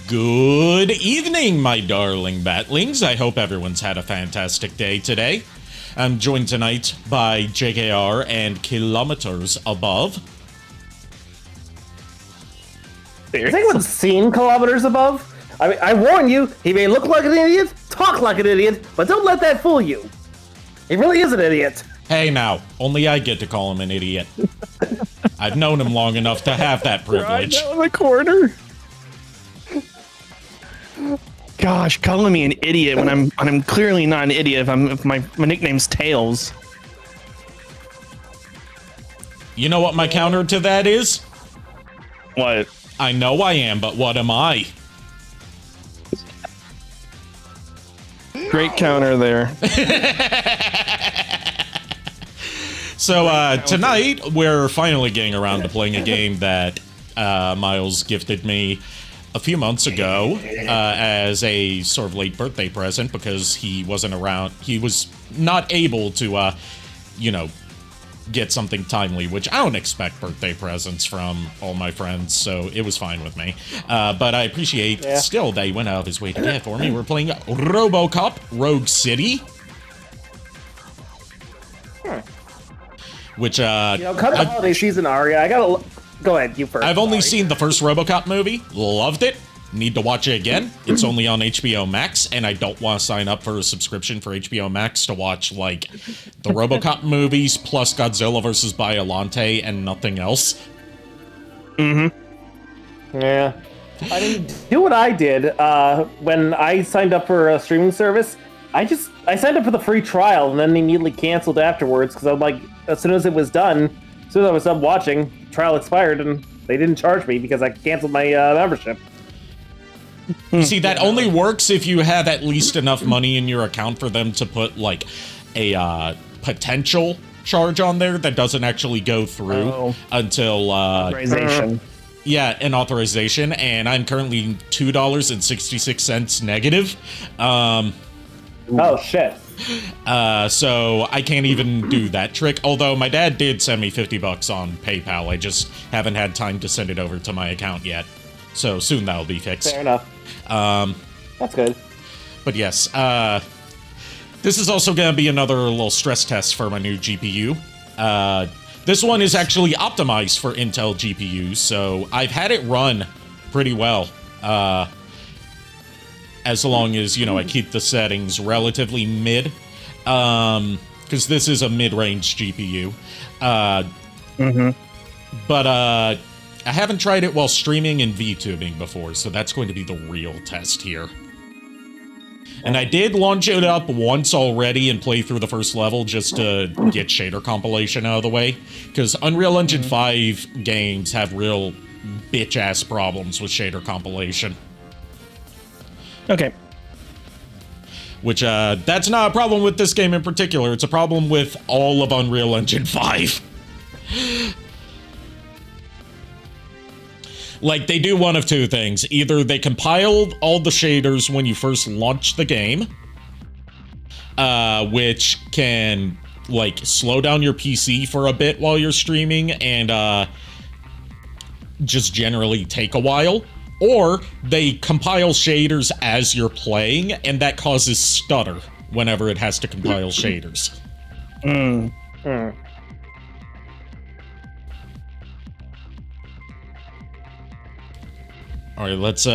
Good evening, my darling batlings. I hope everyone's had a fantastic day today. I'm joined tonight by JKR and Kilometers Above. Has anyone seen Kilometers Above? I mean, I warn you, he may look like an idiot, talk like an idiot, but don't let that fool you. He really is an idiot. Hey now, only I get to call him an idiot. I've known him long enough to have that privilege. Right down the corner. Gosh, calling me an idiot when I'm clearly not an idiot if my nickname's Tails. You know what my counter to that is? What? I know I am, but what am I? Great counter there. So tonight we're finally getting around to playing a game that Miles gifted me a few months ago as a sort of late birthday present because he wasn't around. He was not able to, get something timely, which I don't expect birthday presents from all my friends, so it was fine with me. But I appreciate still that he went out of his way to get for me. We're playing Robocop Rogue City. Which, come the holiday season, Aria, I gotta... Go ahead, you first. I've only seen the first Robocop movie. Loved it. Need to watch it again. It's only on HBO Max, and I don't want to sign up for a subscription for HBO Max to watch, like, the Robocop movies plus Godzilla vs. Biollante and nothing else. Mm-hmm. Yeah. I mean, do what I did when I signed up for a streaming service. I signed up for the free trial and then immediately canceled afterwards because I'm like, as soon as it was done, as soon as I was done watching, trial expired and they didn't charge me because I canceled my membership. You see, that only works if you have at least enough money in your account for them to put, like, a potential charge on there that doesn't actually go through until... authorization. Yeah, an authorization, and I'm currently $2.66 negative. Oh, shit. So I can't even do that trick, although my dad did send me $50 on PayPal. I just haven't had time to send it over to my account yet. So soon that'll be fixed. Fair enough. That's good. But yes, this is also going to be another little stress test for my new GPU. This one is actually optimized for Intel GPUs, so I've had it run pretty well. As long as, I keep the settings relatively mid. Because this is a mid-range GPU. But, I haven't tried it while streaming and VTubing before, so that's going to be the real test here. And I did launch it up once already and play through the first level just to get shader compilation out of the way. Because Unreal Engine 5 games have real bitch-ass problems with shader compilation. Okay. Which, that's not a problem with this game in particular. It's a problem with all of Unreal Engine 5. Like, they do one of two things. Either they compile all the shaders when you first launch the game, which can, like, slow down your PC for a bit while you're streaming and, just generally take a while. Or they compile shaders as you're playing, and that causes stutter whenever it has to compile shaders. Alright, let's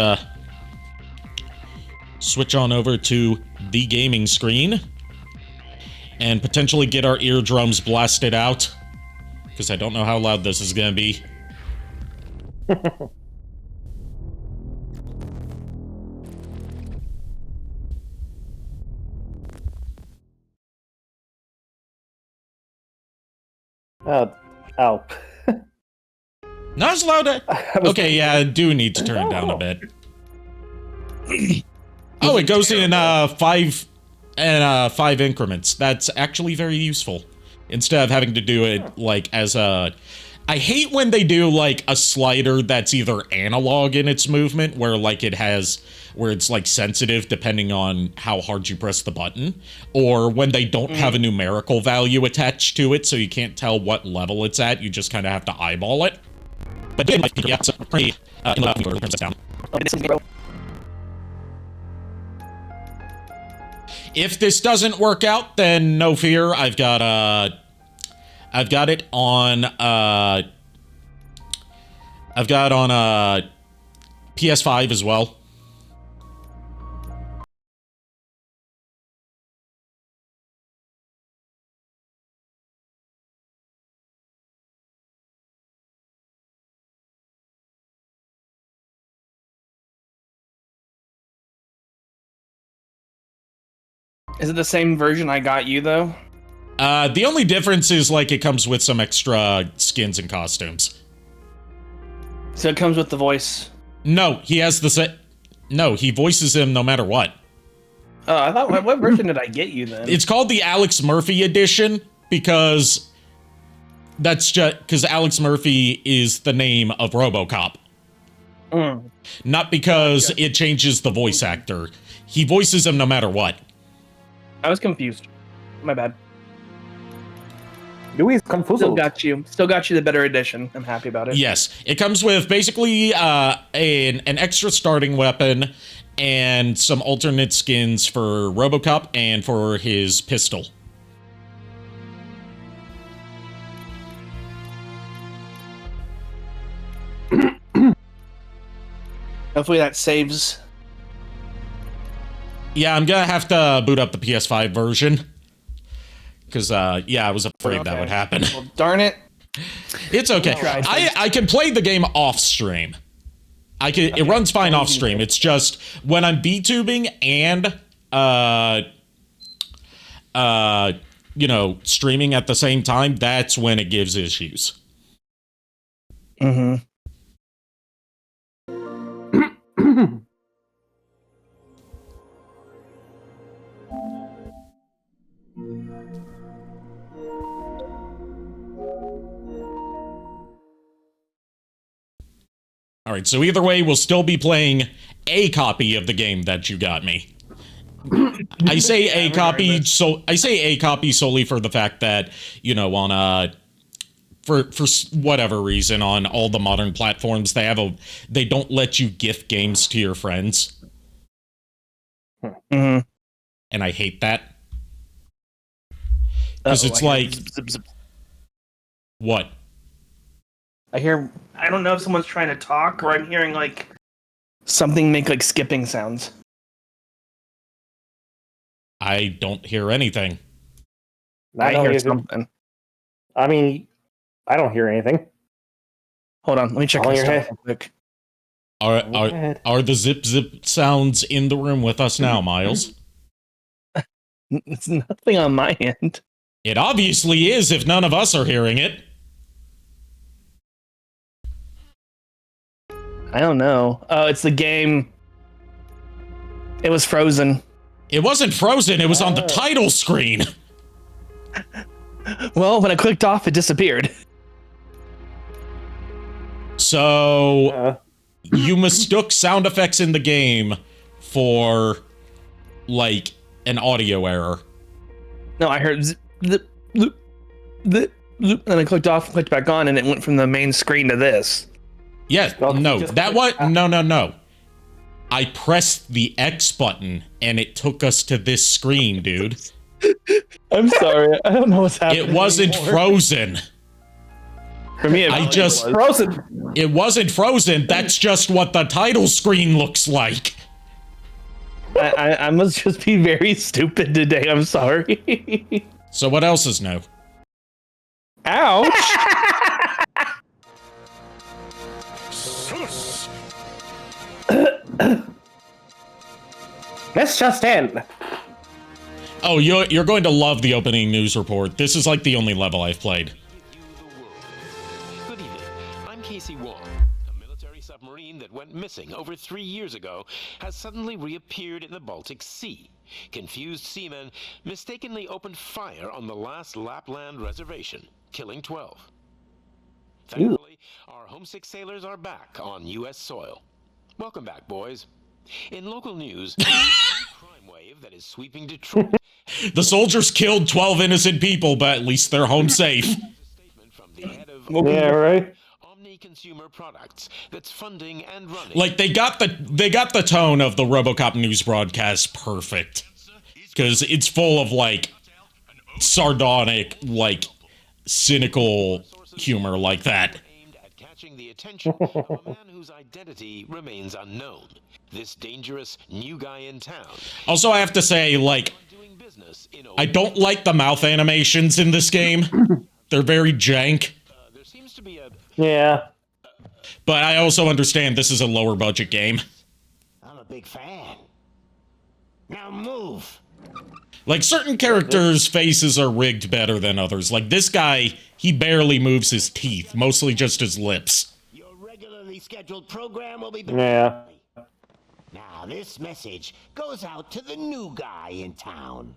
switch on over to the gaming screen and potentially get our eardrums blasted out, because I don't know how loud this is going to be. Oh. Not as loud as... Okay, yeah, I do need to turn it down a bit. Oh, it goes in 5 increments. That's actually very useful. Instead of having to do it, like, as a... I hate when they do, like, a slider that's either analog in its movement, where, like, where it's, like, sensitive depending on how hard you press the button, or when they don't have a numerical value attached to it, so you can't tell what level it's at, you just kind of have to eyeball it. But yeah, it's pretty, down. If this doesn't work out, then no fear. I've got it on PS5 as well. Is it the same version I got you, though? The only difference is, like, it comes with some extra skins and costumes. So it comes with the voice. No, he has the set. No, he voices him no matter what. Oh, I thought, what version did I get you then? It's called the Alex Murphy edition because that's just because Alex Murphy is the name of Robocop. Not because it changes the voice actor. He voices him no matter what. I was confused. My bad. Luis confused. Still got you the better edition. I'm happy about it. Yes, it comes with basically an extra starting weapon and some alternate skins for Robocop and for his pistol. Hopefully that saves. Yeah, I'm gonna have to boot up the PS5 version. Because, yeah, I was afraid that would happen. Well, darn it. It's okay. I can play the game off stream. It runs fine off stream. It's just when I'm VTubing and, you know, streaming at the same time, that's when it gives issues. Mm-hmm. All right, so either way, we'll still be playing a copy of the game that you got me. I say a copy, solely for the fact that, you know, on for whatever reason, on all the modern platforms, they don't let you gift games to your friends. Mm-hmm. And I hate that. Because it's like... Zip, zip. What? I don't know if someone's trying to talk or I'm hearing like something make like skipping sounds. I don't hear anything. I hear something. I mean, I don't hear anything. Hold on, let me check my stuff real quick. Are the zip zip sounds in the room with us now, Miles? It's nothing on my end. It obviously is if none of us are hearing it. I don't know. Oh, it's the game. It was frozen. It wasn't frozen, it was on the title screen. Well, when I clicked off, it disappeared. So, you mistook sound effects in the game for, like, an audio error. No, I heard zip, zip, zip, zip, zip, and I clicked off, clicked back on, and it went from the main screen to this. Yes, no, that what? No. I pressed the X button, and it took us to this screen, dude. I'm sorry, I don't know what's happening. It wasn't frozen. For me, was frozen. It wasn't frozen. That's just what the title screen looks like. I must just be very stupid today. I'm sorry. So what else is new? Ouch! Let's just end. Oh, you're going to love the opening news report. This is like the only level I've played. Good evening. I'm Casey Wong. A military submarine that went missing over 3 years ago has suddenly reappeared in the Baltic Sea. Confused seamen mistakenly opened fire on the last Lapland reservation, killing 12. Thankfully, our homesick sailors are back on U.S. soil. Welcome back, boys. In local news, a crime wave that is sweeping Detroit. The soldiers killed 12 innocent people, but at least they're home safe. Statement from the head of Yeah, right. Omni Consumer Products that's funding and running. Like they got the tone of the RoboCop news broadcast perfect. Is because it's full of like sardonic, like cynical humor like that. Aimed at catching the attention of a man whose identity remains unknown. This dangerous new guy in town. Also, I have to say, like, Doing business in I don't like the mouth animations in this game. They're very jank. there seems to be a Yeah. But I also understand this is a lower budget game. I'm a big fan. Now move. Like, certain characters' faces are rigged better than others. Like, this guy, he barely moves his teeth, mostly just his lips. Your regularly scheduled program will be... Yeah. Now, this message goes out to the new guy in town.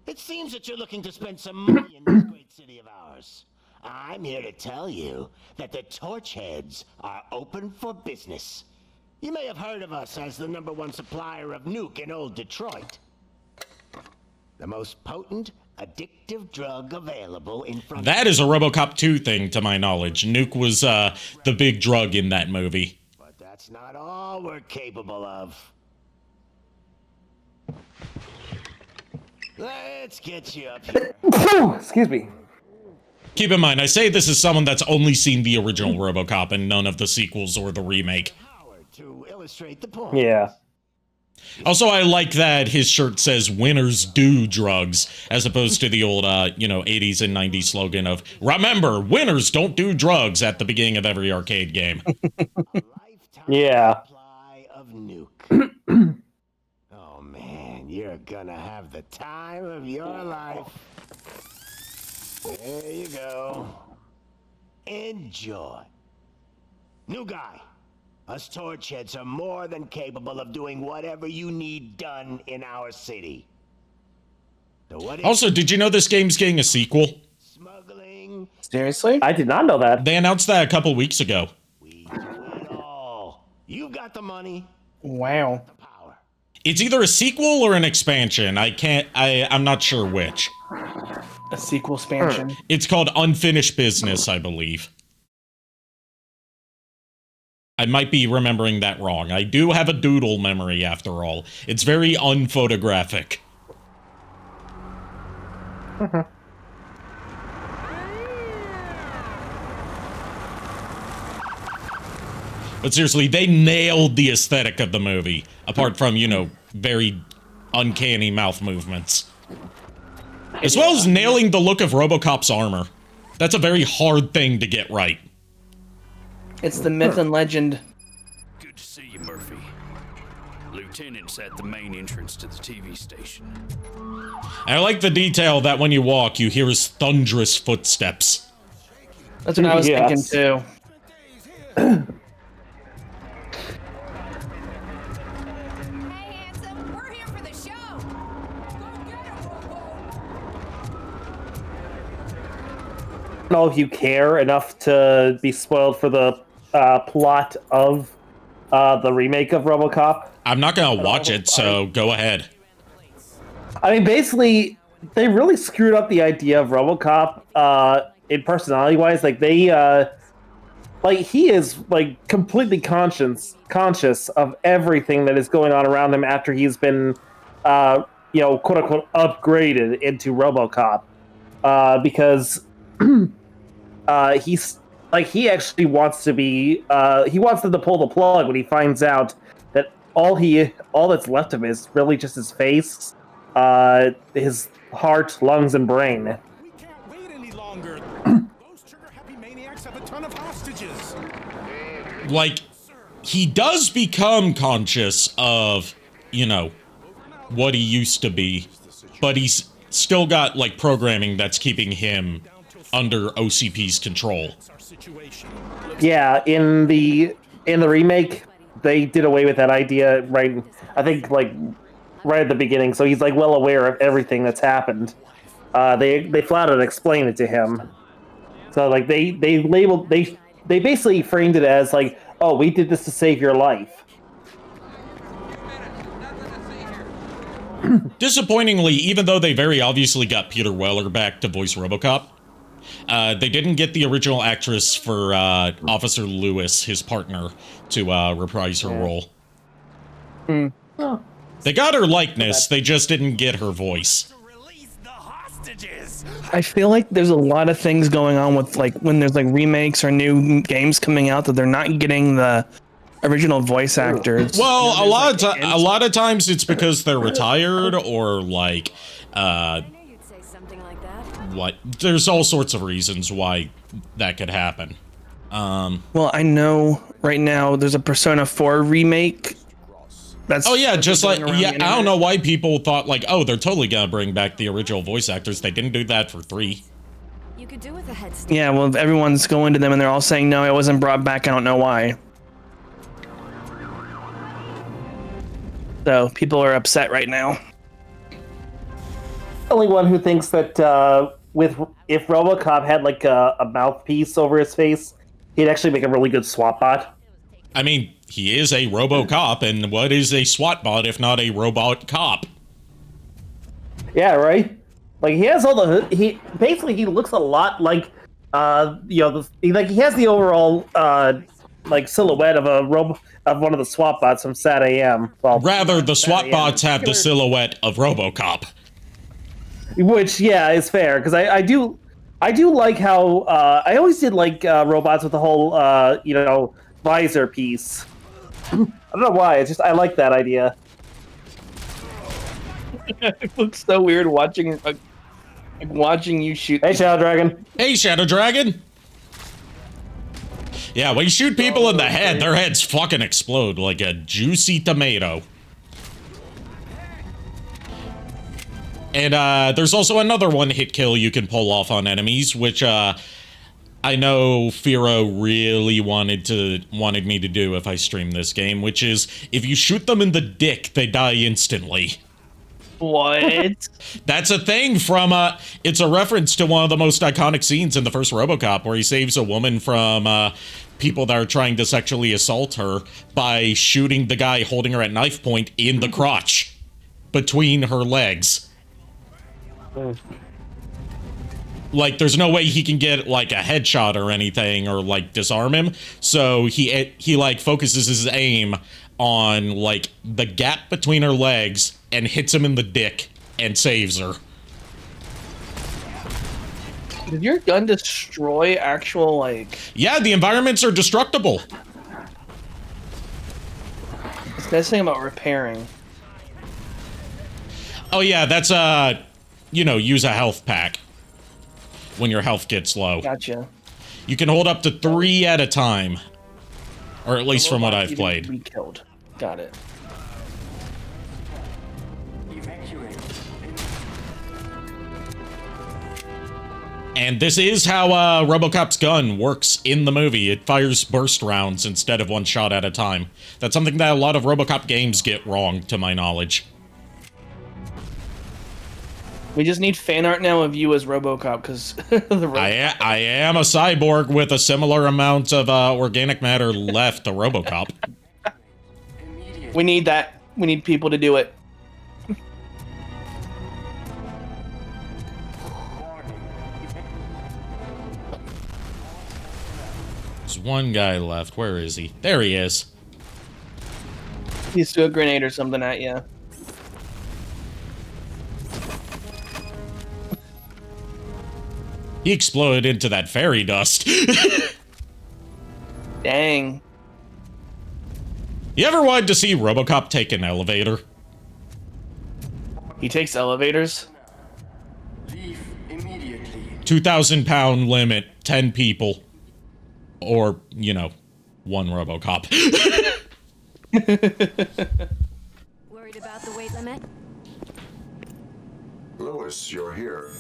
It seems that you're looking to spend some money in this great city of ours. I'm here to tell you that the Torchheads are open for business. You may have heard of us as the #1 supplier of nuke in old Detroit. The most potent, addictive drug available in front That is a Robocop 2 thing, to my knowledge. Nuke was the big drug in that movie. But that's not all we're capable of. Let's get you up here. Excuse me. Keep in mind, I say this as someone that's only seen the original Robocop and none of the sequels or the remake. Howard, to illustrate the point. Yeah. Also, I like that his shirt says winners do drugs, as opposed to the old, 80s and 90s slogan of, remember, winners don't do drugs at the beginning of every arcade game. Lifetime Yeah. supply of nuke. Oh man, you're gonna have the time of your life. There you go. Enjoy. New guy. Us Torchheads are more than capable of doing whatever you need done in our city. So what is Also, did you know this game's getting a sequel? smuggling? Seriously? I did not know that. They announced that a couple weeks ago. We do it all. You've got the money, Wow. the power. It's either a sequel or an expansion. I'm not sure which. A sequel expansion. It's called Unfinished Business, I believe. I might be remembering that wrong. I do have a doodle memory, after all. It's very unphotographic. But seriously, they nailed the aesthetic of the movie. Apart from, very uncanny mouth movements. As well as nailing the look of Robocop's armor. That's a very hard thing to get right. It's the myth and legend. Good to see you, Murphy. Lieutenant's at the main entrance to the TV station. I like the detail that when you walk, you hear his thunderous footsteps. That's what I was Yes. thinking too. Hey, handsome, we're here for the show. Go get it, I don't know if you care enough to be spoiled for the plot of the remake of Robocop. I'm not gonna watch it, so go ahead. I mean, basically, they really screwed up the idea of RoboCop in personality-wise. Like they, he is like completely conscious of everything that is going on around him after he's been, quote unquote, upgraded into RoboCop, because he's like he actually wants to be. He wants them to pull the plug when he finds out that all that's left of him is really just his face. His heart, lungs, and brain. We can't wait any longer. Those trigger-happy maniacs have a ton of hostages. Like, he does become conscious of, what he used to be, but he's still got, like, programming that's keeping him under OCP's control. Our situation. Yeah, in the remake, they did away with that idea right. I think right at the beginning, so he's like well aware of everything that's happened. They flat out explain it to him. So like they basically framed it as like, oh, we did this to save your life. Disappointingly, even though they very obviously got Peter Weller back to voice RoboCop, they didn't get the original actress for Officer Lewis, his partner, to reprise her role. Oh. They got her likeness, they just didn't get her voice. I feel like there's a lot of things going on with like when there's like remakes or new games coming out that they're not getting the original voice actors. Well, a lot of times it's because they're retired or like what? There's all sorts of reasons why that could happen. Well, I know right now there's a Persona 4 remake. Oh yeah, just like I don't know why people thought like, oh, they're totally gonna bring back the original voice actors. They didn't do that for 3. You could do with a head start. Yeah, well, everyone's going to them and they're all saying no, it wasn't brought back. I don't know why. So people are upset right now. The only one who thinks that if Robocop had like a mouthpiece over his face, he'd actually make a really good SWAT bot. I mean, he is a Robocop, and what is a SWAT bot if not a robot cop? Yeah, right. Like he has all the he looks a lot like he has the overall like silhouette of one of the SWAT bots from Sat AM. Well, rather, the SWAT bots have the silhouette of Robocop. Which, yeah, is fair, because I do like how I always did like robots with the whole visor piece. I don't know why. It's just I like that idea. It looks so weird watching watching you shoot. Hey, Shadow Dragon. Hey, Shadow Dragon. Yeah, when you shoot people in the head, their heads fucking explode like a juicy tomato. And there's also another one-hit kill you can pull off on enemies, which I know Firo really wanted me to do if I stream this game, which is if you shoot them in the dick, they die instantly. What? That's a thing from it's a reference to one of the most iconic scenes in the first RoboCop, where he saves a woman from people that are trying to sexually assault her by shooting the guy holding her at knife point in the crotch between her legs. Like, there's no way he can get, like, a headshot or anything, or, like, disarm him, so he like, focuses his aim on, like, the gap between her legs, and hits him in the dick, and saves her. Did your gun destroy actual, like... Yeah, the environments are destructible. It's nice thing about repairing. Oh yeah, that's, use a health pack when your health gets low. Gotcha. You can hold up to 3 at a time. Or at least from what I've played. Be killed. Got it. And this is how Robocop's gun works in the movie. It fires burst rounds instead of one shot at a time. That's something that a lot of Robocop games get wrong, to my knowledge. We just need fan art now of you as RoboCop, because I am a cyborg with a similar amount of organic matter left to RoboCop. We need that. We need people to do it. There's one guy left. Where is he? There he is. He's threw a grenade or something at you. He exploded into that fairy dust. Dang. You ever wanted to see RoboCop take an elevator? He takes elevators? Leave immediately. 2,000-pound limit, 10 people. Or, one RoboCop. Worried about the weight limit? Lois, you're here.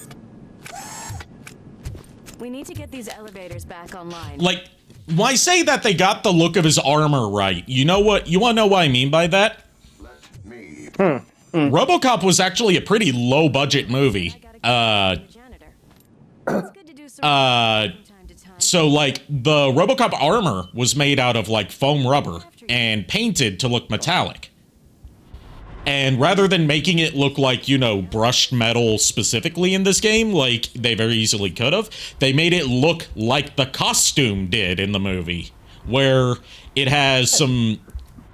We need to get these elevators back online. Like, why say that they got the look of his armor right? You know what? You want to know what I mean by that? Let me. RoboCop was actually a pretty low-budget movie. So, like, the RoboCop armor was made out of, like, foam rubber and painted to look metallic. And rather than making it look like, brushed metal specifically in this game, like they very easily could have, they made it look like the costume did in the movie, where it has some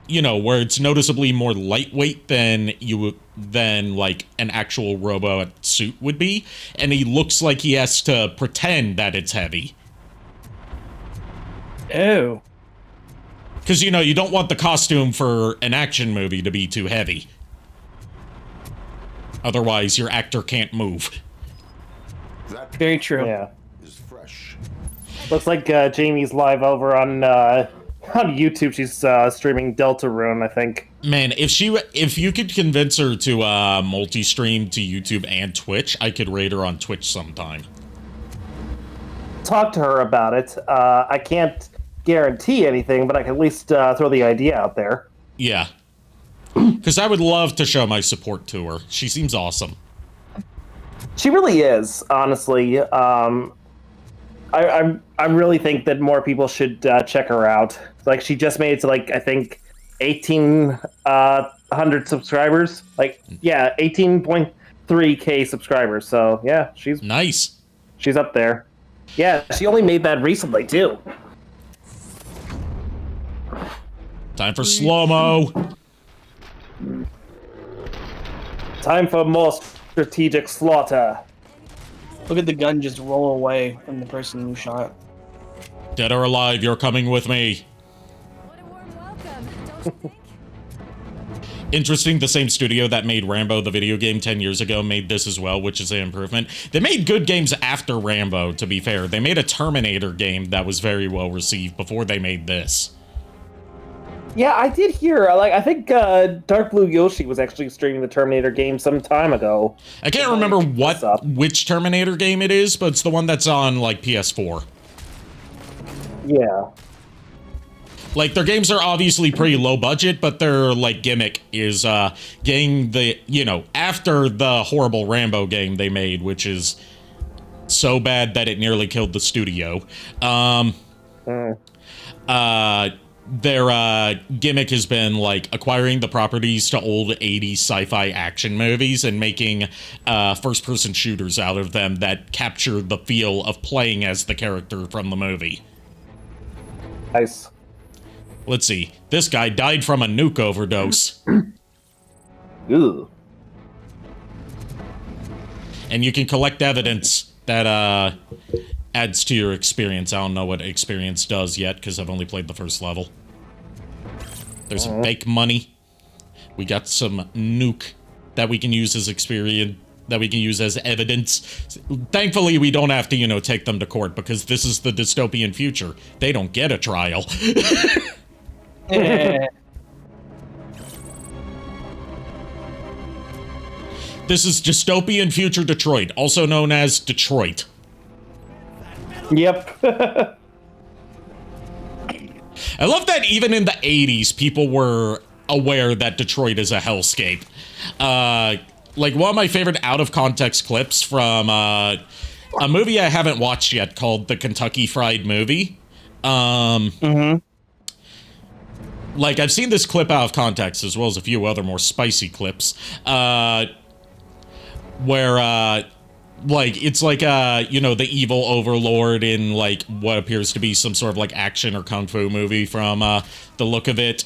where it's noticeably more lightweight than like an actual robot suit would be, and he looks like he has to pretend that it's heavy. Oh. Because, you don't want the costume for an action movie to be too heavy. Otherwise, your actor can't move. That Very true. Yeah. is fresh. Looks like Jamie's live over on YouTube. She's streaming Deltarune, I think. Man, if you could convince her to multi-stream to YouTube and Twitch, I could raid her on Twitch sometime. Talk to her about it. I can't guarantee anything, but I can at least throw the idea out there. Yeah. Because I would love to show my support to her. She seems awesome. She really is, honestly. I really think that more people should check her out. Like, she just made it to, like, I think 1,800 subscribers. Like, yeah, 18.3k subscribers. So yeah, she's nice. She's up there. Yeah, she only made that recently too. Time for slow-mo. Time for more strategic slaughter. Look at the gun just roll away from the person who shot. Dead or alive, you're coming with me. What a warm welcome, don't you think? Interesting, the same studio that made Rambo the video game 10 years ago made this as well, which is an improvement. They made good games after Rambo, to be fair. They made a Terminator game that was very well received before they made this. Yeah, I did hear. I think Dark Blue Yoshi was actually streaming the Terminator game some time ago. I can't remember which Terminator game it is, but it's the one that's on, like, PS4. Yeah. Like, their games are obviously pretty low budget, but their, like, gimmick is getting the, after the horrible Rambo game they made, which is so bad that it nearly killed the studio. Their gimmick has been, like, acquiring the properties to old 80s sci-fi action movies and making first-person shooters out of them that capture the feel of playing as the character from the movie. Nice. Let's see. This guy died from a nuke overdose. Ooh. And you can collect evidence that adds to your experience. I don't know what experience does yet, because I've only played the first level. There's some fake money. We got some nuke that we can use as experience, that we can use as evidence. Thankfully, we don't have to, take them to court, because this is the dystopian future. They don't get a trial. This is dystopian future Detroit, also known as Detroit. Yep. I love that even in the 80s, people were aware that Detroit is a hellscape. Like, one of my favorite out-of-context clips from a movie I haven't watched yet called The Kentucky Fried Movie. Like, I've seen this clip out of context, as well as a few other more spicy clips, where, like, it's like, the evil overlord in, like, what appears to be some sort of, like, action or kung fu movie from, the look of it,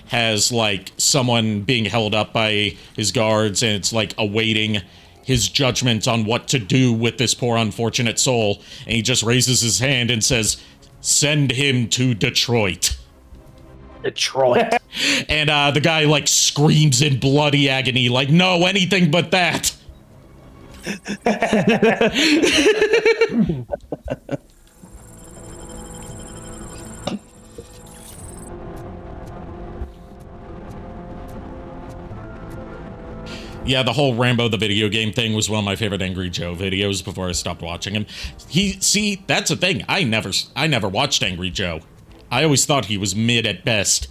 has, like, someone being held up by his guards, and it's, like, awaiting his judgment on what to do with this poor unfortunate soul, and he just raises his hand and says, "Send him to Detroit." Detroit. And, the guy, like, screams in bloody agony, like, "No, anything but that!" Yeah, the whole Rambo the video game thing was one of my favorite Angry Joe videos before I stopped watching him. See, that's the thing. I never watched Angry Joe. I always thought he was mid at best.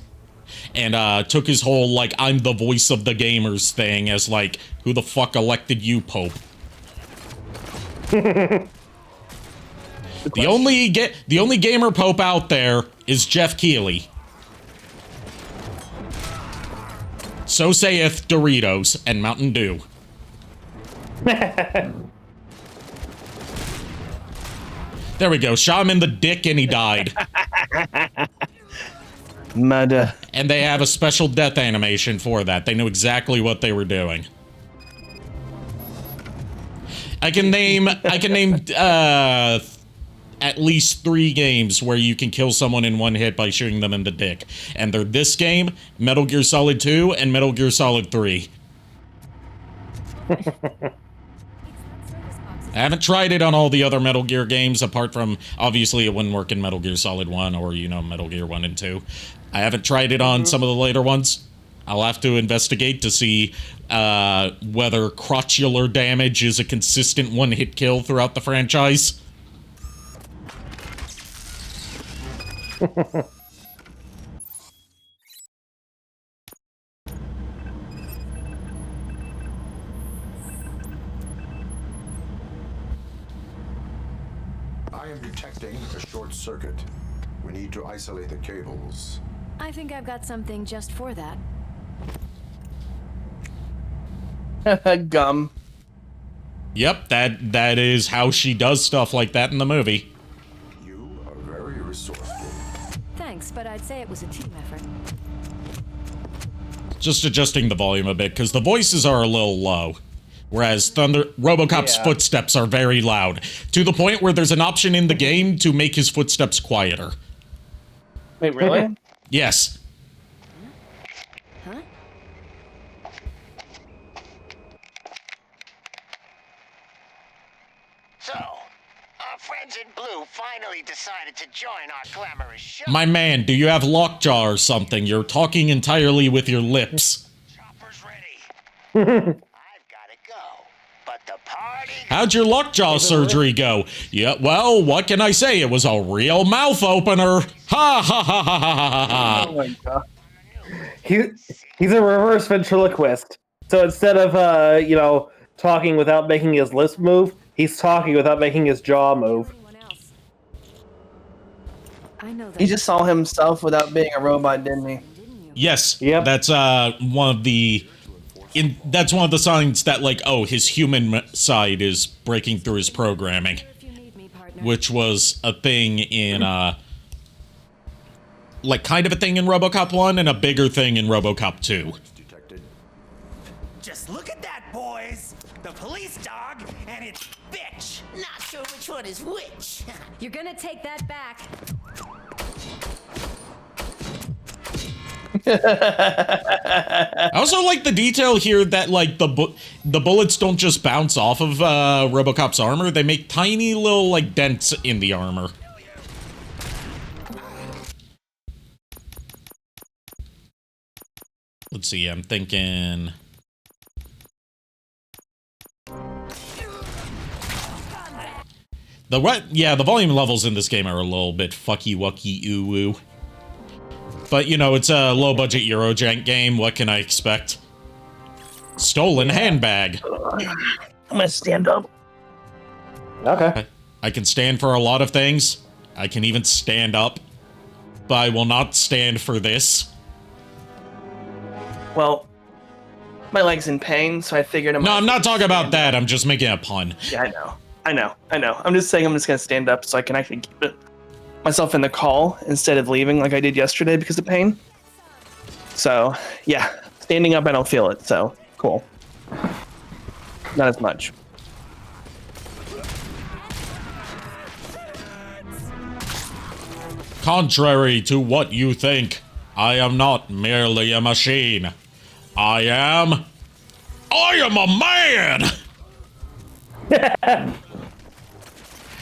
And took his whole, like, I'm the voice of the gamers thing as, like, who the fuck elected you, Pope? The only gamer Pope out there is Jeff Keighley. So saith Doritos and Mountain Dew. There we go. Shot him in the dick and he died. Murder. And they have a special death animation for that. They knew exactly what they were doing. I can name at least 3 games where you can kill someone in one hit by shooting them in the dick. And they're this game, Metal Gear Solid 2, and Metal Gear Solid 3. I haven't tried it on all the other Metal Gear games, apart from, obviously, it wouldn't work in Metal Gear Solid 1 or, you know, Metal Gear 1 and 2. I haven't tried it on some of the later ones. I'll have to investigate to see whether crotchular damage is a consistent one-hit kill throughout the franchise. I am detecting a short circuit. We need to isolate the cables. I think I've got something just for that. Gum. Yep, that is how she does stuff like that in the movie. You are very resourceful. Thanks, but I'd say it was a team effort. Just adjusting the volume a bit, because the voices are a little low. Whereas Robocop's footsteps are very loud. To the point where there's an option in the game to make his footsteps quieter. Wait, really? Yes. Huh? So, our friends in blue finally decided to join our glamorous show. My man, do you have lockjaw or something? You're talking entirely with your lips. Chopper's ready. I've got to go, but the party... How'd your lockjaw surgery go? Yeah, well, what can I say? It was a real mouth opener. Ha ha ha ha ha ha ha. Oh my god. He's a reverse ventriloquist. So instead of you know, talking without making his lips move, he's talking without making his jaw move. Anyone else? I know that. He just saw himself without being a robot, didn't he? Yes. Yep. That's one of the signs that, like, oh, his human side is breaking through his programming, If you need me, partner. which was a thing in like kind of a thing in RoboCop 1 and a bigger thing in RoboCop 2. Detected. Just look at that, boys! The police dog and its bitch! Not sure which one is which. You're gonna take that back. I also like the detail here that, like, the bullets don't just bounce off of RoboCop's armor, they make tiny little, like, dents in the armor. Let's see, I'm thinking... the volume levels in this game are a little bit fucky-wucky ooh-woo. But, you know, it's a low-budget Eurojank game, what can I expect? Stolen handbag. I'm gonna stand up. Okay. I can stand for a lot of things. I can even stand up. But I will not stand for this. Well, my leg's in pain, so I figured No, I'm not talking about that. I'm just making a pun. Yeah, I know. I'm just saying I'm just gonna stand up so I can actually keep myself in the call instead of leaving like I did yesterday because of pain. So, yeah, standing up I don't feel it, so cool. Not as much. Contrary to what you think, I am not merely a machine. I am a man!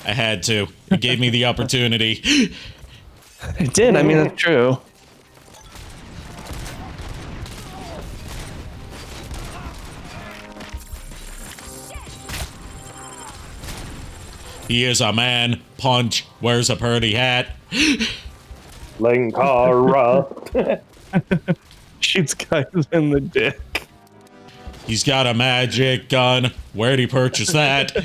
I had to. It gave me the opportunity. It did, I mean, that's true. He is a man. Punch. Wears a pretty hat. Linkara. Shoots guys in the dick. He's got a magic gun. Where'd he purchase that?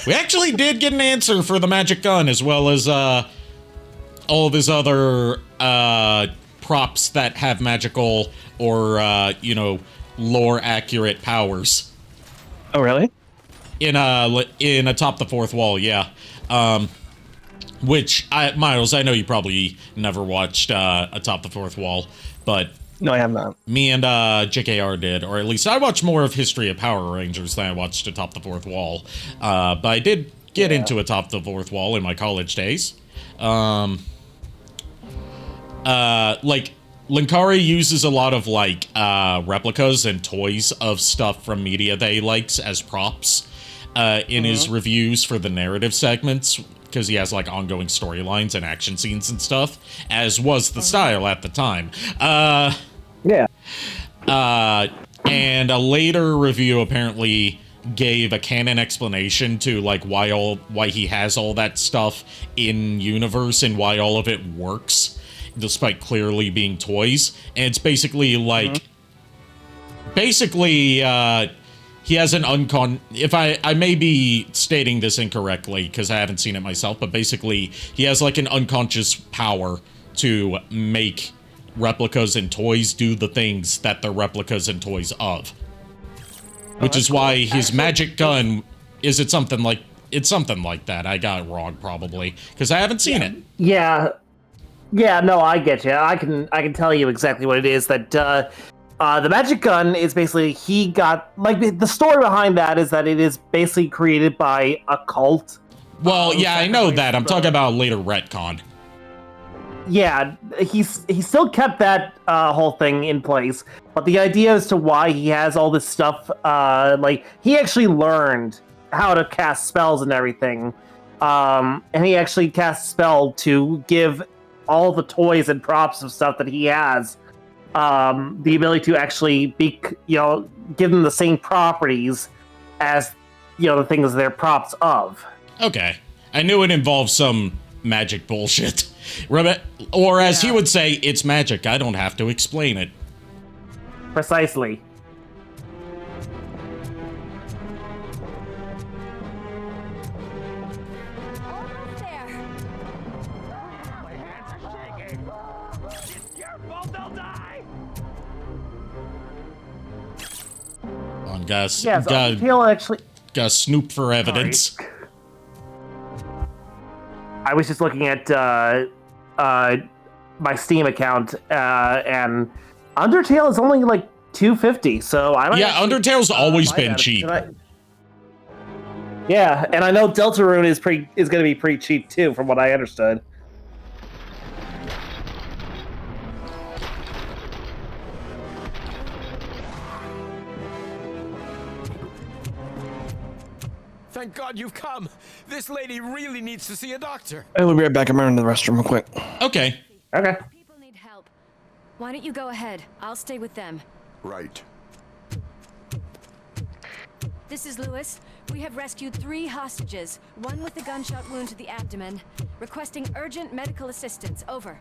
We actually did get an answer for the magic gun, as well as all of his other props that have magical or you know, lore accurate powers. Oh, really? In Atop the Fourth Wall, yeah. Which, Miles, I know you probably never watched Atop the Fourth Wall, but No, I have not. me and JKR did, or at least I watched more of History of Power Rangers than I watched Atop the Fourth Wall. But I did get into Atop the Fourth Wall in my college days. Like, Linkari uses a lot of, like, replicas and toys of stuff from media that he likes as props in his reviews for the narrative segments, because he has, like, ongoing storylines and action scenes and stuff, as was the style at the time. Yeah. And a later review apparently gave a canon explanation to, like, why he has all that stuff in universe and why all of it works, despite clearly being toys. And it's basically like, he has an if I may be stating this incorrectly because I haven't seen it myself, but basically he has like an unconscious power to make replicas and toys do the things that they're replicas and toys of. Which is why his magic gun, it's something like that. I got it wrong probably because I haven't seen it. Yeah, no, I get you. I can tell you exactly what it is. That the magic gun is basically he got like the story behind that is that it is basically created by a cult. Well, yeah, I know that. I'm talking about later retcon. Yeah, he still kept that whole thing in place, but the idea as to why he has all this stuff, like he actually learned how to cast spells and everything, and he actually cast a spell to give all the toys and props of stuff that he has the ability to actually be, give them the same properties as, the things they're props of. Okay. I knew it involved some magic bullshit. Or as he would say, it's magic. I don't have to explain it. Precisely. Almost there. My hands are shaking. It's your fault they'll die. On guys. Yeah, so Undertale actually. Gotta snoop for evidence. I was just looking at my Steam account, and Undertale is only like $250. So I might Undertale's always been cheap. Yeah, and I know Deltarune is going to be pretty cheap too, from what I understood. Thank God you've come. This lady really needs to see a doctor. I will be right back. I'm running to the restroom real quick. Okay. Okay. People need help. Why don't you go ahead? I'll stay with them. Right. This is Lewis. We have rescued 3 hostages, one with a gunshot wound to the abdomen. Requesting urgent medical assistance. Over.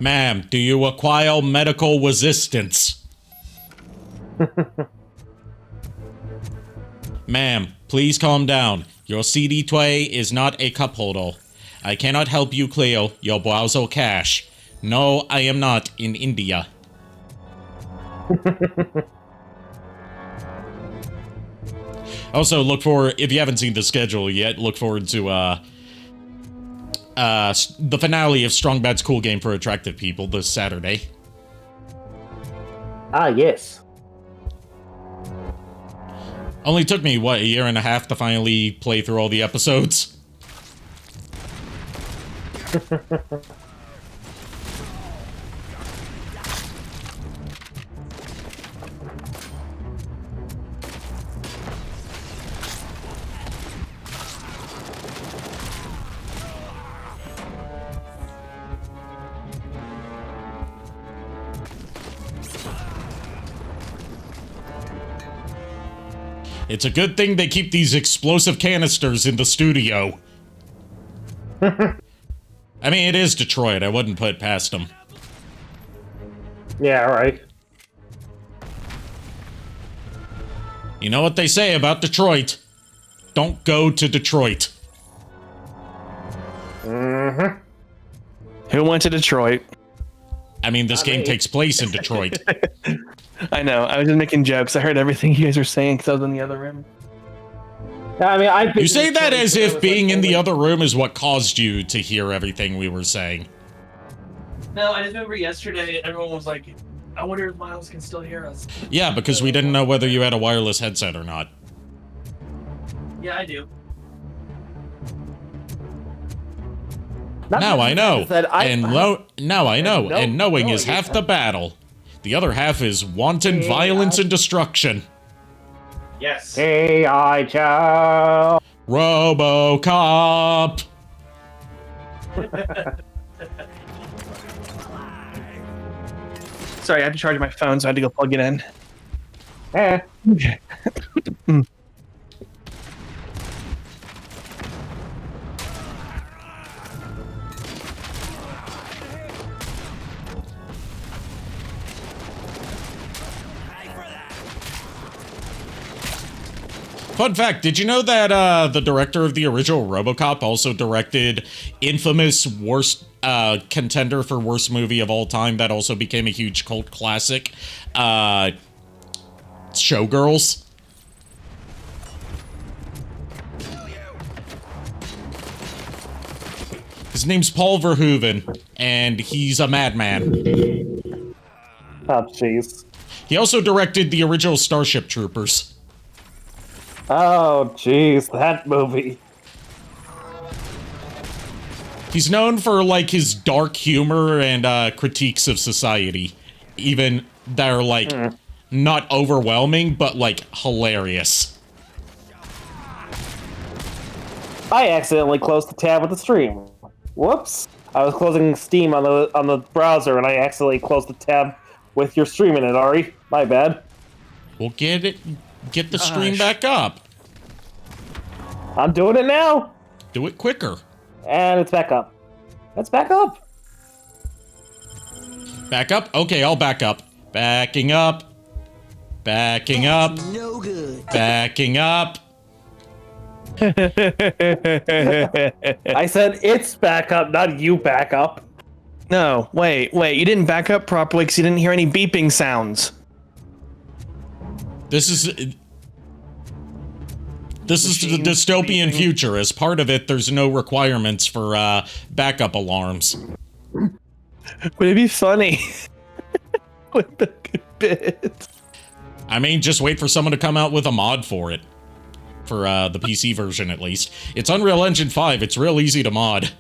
Ma'am, do you acquire medical resistance? Ma'am, please calm down. Your CD tray is not a cup holder. I cannot help you clear your browser cache. No, I am not in India. Also, if you haven't seen the schedule yet, look forward to the finale of Strong Bad's Cool Game for Attractive People this Saturday. Ah, yes. Only took me, a year and a half to finally play through all the episodes? It's a good thing they keep these explosive canisters in the studio. I mean, it is Detroit. I wouldn't put it past them. Yeah, right. You know what they say about Detroit? Don't go to Detroit. Mm-hmm. Who went to Detroit? I mean, this game takes place in Detroit. I know. I was just making jokes. I heard everything you guys were saying because I was in the other room. I mean, I've been You say that as if being in the other. other room is what caused you to hear everything we were saying. No, I just remember yesterday everyone was like, I wonder if Miles can still hear us. Yeah, because we didn't know whether you had a wireless headset or not. Yeah, I do. Now I know. Now I know. No, And knowing no, is I half guess the battle. The other half is wanton violence and destruction. Yes. AI Chow. Robocop. Sorry, I had to charge my phone, so I had to go plug it in. Eh. Fun fact, did you know that the director of the original Robocop also directed infamous worst contender for worst movie of all time that also became a huge cult classic, Showgirls? His name's Paul Verhoeven, and he's a madman. Oh, jeez. He also directed the original Starship Troopers. Oh, jeez, that movie. He's known for, like, his dark humor and critiques of society. Even that are, like, not overwhelming, but, like, hilarious. I accidentally closed the tab with the stream. Whoops. I was closing Steam on the browser, and I accidentally closed the tab with your stream in it, Ari. My bad. We'll get the stream back up. I'm doing it now. Do it quicker. And it's back up. It's back up. Back up? Okay, I'll back up. Backing up. Backing up. No good. Backing up. I said it's back up, not you back up. No, wait, you didn't back up properly because you didn't hear any beeping sounds. This is the dystopian future. As part of it, there's no requirements for backup alarms. Would it be funny? With the good bit. I mean, just wait for someone to come out with a mod for it. For the PC version, at least. It's Unreal Engine 5. It's real easy to mod.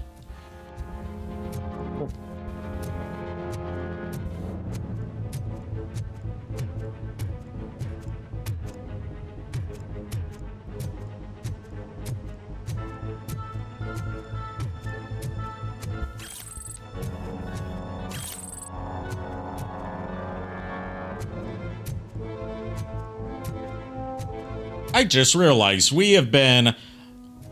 I just realized we have been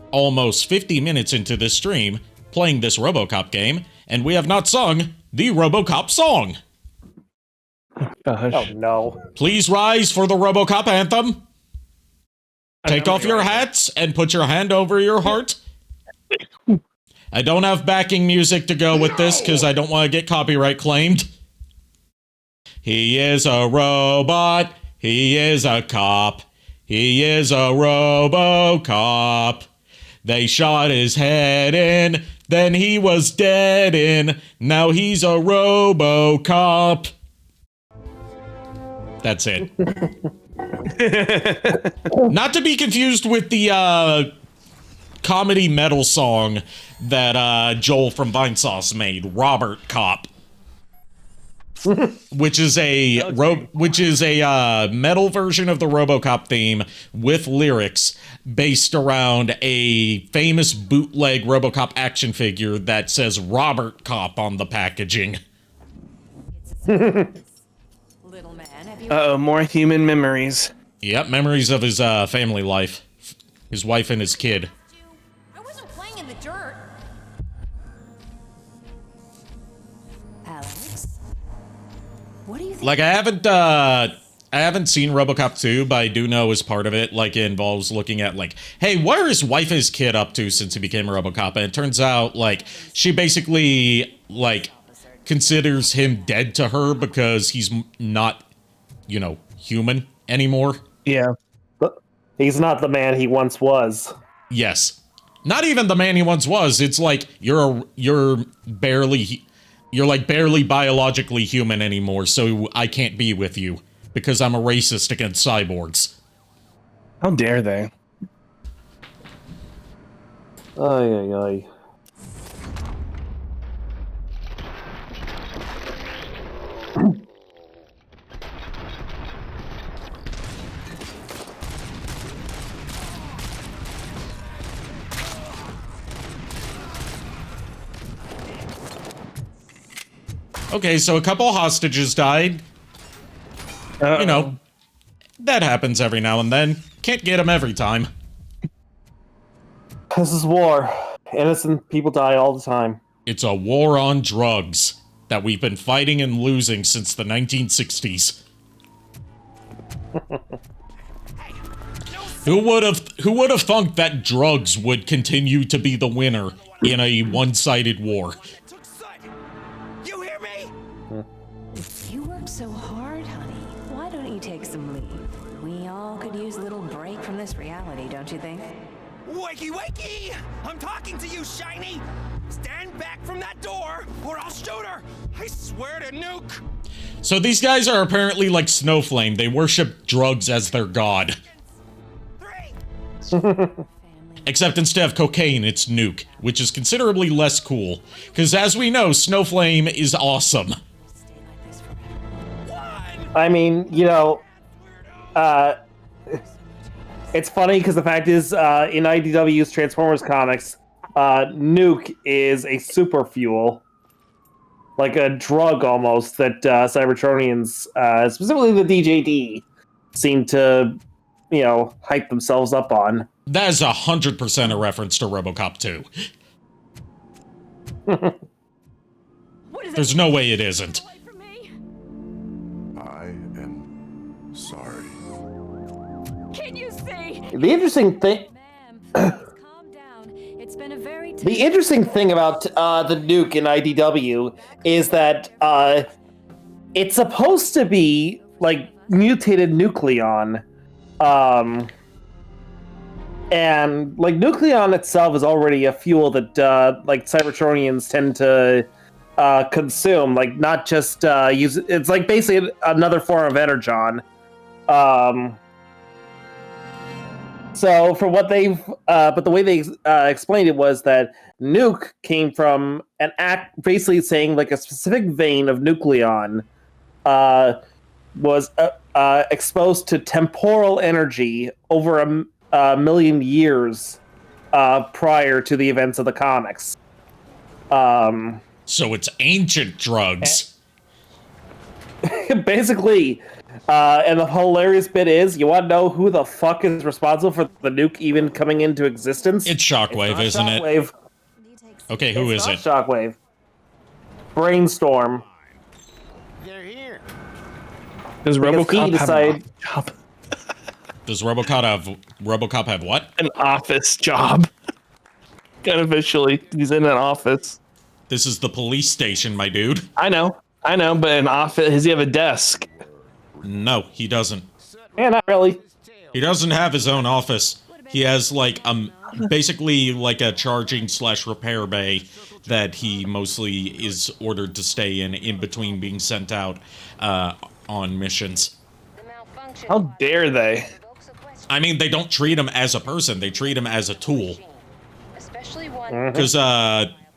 almost 50 minutes into this stream playing this Robocop game, and we have not sung the Robocop song. Gosh. Oh no. Please rise for the Robocop anthem. Take off your hats and put your hand over your heart. I don't have backing music to go with this because I don't want to get copyright claimed. He is a robot. He is a cop. He is a Robocop. They shot his head in, then he was dead in. Now he's a Robocop. That's it. Not to be confused with the comedy metal song that Joel from Vinesauce made, Robert Cop. which is a metal version of the Robocop theme with lyrics based around a famous bootleg Robocop action figure that says Robert Cop on the packaging. Little man, have you Uh-oh, more human memories. Yep, memories of his family life, his wife and his kid. I wasn't playing in the dirt. Alex, what do you think? Like, I haven't seen Robocop 2, but I do know as part of it, like, it involves looking at, like, hey, what are his wife and his kid up to since he became a Robocop? And it turns out, like, she basically, like, considers him dead to her because he's not, you know, human anymore. Yeah. He's not the man he once was. Yes. Not even the man he once was. It's like you're like barely biologically human anymore, so I can't be with you because I'm a racist against cyborgs. How dare they? Ay, ay, ay. Okay, so a couple hostages died. You know, that happens every now and then. Can't get them every time. This is war. Innocent people die all the time. It's a war on drugs that we've been fighting and losing since the 1960s. Who would have thunk that drugs would continue to be the winner in a one-sided war? You hear me? You work so hard, honey. Why don't you take some leave? We all could use a little break from this reality, don't you think? Wakey, wakey! I'm talking to you, Shiny! Stand back from that door, or I'll shoot her! I swear to nuke! So these guys are apparently like Snowflame. They worship drugs as their god. Except instead of cocaine, it's nuke, which is considerably less cool. Because as we know, Snowflame is awesome. I mean, you know, it's funny because the fact is, in IDW's Transformers comics, nuke is a super fuel. Like a drug almost that Cybertronians, specifically the DJD, seem to, you know, hype themselves up on. That is 100% a reference to Robocop 2. There's no way it isn't. I am sorry. Can you see? The interesting thing... Calm down. It's been a very The interesting thing about the nuke in IDW is that it's supposed to be like mutated nucleon, and like nucleon itself is already a fuel that like Cybertronians tend to consume, like not just use. It's like basically another form of energon. So for what they've, but the way they explained it was that nuke came from an act, basically saying like a specific vein of nucleon was exposed to temporal energy over a million years prior to the events of the comics. So it's ancient drugs. Basically. And the hilarious bit is, you want to know who the fuck is responsible for the nuke even coming into existence? It's Shockwave, isn't it? Okay, who is it? Shockwave. Brainstorm. They're here. Does Robocop decide... have Does Robocop have what? an office job? Unofficially, he's in an office. This is the police station, my dude. I know, but an office. Does he have a desk? No, he doesn't. Yeah, not really. He doesn't have his own office. He has like basically like a charging / repair bay that he mostly is ordered to stay in between being sent out on missions. How dare they? I mean, they don't treat him as a person. They treat him as a tool. Because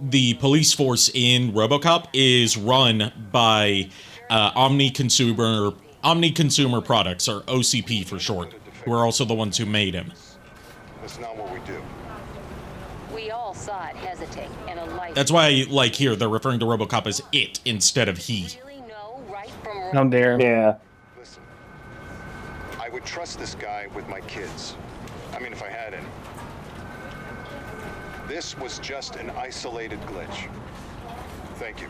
the police force in Robocop is run by Omni Consumer Products, or OCP for short, who are also the ones who made him. That's not what we do. We all saw it hesitate and a light. That's why, like, here, they're referring to Robocop as it instead of he. How dare. Yeah. Listen, I would trust this guy with my kids. I mean, if I had any. This was just an isolated glitch. Thank you.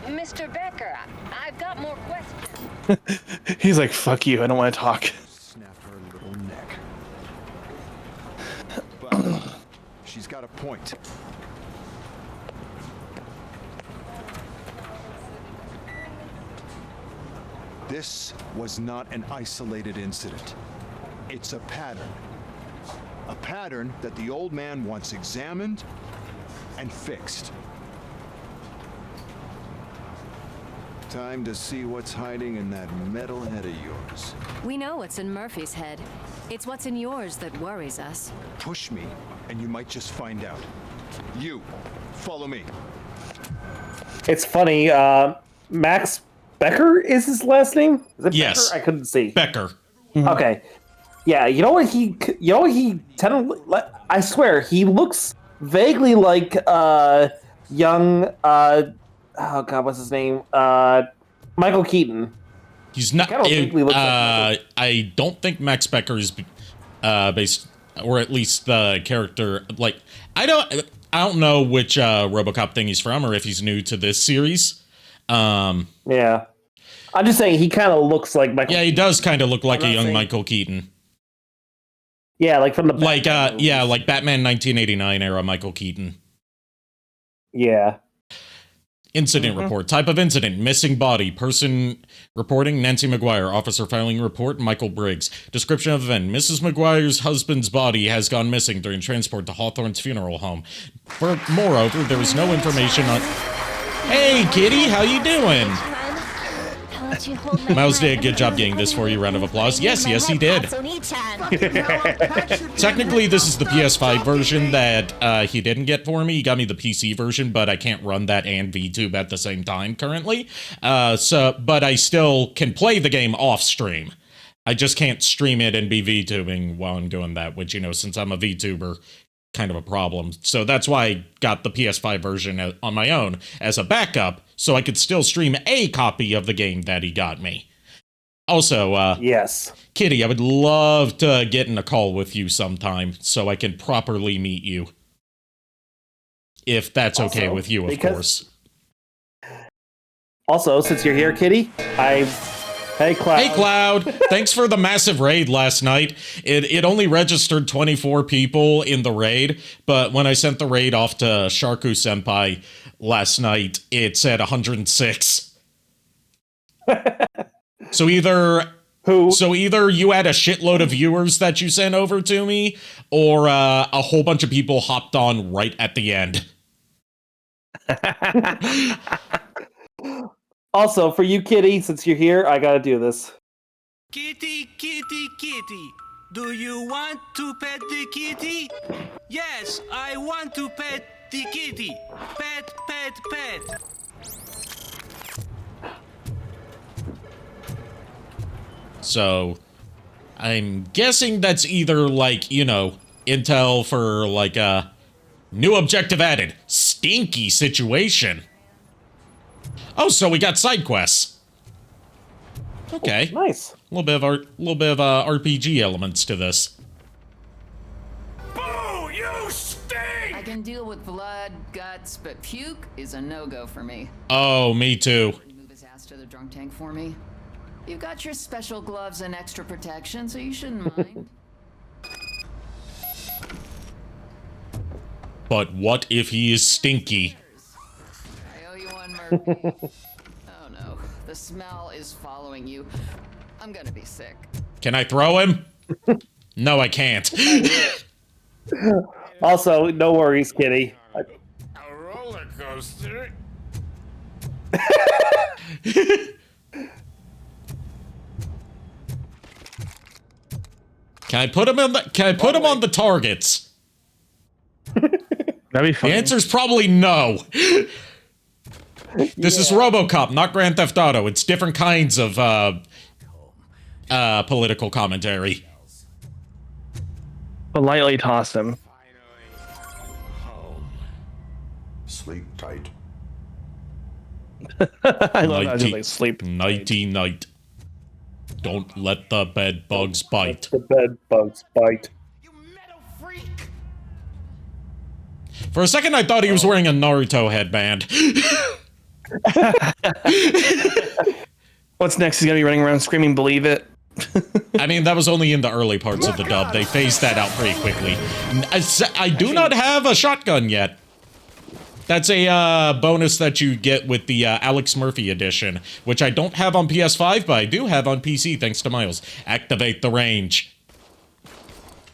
Mr. Becker, I've got more questions. He's like, fuck you, I don't want to talk. Snap her little neck. But she's got a point. This was not an isolated incident. It's a pattern. A pattern that the old man wants examined and fixed. Time to see what's hiding in that metal head of yours. We know what's in Murphy's head. It's what's in yours that worries us. Push me, and you might just find out. You, follow me. It's funny, Max Becker is his last name? Is it Yes. Becker? I couldn't see. Becker. Okay. Yeah, you know what he I swear, he looks vaguely like, young, oh god, what's his name? Michael Keaton. He's not. I don't think Max Becker is based, or at least the character. Like, I don't know which RoboCop thing he's from, or if he's new to this series. Yeah, I'm just saying he kind of looks like Michael. Yeah, he does kind of look like a young Michael Keaton. Yeah, like from the like like Batman 1989 era Michael Keaton. Yeah. Incident report. Type of incident. Missing body. Person reporting Nancy McGuire. Officer filing report Michael Briggs. Description of event. Mrs. McGuire's husband's body has gone missing during transport to Hawthorne's funeral home. Moreover, there is no information on... Hey, kitty, how you doing? Miles did a good job getting this for you. Round of applause. Yes, he did. Technically, this is the PS5 version that he didn't get for me. He got me the PC version, but I can't run that and VTube at the same time currently. But I still can play the game off stream. I just can't stream it and be VTubing while I'm doing that, which, you know, since I'm a VTuber, kind of a problem. So that's why I got the PS5 version on my own as a backup, so I could still stream a copy of the game that he got me. Also, yes, Kitty, I would love to get in a call with you sometime so I can properly meet you. If that's okay with you, of course. Also, since you're here, Kitty, Hey, Cloud. Hey, Cloud. Thanks for the massive raid last night. It only registered 24 people in the raid, but when I sent the raid off to Sharku Senpai last night, it said 106. So either you had a shitload of viewers that you sent over to me, or a whole bunch of people hopped on right at the end. Also, for you, Kitty, since you're here, I gotta do this. Kitty, kitty, kitty. Do you want to pet the kitty? Yes, I want to pet the kitty. Pet, pet, pet. So, I'm guessing that's either, like, you know, intel for, like, a new objective added. Stinky situation. Oh, so we got side quests. Okay, nice. A little bit of RPG elements to this. Boo! You stink! I can deal with blood, guts, but puke is a no-go for me. Oh, me too. Move his ass to the drunk tank for me. You've got your special gloves and extra protection, so you shouldn't mind. But what if he is stinky? Oh no, the smell is following you. I'm gonna be sick. Can I throw him? No, I can't. Also, no worries, Kitty. A roller coaster? Can I put him on the targets? That'd be fun. The answer's probably no. This is Robocop, not Grand Theft Auto. It's different kinds of political commentary. Politely toss him. Sleep tight. I love how they sleep. Nighty night. Don't let the bed bugs bite. The bed bugs bite. For a second, I thought he was wearing a Naruto headband. What's next? He's gonna be running around screaming, "Believe it." I mean, that was only in the early parts of the dub. They phased that out pretty quickly. I do not have a shotgun yet. That's a bonus that you get with the Alex Murphy edition, which I don't have on PS5, but I do have on PC, thanks to Miles. Activate the range.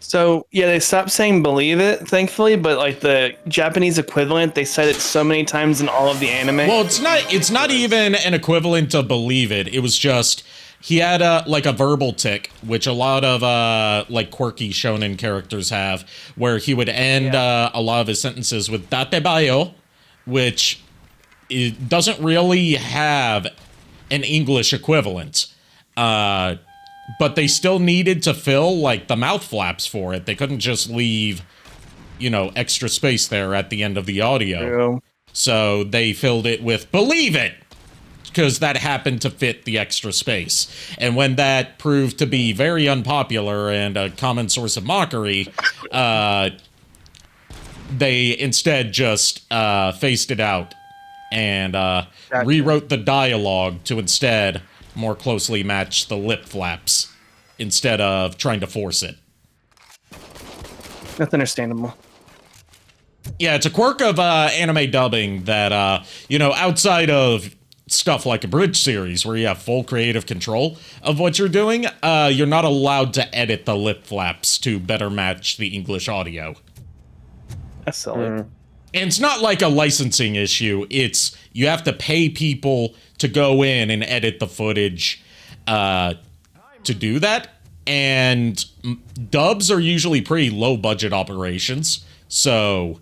So yeah, they stopped saying "believe it," thankfully, but like the Japanese equivalent, they said it so many times in all of the anime. Well, it's not even an equivalent to believe it. It was just he had a verbal tick, which a lot of like quirky shonen characters have, where he would end a lot of his sentences with datebayo, which it doesn't really have an English equivalent. But they still needed to fill, like, the mouth flaps for it. They couldn't just leave, you know, extra space there at the end of the audio. Yeah. So they filled it with "believe it," because that happened to fit the extra space. And when that proved to be very unpopular and a common source of mockery, they instead just phased it out and rewrote the dialogue to instead more closely match the lip flaps instead of trying to force it. That's understandable. Yeah, it's a quirk of anime dubbing that, you know, outside of stuff like a bridge series where you have full creative control of what you're doing, you're not allowed to edit the lip flaps to better match the English audio. That's silly. And it's not like a licensing issue. It's you have to pay people to go in and edit the footage to do that. And dubs are usually pretty low budget operations. So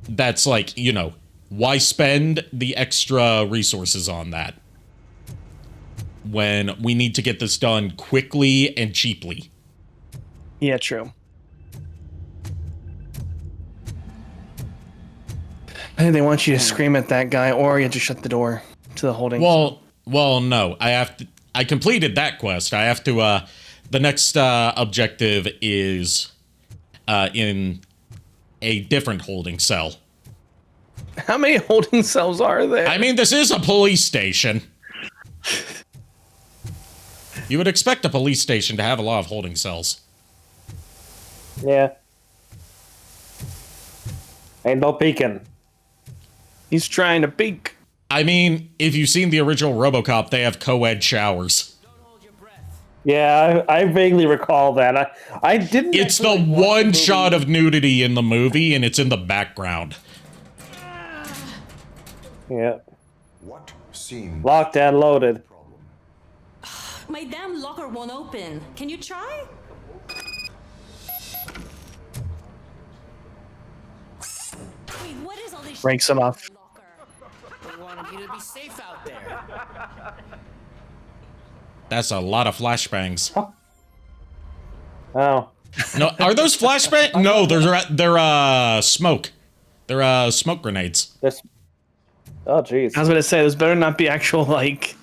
that's like, you know, why spend the extra resources on that when we need to get this done quickly and cheaply? Yeah, true. I think they want you to scream at that guy, or you have to shut the door to the holding. Well, no. I completed that quest. I have to. The next objective is in a different holding cell. How many holding cells are there? I mean, this is a police station. You would expect a police station to have a lot of holding cells. Yeah. Ain't no peeking. He's trying to peek. I mean, if you've seen the original Robocop, they have co-ed showers. Yeah, I vaguely recall that. I didn't. It's the one shot of nudity in the movie, and it's in the background. Yeah. What seemed locked and loaded? My damn locker won't open. Can you try? Wait, what is all this? Breaks him off. We wanted you to be safe out there. That's a lot of flashbangs. Oh. No, are those flashbangs? No, they're smoke. They're smoke grenades. Oh, jeez. I was gonna say, those better not be actual, like,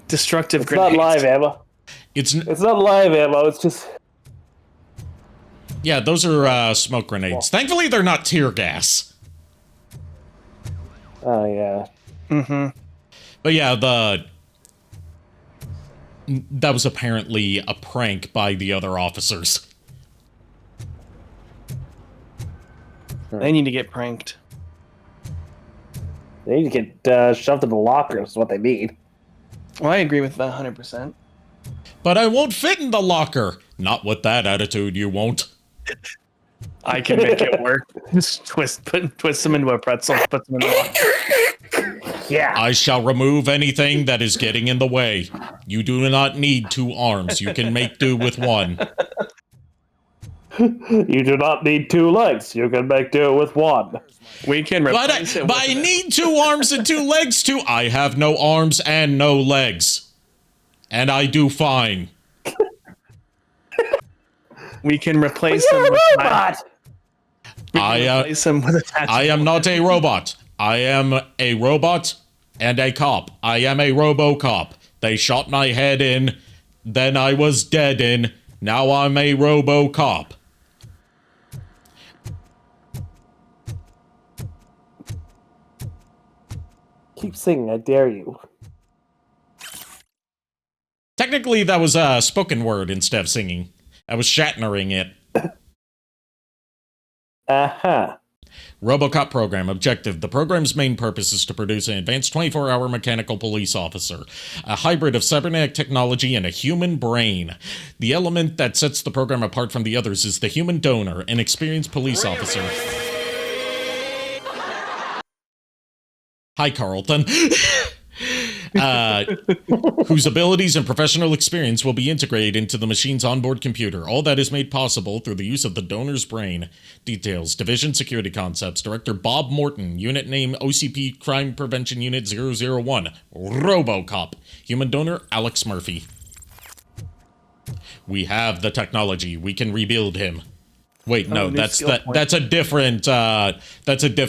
destructive grenades. It's not live ammo. It's not live ammo, it's just... Yeah, those are smoke grenades. Thankfully, they're not tear gas. Oh, yeah. Mm-hmm. But yeah, that was apparently a prank by the other officers. They need to get pranked. They need to get shoved in the lockers is what they need. Well, I agree with that 100%. But I won't fit in the locker. Not with that attitude, you won't. I can make it work. Just twist them into a pretzel, put them in the locker. Yeah. I shall remove anything that is getting in the way. You do not need 2 arms. You can make do with 1. You do not need 2 legs. You can make do with 1. We can replace it. But I need 2 arms and 2 legs too. I have no arms and no legs. And I do fine. We can replace them with a robot. I am not a robot. I am a robot and a cop. I am a Robocop. They shot my head in, then I was dead in. Now I'm a Robocop. Keep singing, I dare you. Technically, that was a spoken word instead of singing. I was Shatnering it. Uh-huh. Robocop program. Objective. The program's main purpose is to produce an advanced 24-hour mechanical police officer, a hybrid of cybernetic technology and a human brain. The element that sets the program apart from the others is the human donor, an experienced police officer. Hi, Carlton. Whose abilities and professional experience will be integrated into the machine's onboard computer. All that is made possible through the use of the donor's brain. Details: Division Security Concepts. Director Bob Morton. Unit name OCP Crime Prevention Unit 001. Robocop. Human donor Alex Murphy. We have the technology. We can rebuild him. Wait, no, that's a different cyborg.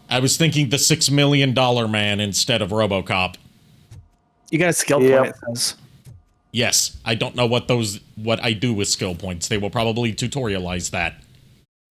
I was thinking the $6 million man instead of Robocop. You got a skill point, it says. Yes, I don't know what I do with skill points. They will probably tutorialize that.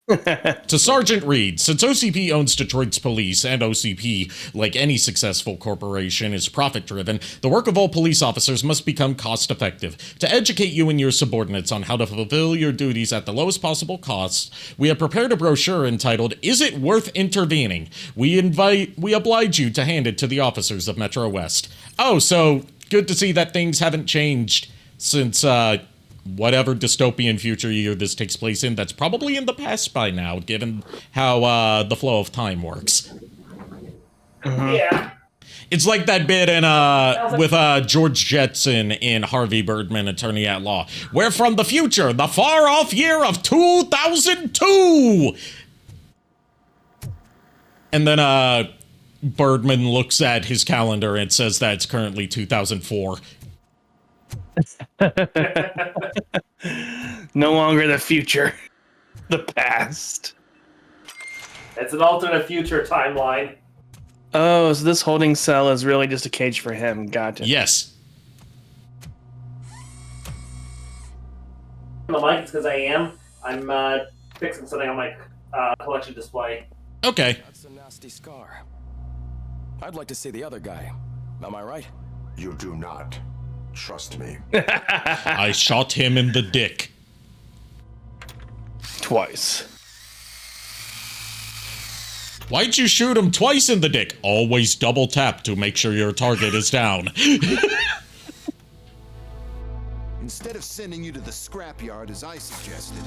To Sergeant Reed, since OCP owns Detroit's police, and OCP, like any successful corporation, is profit-driven, the work of all police officers must become cost-effective. To educate you and your subordinates on how to fulfill your duties at the lowest possible cost, we have prepared a brochure entitled, Is It Worth Intervening? We oblige you to hand it to the officers of Metro West. Oh, so good to see that things haven't changed since, whatever dystopian future year this takes place in. That's probably in the past by now, given how the flow of time works. Yeah. It's like that bit in with George Jetson in Harvey Birdman, Attorney at Law. We're from the future, the far-off year of 2002! And then Birdman looks at his calendar and says that it's currently 2004. No longer the future, the past. It's an alternate future timeline. Oh, so this holding cell is really just a cage for him. Gotcha. Yes. The mic is because I'm fixing something on my collection display. Okay. That's a nasty scar. I'd like to see the other guy. Am I right? You do not. Trust me. I shot him in the dick. Twice. Why'd you shoot him twice in the dick? Always double tap to make sure your target is down. Instead of sending you to the scrapyard as I suggested,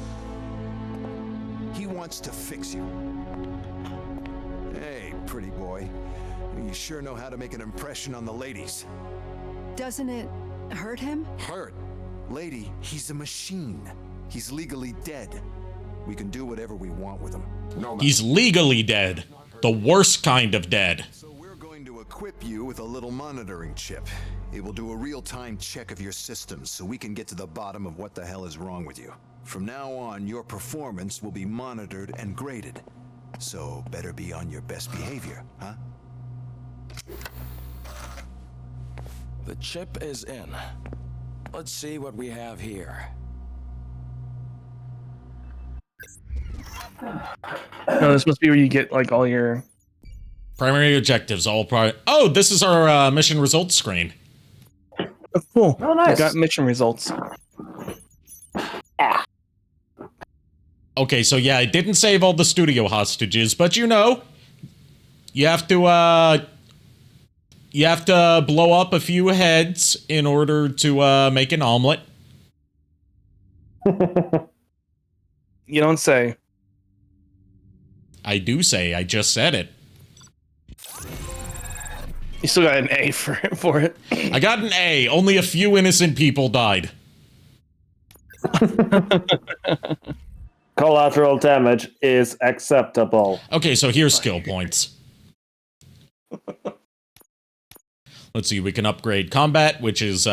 he wants to fix you. Hey, pretty boy. You sure know how to make an impression on the ladies. Doesn't it hurt him? Hurt? Lady, he's a machine. He's legally dead. We can do whatever we want with him. No, he's legally dead. The worst kind of dead. So we're going to equip you with a little monitoring chip. It will do a real-time check of your systems so we can get to the bottom of what the hell is wrong with you. From now on, your performance will be monitored and graded. So better be on your best behavior, huh? The chip is in. Let's see what we have here. No, this must be where you get like all your primary objectives. Oh, this is our mission results screen. Oh, cool. Oh, nice. I got mission results. Okay, so yeah, I didn't save all the studio hostages, but you know, you have to blow up a few heads in order to make an omelet. You don't say. I do say. I just said it. You still got an A for it. I got an A. Only a few innocent people died. Collateral damage is acceptable. Okay, so here's skill points. Let's see, we can upgrade combat, which is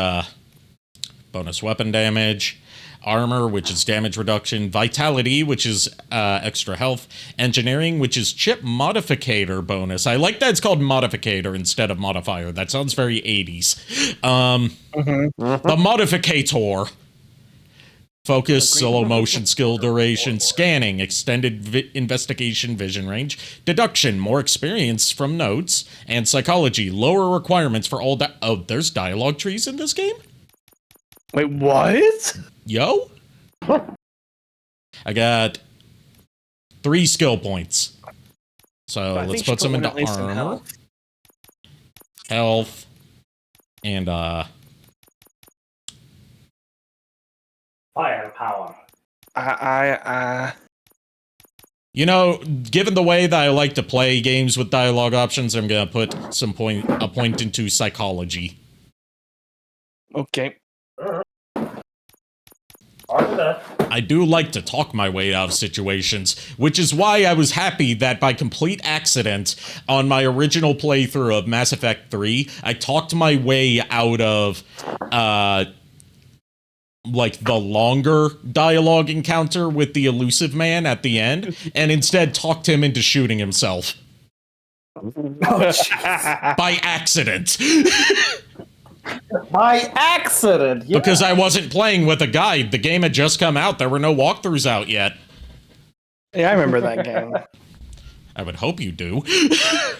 bonus weapon damage, armor, which is damage reduction, vitality, which is extra health, engineering, which is chip modificator bonus. I like that it's called modificator instead of modifier. That sounds very 80s. The modificator. Focus, slow motion, skill duration, scanning, extended investigation vision range, deduction, more experience from notes, and psychology, lower requirements for all oh, there's dialogue trees in this game? Wait, what? Yo? I got 3 skill points. So I let's think put some into at least in armor, health, and Firepower. You know, given the way that I like to play games with dialogue options, I'm gonna put a point into psychology. Okay. I do like to talk my way out of situations, which is why I was happy that by complete accident on my original playthrough of Mass Effect 3, I talked my way out of, like, the longer dialogue encounter with the elusive man at the end, and instead talked him into shooting himself. By accident. By accident, yeah. Because I wasn't playing with a guide. The game had just come out. There were no walkthroughs out yet. Yeah, I remember that game. I would hope you do. I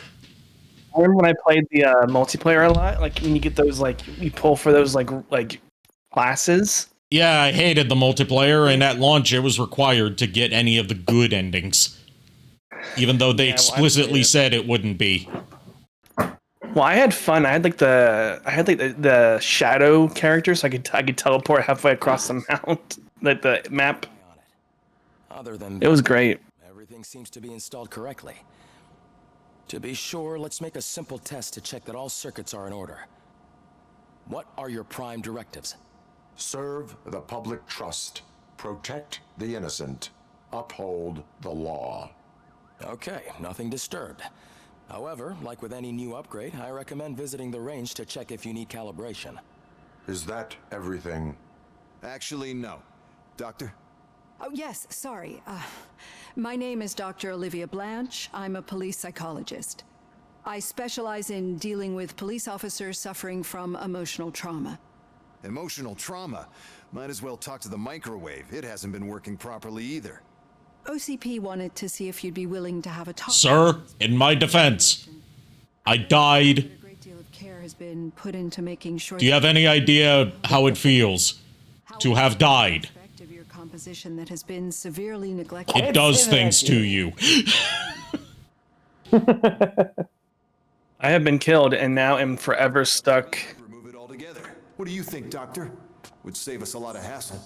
remember when I played the multiplayer a lot. Like when you get those, like you pull for those like classes. Yeah, I hated the multiplayer, and at launch it was required to get any of the good endings. Even though they explicitly said it wouldn't be. Well, I had fun. I had the shadow character, so I could teleport halfway across the map. Other than It was great. everything seems to be installed correctly. To be sure, let's make a simple test to check that all circuits are in order. What are your prime directives? Serve the public trust. Protect the innocent. Uphold the law. Okay, nothing disturbed. However, like with any new upgrade, I recommend visiting the range to check if you need calibration. Is that everything? Actually, no. Doctor? Oh, yes, sorry. My name is Dr. Olivia Blanche. I'm a police psychologist. I specialize in dealing with police officers suffering from emotional trauma. Emotional trauma? Might as well talk to the microwave. It hasn't been working properly either. OCP wanted to see if you'd be willing to have a talk. Sir, in my defense, I died. A great deal of care has been put into making sure. Do you have any idea how it feels to have died? Of your composition that has been severely neglected. It does things to you. I have been killed and now am forever stuck. Remove it altogether. What do you think, Doctor? Would save us a lot of hassle.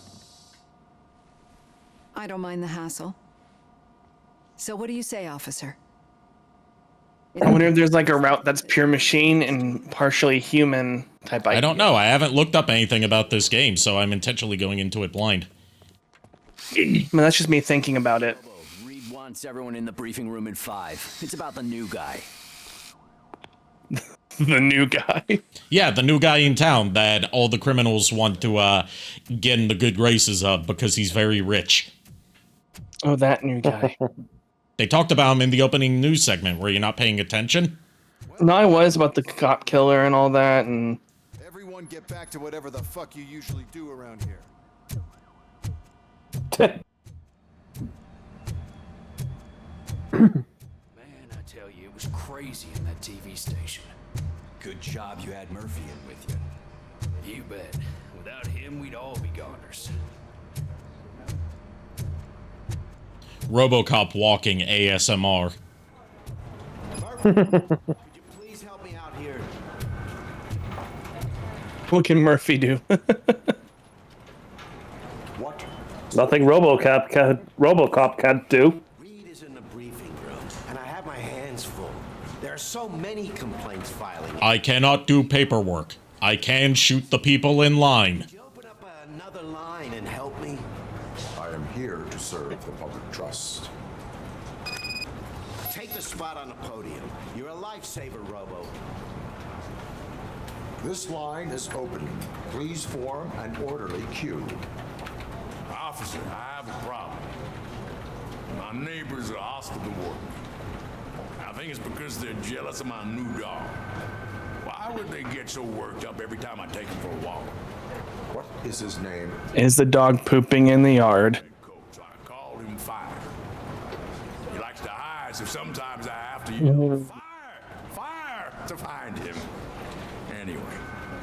I don't mind the hassle. So what do you say, officer? I wonder if there's like a route that's pure machine and partially human type. I don't know. I haven't looked up anything about this game, so I'm intentionally going into it blind. I mean, that's just me thinking about it. Reed wants everyone in the briefing room in 5. It's about the new guy. The new guy? Yeah, the new guy in town that all the criminals want to get in the good graces of because he's very rich. Oh, that new guy. They talked about him in the opening news segment. Were you not paying attention? No, I was about the cop killer and all that, and... Everyone get back to whatever the fuck you usually do around here. Man, I tell you, it was crazy in that TV station. Good job you had Murphy in with you. You bet. Without him, we'd all be goners. Robocop walking ASMR. Could you please help me out here? What can Murphy do? What? Nothing Robocop can't do. Reed is in the briefing room, and I have my hands full. There are so many complaints filing. I cannot do paperwork. I can shoot the people in line. Could you open up another line and help me? I am here to serve the public trust. Take the spot on the podium. You're a lifesaver, Robo. This line is open. Please form an orderly queue. Officer, I have a problem. My neighbors are hostile toward me. I think it's because they're jealous of my new dog. Why would they get so worked up every time I take him for a walk? What is his name? Is the dog pooping in the yard? So I called him Fire. He likes to hide, so sometimes I have to yell, Fire! To find him. Anyway.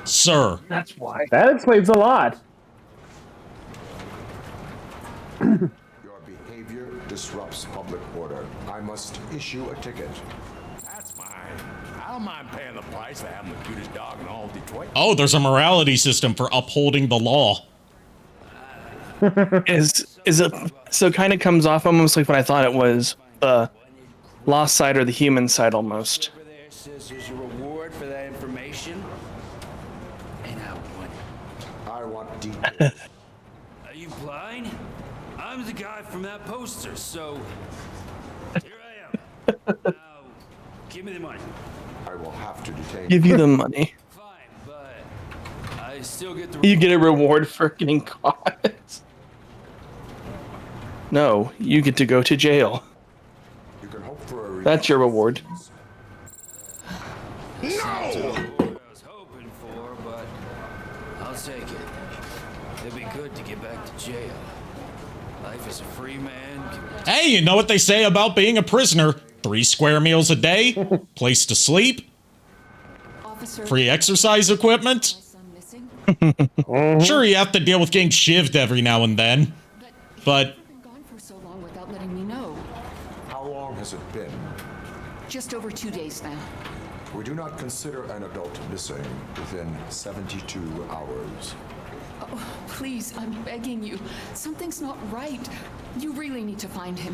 Sir. That's why. That explains a lot. Your disrupts public order, I must issue a ticket. That's fine. I don't mind paying the price for having the cutest dog in all of Detroit. Oh, there's a morality system for upholding the law. Is it so? Kind of comes off almost like what I thought it was, the lost side or the human side almost. There's a reward for that information. And I want deep. Are you blind? I'm the guy from that poster, so here I am. Now, give me the money. I will have to detain. Give you the money. Fine, but I still get the. You get a reward for getting caught. No, you get to go to jail. You can hope for a That's your reward. No! I was hoping for, but I'll take it. It'd be good to get back to jail. Life as a free man. Hey, you know what they say about being a prisoner? 3 square meals a day, place to sleep, free exercise equipment. Sure, you have to deal with getting shivved every now and then, but So long without letting me know. How long has it been? Just over 2 days now. We do not consider an adult missing within 72 hours. Oh, please, I'm begging you. Something's not right. You really need to find him.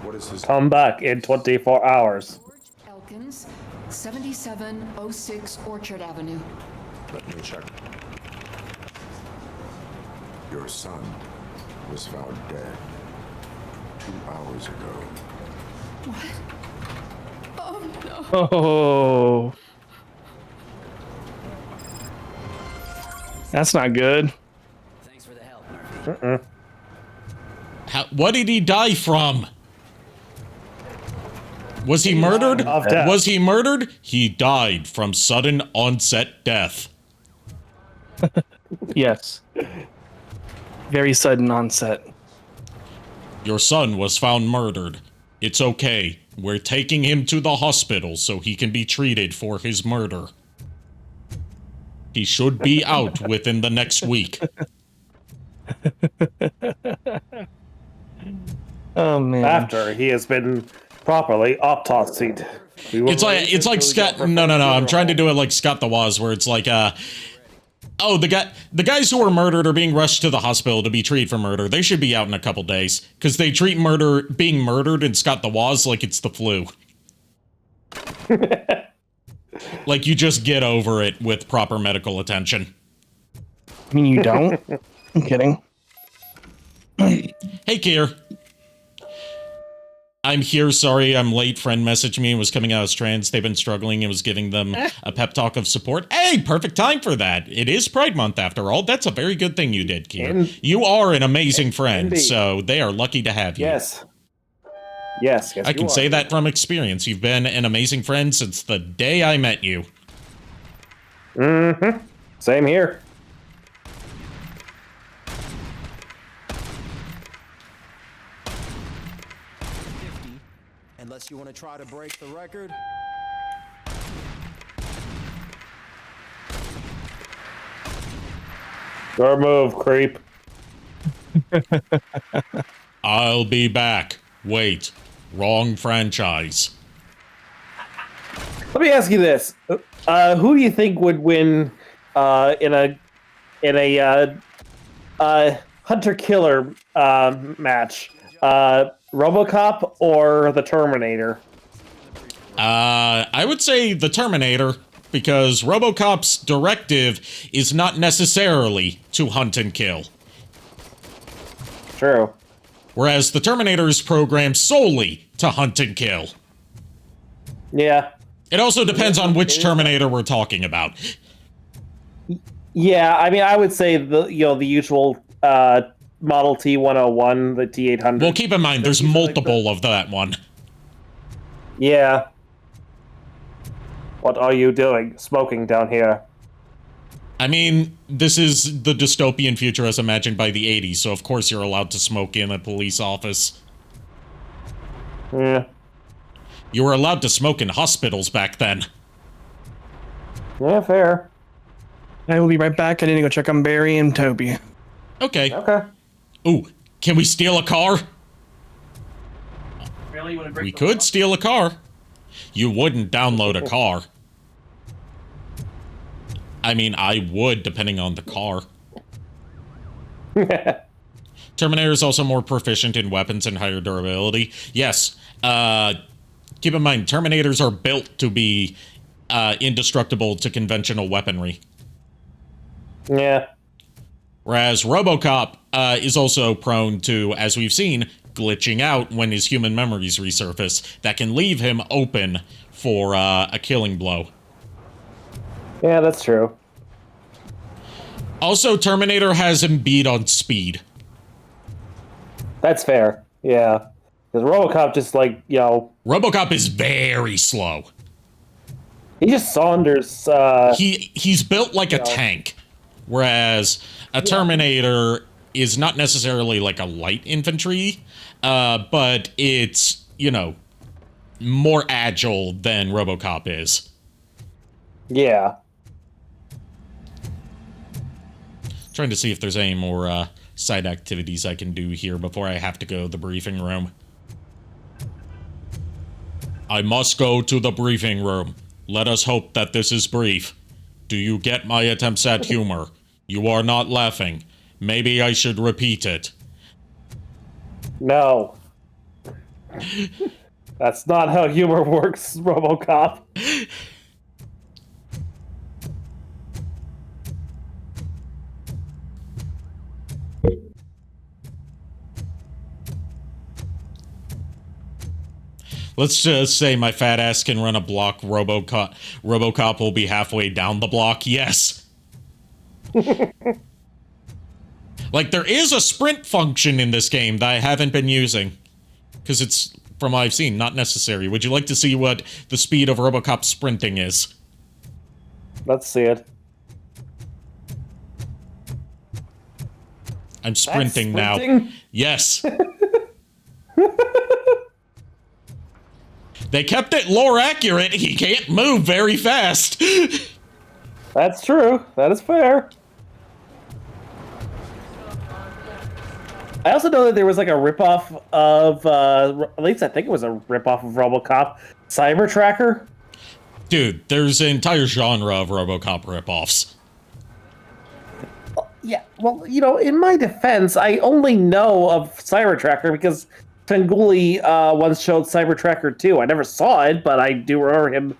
What is his... Come back in 24 hours. Elkins, 7706 Orchard Avenue. Let me check. Your son was found dead 2 hours ago. What? Oh, no. Oh. That's not good. Thanks for the help, Murphy. what did he die from? Was he murdered? Was he murdered? He died from sudden onset death. Yes. Very sudden onset. Your son was found murdered. It's okay. We're taking him to the hospital so he can be treated for his murder. He should be out within the next week. Oh man! After he has been properly autopsied. It's like Scott. No. I'm trying to do it like Scott the Woz, where it's like, oh, the guys who were murdered are being rushed to the hospital to be treated for murder. They should be out in a couple days because they treat being murdered in Scott the Woz like it's the flu. Like you just get over it with proper medical attention. I mean, you don't? I'm kidding. Hey, Kier. I'm here. Sorry, I'm late. Friend messaged me and was coming out as trans. They've been struggling and was giving them a pep talk of support. Hey, perfect time for that. It is Pride Month after all. That's a very good thing you did, Kier. You are an amazing friend, Indeed. so they are lucky to have you. Yes, I can say that from experience. You've been an amazing friend since the day I met you. Mm-hmm. Same here. Unless you want to try to break the record. Your move, creep. I'll be back. Wait. Wrong franchise. Let me ask you this: who do you think would win in a hunter-killer match? Robocop or the Terminator? I would say the Terminator, because Robocop's directive is not necessarily to hunt and kill. True. Whereas the Terminator is programmed solely to hunt and kill. Yeah. It also depends on which Terminator we're talking about. Yeah, I mean, I would say the usual Model T-101, the T-800. Well, keep in mind, there's multiple of that one. Yeah. What are you doing? Smoking down here. I mean, this is the dystopian future as imagined by the 80s, so of course you're allowed to smoke in a police office. Yeah. You were allowed to smoke in hospitals back then. Yeah, fair. I will be right back. I need to go check on Barry and Toby. Okay. Okay. Ooh, can we steal a car? Really? You want to break We the could law? steal a car. You wouldn't download a car. I mean, I would, depending on the car. Terminator is also more proficient in weapons and higher durability. Yes. Keep in mind, Terminators are built to be indestructible to conventional weaponry. Yeah. Whereas Robocop is also prone to, as we've seen, glitching out when his human memories resurface. That can leave him open for a killing blow. Yeah, that's true. Also, Terminator has him beat on speed. That's fair. Yeah. Because Robocop just, like, you know... Robocop is very slow. He just saunders... He's built like a tank. Whereas a Terminator is not necessarily like a light infantry, but it's, you know, more agile than Robocop is. Yeah. Trying to see if there's any more side activities I can do here before I have to go to the briefing room. I must go to the briefing room. Let us hope that this is brief. Do you get my attempts at humor? You are not laughing. Maybe I should repeat it. No. That's not how humor works, Robocop. Let's just say my fat ass can run a block. Robocop will be halfway down the block. Yes. Like, there is a sprint function in this game that I haven't been using. Because it's, from what I've seen, not necessary. Would you like to see what the speed of Robocop sprinting is? Let's see it. I'm sprinting now. Yes. They kept it lore accurate. He can't move very fast. That's true. That is fair. I also know that there was like a ripoff of, at least I think it was a ripoff of Robocop, Cyber Tracker. Dude, there's an entire genre of Robocop ripoffs. Yeah, well, you know, in my defense, I only know of Cyber Tracker because Tanguli once showed Cyber Tracker 2. I never saw it, but I do remember him,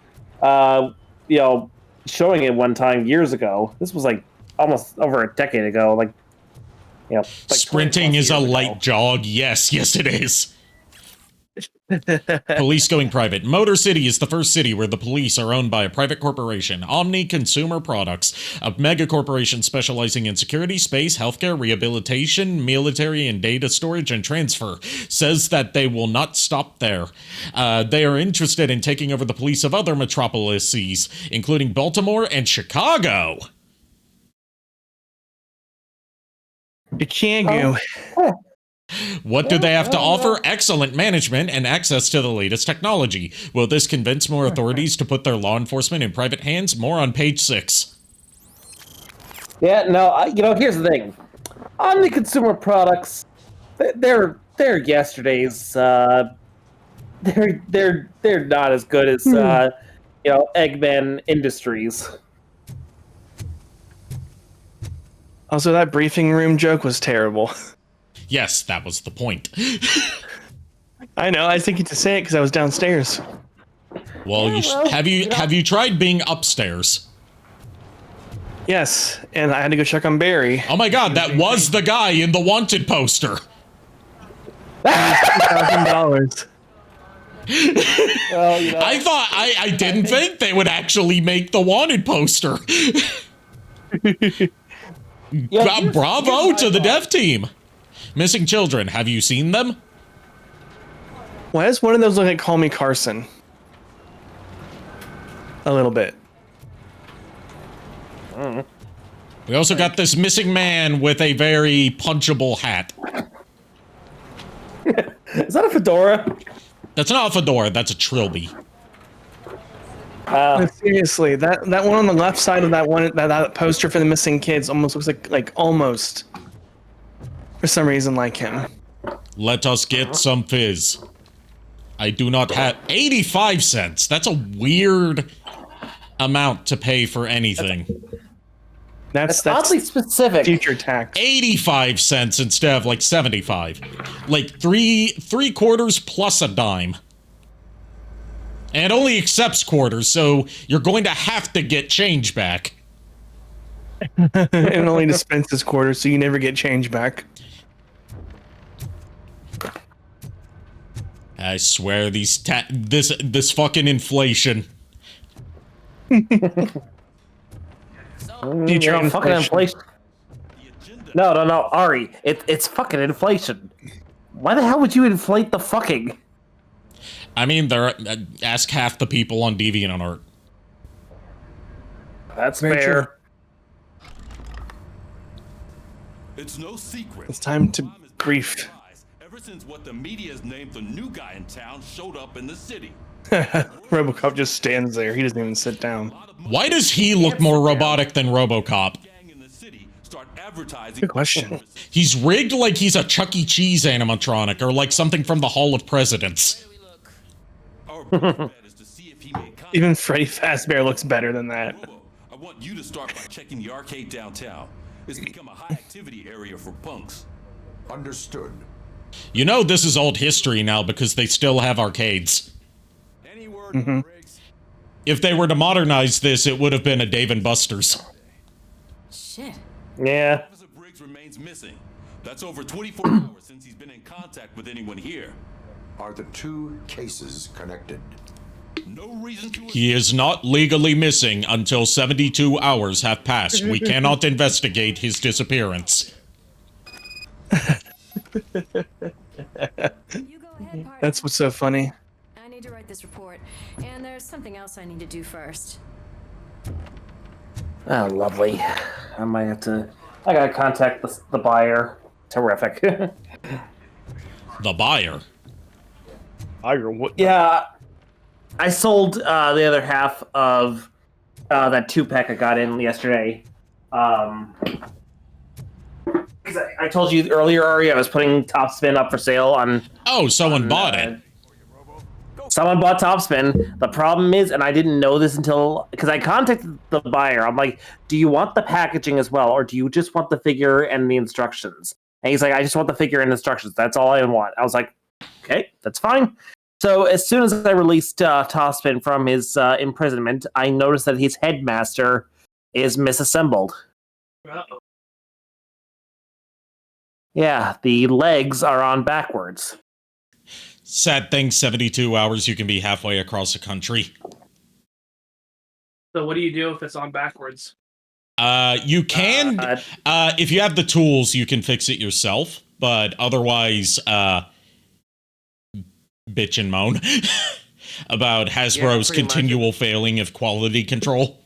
you know, showing it one time years ago. This was like almost over a decade ago. Like, you know, like sprinting is a light jog. Yes, yes, it is. Police going private. Motor City is the first city where the police are owned by a private corporation, Omni Consumer Products, a mega corporation specializing in security, space, healthcare, rehabilitation, military, and data storage and transfer. Says that they will not stop there. They are interested in taking over the police of other metropolises, including Baltimore and Chicago. Chicago. What do they have to offer? Excellent management and access to the latest technology. Will this convince more authorities to put their law enforcement in private hands? More on page 6. Yeah, no, you know, here's the thing. Omni Consumer Products, they're yesterday's. They're not as good as you know, Eggman Industries. Also, that briefing room joke was terrible. Yes, that was the point. I know. I was thinking to say it because I was downstairs. Well, have you tried being upstairs? Yes, and I had to go check on Barry. Oh my God, that was the guy in the wanted poster. $2,000. Well, you know, I thought I didn't think they would actually make the wanted poster. Yeah, bravo to the dev team. Missing children, have you seen them? Why does one of those look like Call Me Carson? A little bit. We also got this missing man with a very punchable hat. Is that a fedora? That's not a fedora, that's a trilby. Seriously, that one on the left side of that poster for the missing kids almost looks like almost for some reason like him. Let us get some fizz. I do not have 85 cents. That's a weird amount to pay for anything. That's oddly specific. Future tax. 85 cents instead of like 75. Like three quarters plus a dime. And it only accepts quarters, so you're going to have to get change back. It only dispenses quarters, so you never get change back. I swear this fucking inflation. Fucking inflation. No, Ari, it's fucking inflation. Why the hell would you inflate the fucking? I mean, ask half the people on DeviantArt. That's fair. It's no secret. It's time to brief. Ever since what the media's named the new guy in town showed up in the city. Robocop just stands there. He doesn't even sit down. Why does he look more robotic than Robocop? Good question. He's rigged like he's a Chuck E. Cheese animatronic or like something from the Hall of Presidents. Even Freddy Fazbear looks better than that. I want you to start by checking the arcade downtown. It's become a high activity area for punks. Understood. You know this is old history now because they still have arcades. Mm-hmm. If they were to modernize this, it would have been a Dave & Buster's. Shit. Yeah. Officer Briggs remains missing. That's over 24 hours since he's been in contact with anyone here. Are the two cases connected? No reason to. He is not legally missing until 72 hours have passed. We cannot investigate his disappearance. That's what's so funny. I need to write this report, and there's something else I need to do first. Oh, lovely. I might have to. I gotta contact the buyer. Terrific. The buyer? Yeah. I sold the other half of that 2-pack I got in yesterday. 'Cause I told you earlier, Ari, I was putting Topspin up for sale on. Oh, someone bought it. Someone bought Topspin. The problem is, and I didn't know this until because I contacted the buyer. I'm like, "Do you want the packaging as well, or do you just want the figure and the instructions?" And he's like, "I just want the figure and instructions. That's all I want." I was like, "Okay, that's fine." So as soon as I released Topspin from his imprisonment, I noticed that his headmaster is misassembled. Uh-oh. Yeah, the legs are on backwards. Sad thing, 72 hours, you can be halfway across the country. So what do you do if it's on backwards? You can, if you have the tools, you can fix it yourself, but otherwise, bitch and moan about Hasbro's continual failing of quality control.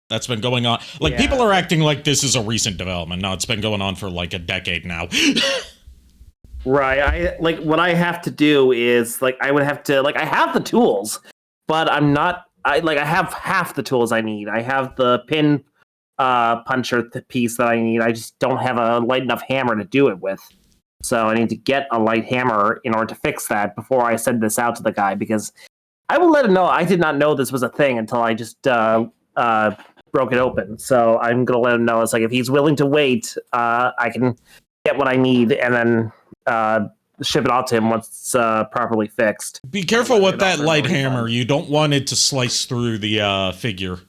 That's been going on. Like, people are acting like this is a recent development. No, it's been going on for like a decade now. Right. What I have to do is I would have to I have the tools, but I have half the tools I need. I have the pin puncher piece that I need. I just don't have a light enough hammer to do it with. So I need to get a light hammer in order to fix that before I send this out to the guy, because I will let him know I did not know this was a thing until I just broke it open. So I'm going to let him know. It's like, if he's willing to wait, I can get what I need and then ship it out to him once it's properly fixed. Be careful with that light hammer. You don't want it to slice through the figure.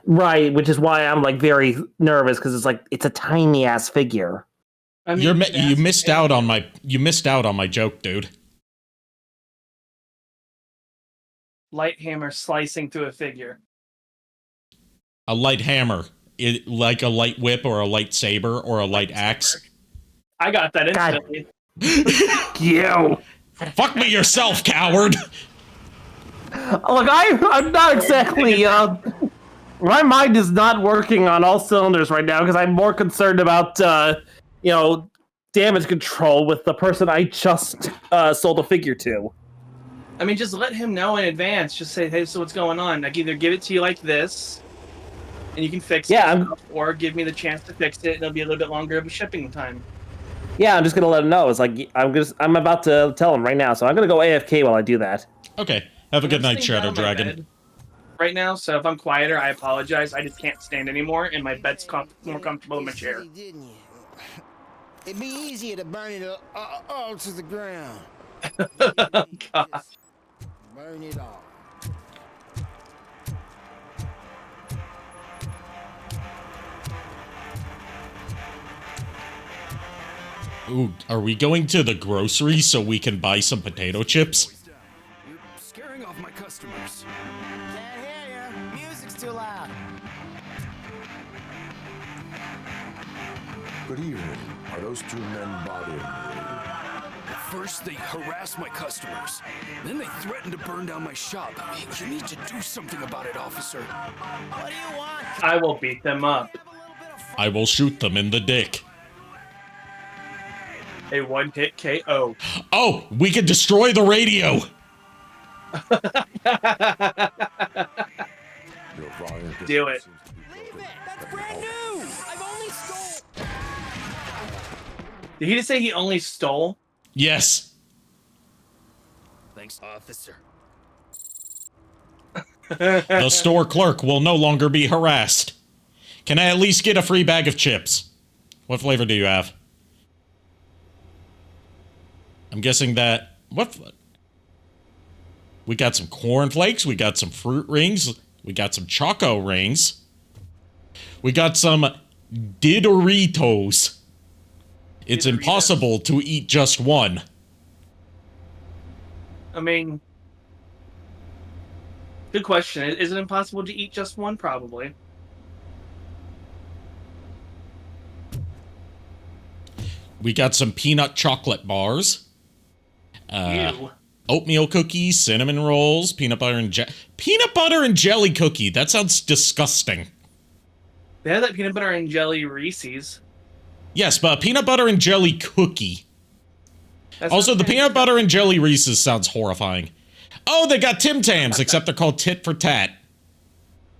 Right, which is why I'm very nervous, because it's a tiny ass figure. I mean, you missed out on my joke, dude. Light hammer slicing through a figure. A light hammer, like a light whip or a lightsaber or a light axe. I got that instantly. You. Fuck me yourself, coward. Look, I'm not exactly. My mind is not working on all cylinders right now, because I'm more concerned about damage control with the person I just sold a figure to. I mean, just let him know in advance. Just say, hey, so what's going on? Either give it to you like this, and you can fix Yeah, it, or give me the chance to fix it, and it'll be a little bit longer of a shipping time. Yeah, I'm just gonna let him know. It's like I'm about to tell him right now, so I'm gonna go AFK while I do that. Okay. Have a good night, Shadow Dragon. Right now, so if I'm quieter, I apologize. I just can't stand anymore, and my bed's more comfortable in my chair. It'd be easier to burn it all to the ground. Gosh. Burn it all. Ooh, are we going to the grocery so we can buy some potato chips? You're scaring off my customers. Can't hear you. Music's too loud. Good evening. Are those two men bothering you? First, they harass my customers. Then they threaten to burn down my shop. You need to do something about it, officer. What do you want? I will beat them up. I will shoot them in the dick. A one-hit KO. Oh, we can destroy the radio. Do it. That's brand new. I've only stole. Did he just say he only stole? Yes. Thanks, officer. The store clerk will no longer be harassed. Can I at least get a free bag of chips? What flavor do you have? I'm guessing that... What? We got some cornflakes. We got some fruit rings. We got some choco rings. We got some Didoritos. It's impossible to eat just one. I mean... Good question. Is it impossible to eat just one? Probably. We got some peanut chocolate bars. Ew. Oatmeal cookies, cinnamon rolls, peanut butter and jelly cookie. That sounds disgusting. They have that peanut butter and jelly Reese's. Yes, but peanut butter and jelly cookie. Also, the peanut butter and jelly Reese's sounds horrifying. Oh, they got Tim Tams, except they're called Tit for Tat.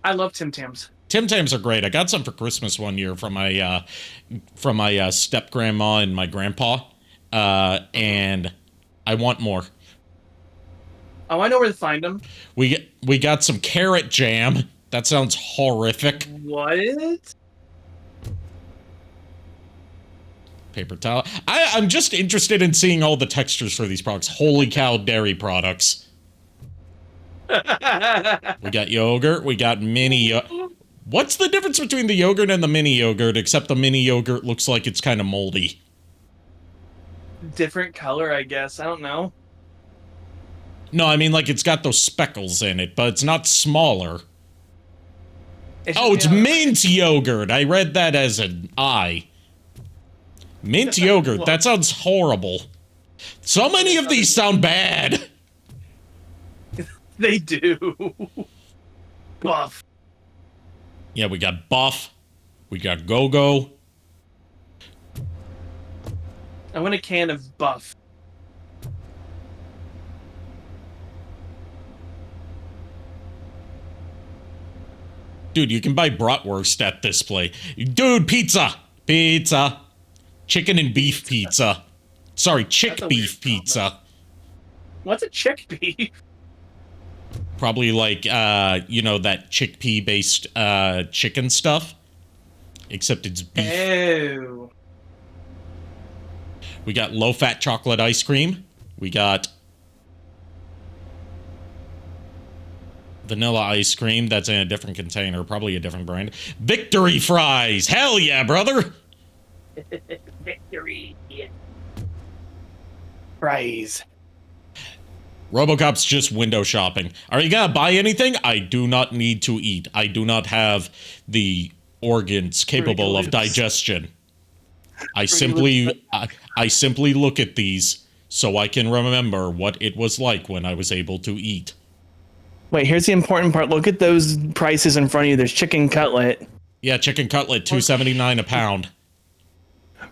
I love Tim Tams. Tim Tams are great. I got some for Christmas one year from my step grandma and my grandpa, and I want more. Oh, I know where to find them. We got some carrot jam. That sounds horrific. What? Paper towel. I'm just interested in seeing all the textures for these products. Holy cow, dairy products. We got yogurt. We got mini. What's the difference between the yogurt and the mini yogurt? Except the mini yogurt looks like it's kind of moldy. Different color, I guess. I don't know. No, I mean, like, it's got those speckles in it, but it's not smaller. It's mint yogurt. I read that as an I. Mint yogurt. That sounds horrible. So many of these sound bad. They do. Buff. Yeah, we got Buff. We got Go-Go. I want a can of Buff. Dude, you can buy bratwurst at this place. Dude, pizza! Pizza. Chicken and beef pizza. Sorry, chick beef pizza. What's a chick beef? Probably like, you know, that chickpea-based chicken stuff. Except it's beef. Ew. We got low-fat chocolate ice cream. We got vanilla ice cream that's in a different container, probably a different brand. Victory fries! Hell yeah, brother! Victory. Fries. Robocop's just window shopping. Are you gonna buy anything? I do not need to eat. I do not have the organs capable of digestion. I simply look at these so I can remember what it was like when I was able to eat. Wait, here's the important part. Look at those prices in front of you. There's chicken cutlet. Yeah, chicken cutlet, $2.79 a pound.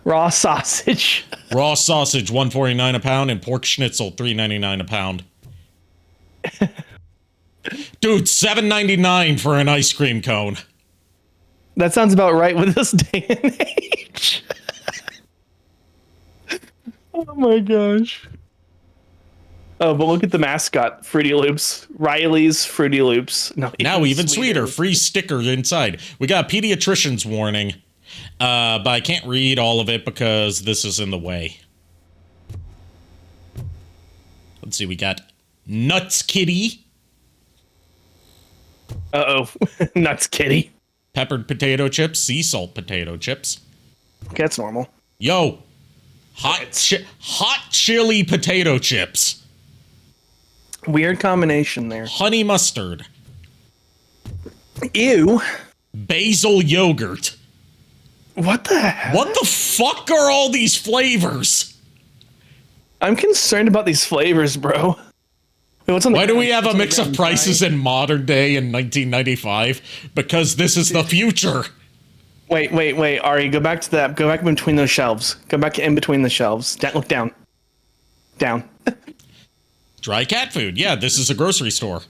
Raw sausage. Raw sausage, $1.49 a pound, and pork schnitzel, $3.99 a pound. Dude, $7.99 for an ice cream cone. That sounds about right with this day and age. Oh my gosh. Oh, but look at the mascot, Fruity Loops. Riley's Fruity Loops. No, Now even sweeter. Free sticker inside. We got a pediatrician's warning, but I can't read all of it because this is in the way. Let's see, we got Nuts Kitty. Uh-oh. Nuts Kitty. Peppered potato chips, sea salt potato chips. Okay, that's normal. Yo, hot chili potato chips. Weird combination there. Honey mustard. Ew. Basil yogurt. What the hell? What the fuck are all these flavors? I'm concerned about these flavors, bro. Wait, what's on the Why do we have a what's on the mix of ground? prices in modern day in 1995? Because this is the future. Wait, Ari, go back to that. Go back in between those shelves. Go back in between the shelves. Look down. Down. Dry cat food. Yeah, this is a grocery store.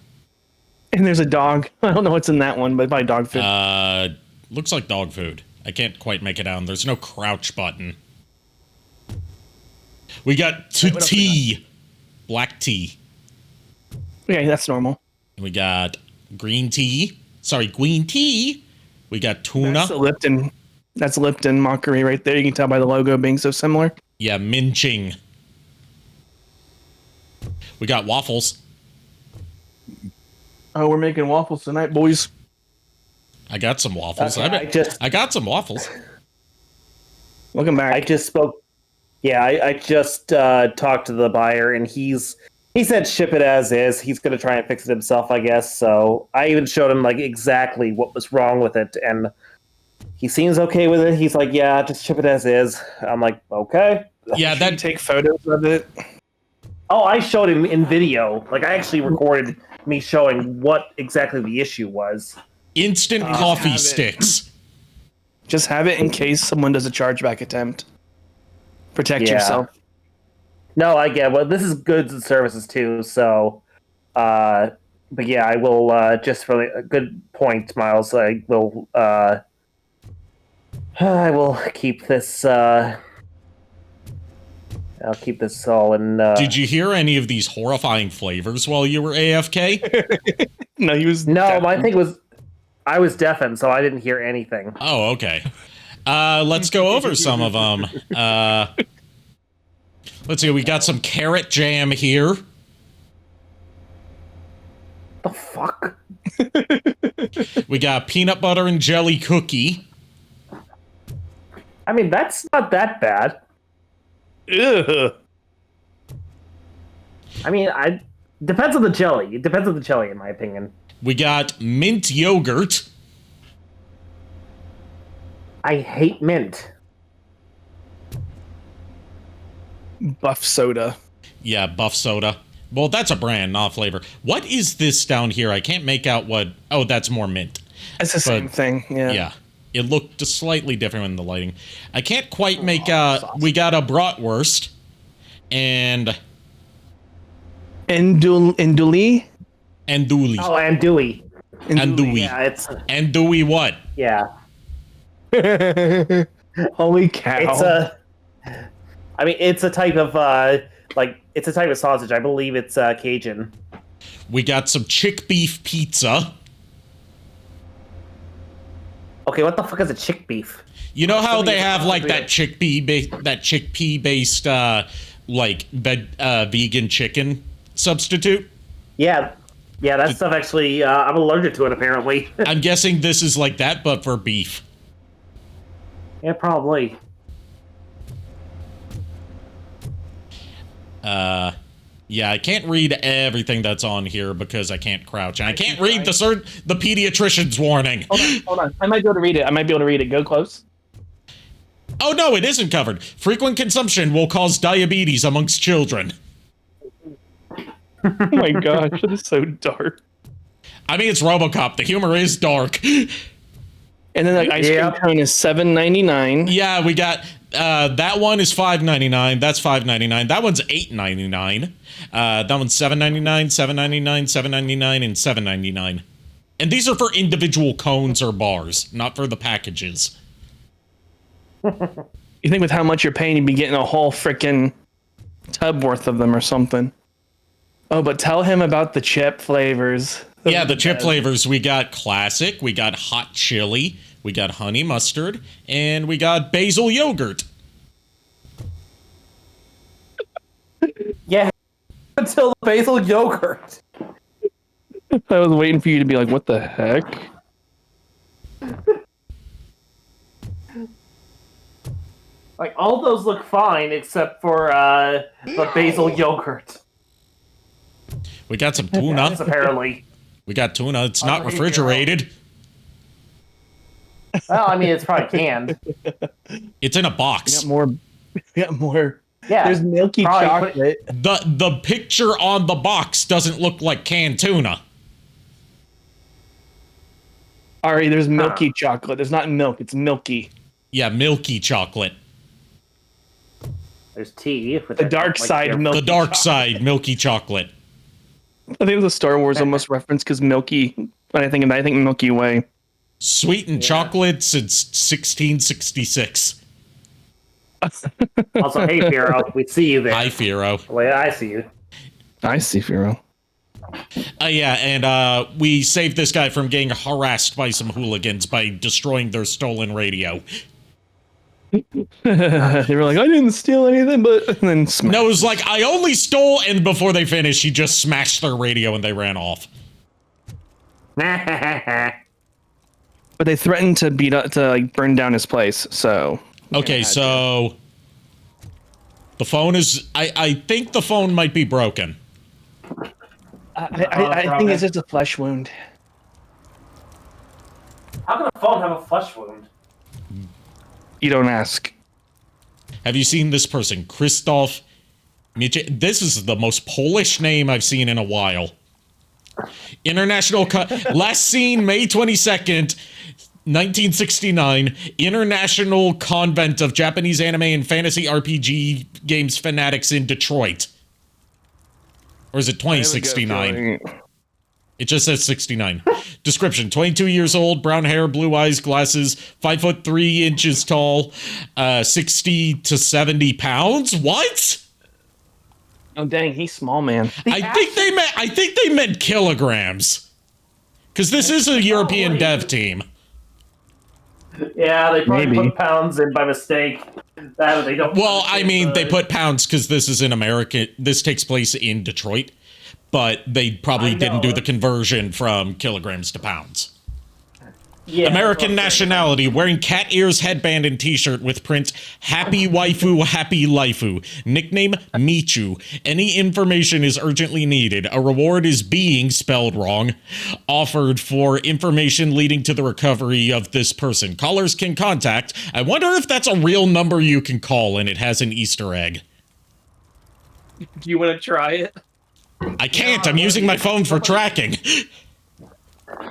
And there's a dog. I don't know what's in that one, but probably dog food. Looks like dog food. I can't quite make it down. There's no crouch button. We got tea. Black tea. Okay, that's normal. We got green tea. Sorry, green tea. We got tuna. That's the Lipton. That's Lipton mockery right there. You can tell by the logo being so similar. Yeah, minching. We got waffles. Oh, we're making waffles tonight, boys. I got some waffles. I got some waffles. Welcome back. I just spoke. Yeah, I just talked to the buyer, and he said ship it as is. He's going to try and fix it himself, I guess. So I even showed him like exactly what was wrong with it, and he seems okay with it. He's like, "Yeah, just ship it as is." I'm like, "Okay." Yeah, that take photos of it. Oh, I showed him in video. Like I actually recorded me showing what exactly the issue was. Instant coffee sticks. Just have it in case someone does a chargeback attempt. Protect yourself. No, I get. Well, this is goods and services too. So, but yeah, I will. Just for a good point, Miles. I will. I will keep this. I'll keep this all in. Did you hear any of these horrifying flavors while you were AFK? No, he was. No, my thing was. I was deafened, so I didn't hear anything. Oh, okay. Let's go over some of them. Let's see. We got some carrot jam here. The fuck? We got peanut butter and jelly cookie. I mean, that's not that bad. Ugh. I mean, depends on the jelly. It depends on the jelly, in my opinion. We got mint yogurt. I hate mint. Buff soda. Yeah, buff soda. Well, that's a brand, not a flavor. What is this down here? I can't make out what... Oh, that's more mint. It's the same thing, yeah. Yeah. It looked just slightly different in the lighting. I can't quite make out... We got a bratwurst. And... Andouille? Andouille. Oh, andouille. Andouille. Yeah, it's... Andouille what? Yeah. Holy cow. It's a... I mean, it's a type of, it's a type of sausage. I believe it's Cajun. We got some chick beef pizza. Okay, what the fuck is a chick beef? You know how they have, like, that chickpea-based, vegan chicken substitute? Yeah. Yeah, that stuff actually, I'm allergic to it, apparently. I'm guessing this is like that, but for beef. Yeah, probably. Yeah, I can't read everything that's on here because I can't crouch. And I can't read the pediatrician's warning. Hold on. I might be able to read it. Go close. Oh, no, it isn't covered. Frequent consumption will cause diabetes amongst children. Oh my gosh, it is so dark. I mean, it's Robocop. The humor is dark. And then the ice cream cone is $7.99. Yeah, we got that one is $5.99. That's $5.99. That one's $8.99. That one's $7.99, $7.99, $7.99, and $7.99. And these are for individual cones or bars, not for the packages. You think with how much you're paying, you'd be getting a whole freaking tub worth of them or something. Oh, but tell him about the chip flavors. Yeah, the chip flavors. We got classic, we got hot chili, we got honey mustard, and we got basil yogurt. Yeah, until the basil yogurt. I was waiting for you to be like, what the heck? Like, all those look fine except for the basil yogurt. We got some tuna. Yes, apparently. We got tuna. It's not refrigerated. Well, I mean, it's probably canned. It's in a box. We got more. Yeah. There's milky chocolate. The picture on the box doesn't look like canned tuna. Ari, there's milky chocolate. There's not milk. It's milky. Yeah, milky chocolate. There's tea. The dark side milky The dark side milky chocolate. I think it was a Star Wars almost reference because Milky. When I think Milky Way. Sweetened chocolate since 1666. Also, hey, Firo, we see you there. Hi, Firo. The way I see you. I see Firo. Yeah, and we saved this guy from getting harassed by some hooligans by destroying their stolen radio. They were like, I didn't steal anything, but and then smashed. No, it was like, I only stole, and before they finished, he just smashed their radio and they ran off. But they threatened to burn down his place, so... Okay, so... The phone is... I think the phone might be broken. I think it's just a flesh wound. How can a phone have a flesh wound? You don't ask. Have you seen this person? Krzysztof Miecie? This is the most Polish name I've seen in a while. Last seen May 22nd, 1969. International Convent of Japanese Anime and Fantasy RPG Games Fanatics in Detroit. Or is it 2069? It just says 69. Description: 22 years old, brown hair, blue eyes, glasses, 5'3" tall, 60 to 70 pounds. What? Oh dang, he's small, man. I think they meant kilograms. Because this is a European dev team. Yeah, they probably put pounds in by mistake. They don't. Well, I mean, they put pounds because this is in America. This takes place in Detroit. But they probably didn't do the conversion from kilograms to pounds. Yeah, American nationality, wearing cat ears, headband, and t-shirt with print, happy waifu, happy laifu. Nickname, Michu. Any information is urgently needed. A reward is being, spelled wrong, offered for information leading to the recovery of this person. Callers can contact. I wonder if that's a real number you can call and it has an Easter egg. Do you want to try it? I can't. I'm using my phone for tracking.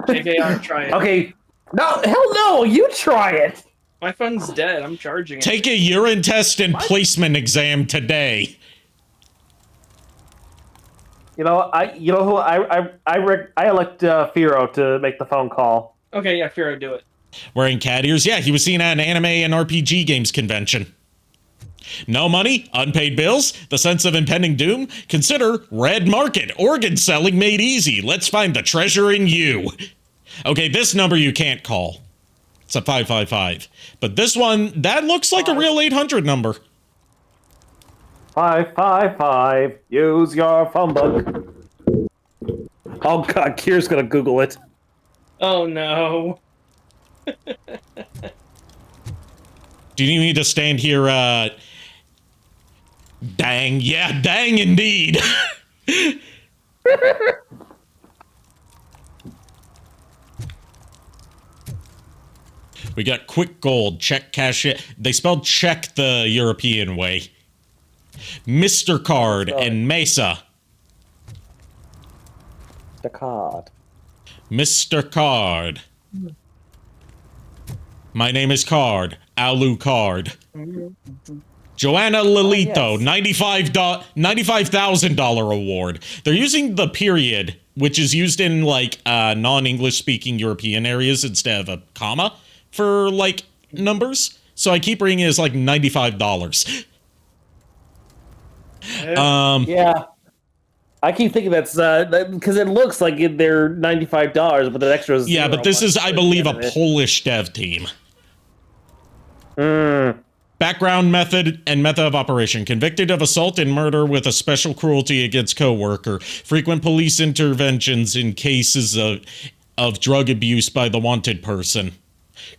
JKR, try it. Okay. No, hell no. You try it. My phone's dead. I'm charging it. Take a urine test and placement exam today. You know, I elect Firo to make the phone call. Okay, yeah, Firo, do it. Wearing cat ears? Yeah, he was seen at an anime and RPG games convention. No money? Unpaid bills? The sense of impending doom? Consider Red Market. Organ selling made easy. Let's find the treasure in you. Okay, this number you can't call. It's a 555. But this one, that looks like a real 800 number. 555. Use your phone book. Oh god, Kier's gonna Google it. Oh no. Do you need me to stand here, Dang, yeah, dang indeed. We got quick gold, check cash it. They spelled check the European way. Mr. Card and Mesa. The card. Mr. Card. My name is Card. Alu Card. Joanna Lilito, $95,000 award. They're using the period, which is used in like non-English speaking European areas instead of a comma for like numbers. So I keep reading it as like $95. Yeah. I keep thinking that's because it looks like they're $95, but the extra is yeah, but this is, I believe, a Polish dev team. Background, method, and method of operation. Convicted of assault and murder with a special cruelty against co-worker. Frequent police interventions in cases of drug abuse by the wanted person.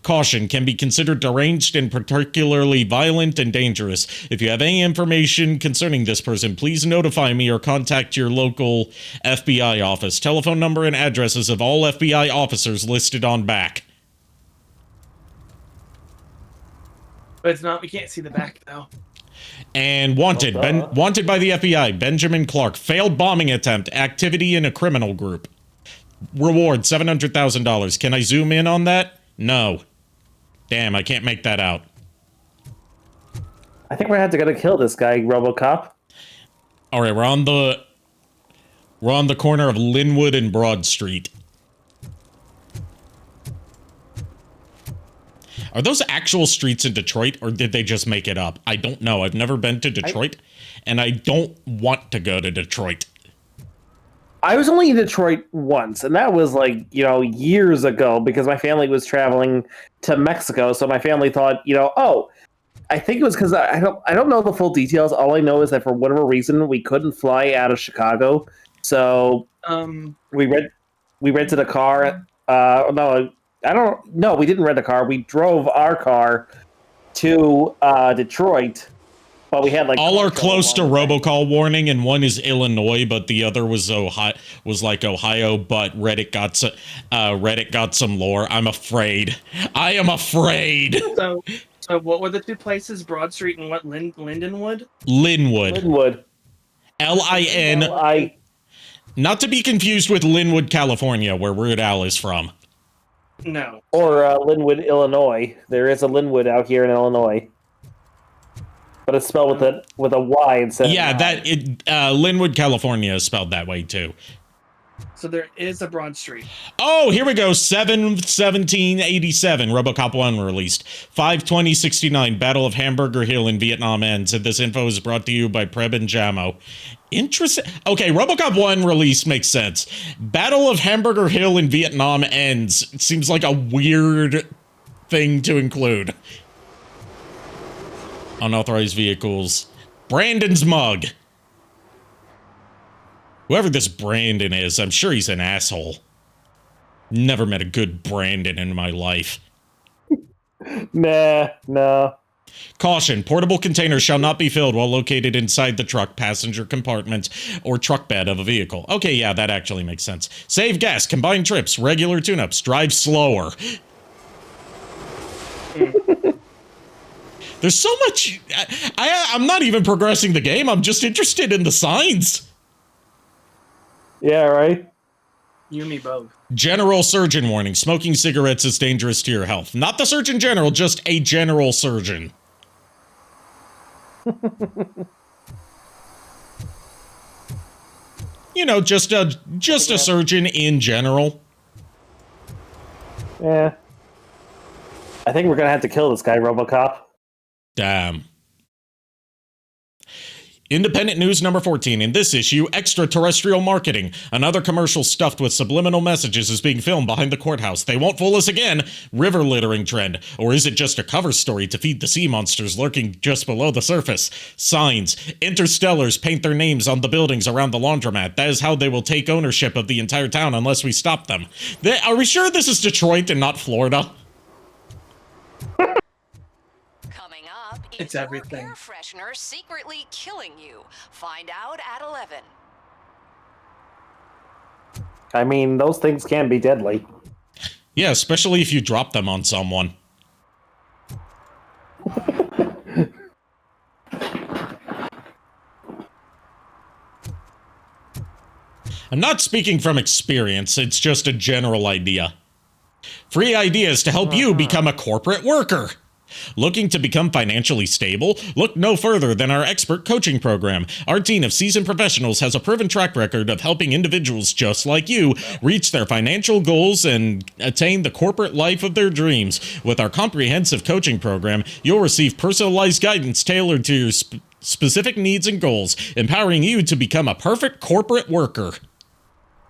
Caution, can be considered deranged and particularly violent and dangerous. If you have any information concerning this person, please notify me or contact your local FBI office. Telephone number and addresses of all FBI officers listed on back. But it's not, we can't see the back though. And wanted, wanted by the FBI, Benjamin Clark. Failed bombing attempt, activity in a criminal group. Reward, $700,000. Can I zoom in on that? No. Damn, I can't make that out. I think we're gonna have to go to kill this guy, Robocop. All right, we're on the corner of Linwood and Broad Street. Are those actual streets in Detroit, or did they just make it up? I don't know. I've never been to Detroit, and I don't want to go to Detroit. I was only in Detroit once, and that was like, years ago because my family was traveling to Mexico. So my family thought, I think it was because I don't know the full details. All I know is that for whatever reason, we couldn't fly out of Chicago. So we rented a car. We didn't rent a car. We drove our car to Detroit. But we had like all are close to robocall warning, and one is Illinois, but the other was Ohio, but Reddit got some lore. I'm afraid. I am afraid. So what were the two places? Broad Street and what? Lindenwood? Linwood. Lin. Not to be confused with Linwood, California, where Weird Al is from. No. Or Linwood, Illinois. There is a Linwood out here in Illinois. But it's spelled with a Y instead. Yeah, Linwood, California is spelled that way too. So there is a Broad Street. Oh, here we go. 7/17/87. RoboCop 1 released. 5/20/69. Battle of Hamburger Hill in Vietnam ends. And this info is brought to you by Preb and Jamo. Interesting. Okay, RoboCop 1 release makes sense. Battle of Hamburger Hill in Vietnam ends. It seems like a weird thing to include. Unauthorized vehicles. Brandon's mug. Whoever this Brandon is, I'm sure he's an asshole. Never met a good Brandon in my life. Nah. Caution, portable containers shall not be filled while located inside the truck, passenger compartment, or truck bed of a vehicle. Okay, yeah, that actually makes sense. Save gas, combine trips, regular tune-ups, drive slower. There's so much. I'm not even progressing the game. I'm just interested in the signs. Yeah, right. You and me both. General surgeon warning. Smoking cigarettes is dangerous to your health. Not the Surgeon General, just a general surgeon. Just a surgeon in general. Yeah. I think we're going to have to kill this guy, Robocop. Damn. Independent News number 14. In this issue, extraterrestrial marketing. Another commercial stuffed with subliminal messages is being filmed behind the courthouse. They won't fool us again. River littering trend. Or is it just a cover story to feed the sea monsters lurking just below the surface? Signs. Interstellars paint their names on the buildings around the laundromat. That is how they will take ownership of the entire town unless we stop them. Are we sure this is Detroit and not Florida? It's everything. Air freshener secretly killing you. Find out at 11. I mean, those things can be deadly. Yeah, especially if you drop them on someone. I'm not speaking from experience, it's just a general idea. Free ideas to help you become a corporate worker. Looking to become financially stable? Look no further than our expert coaching program. Our team of seasoned professionals has a proven track record of helping individuals just like you reach their financial goals and attain the corporate life of their dreams. With our comprehensive coaching program, you'll receive personalized guidance tailored to your specific needs and goals, empowering you to become a perfect corporate worker.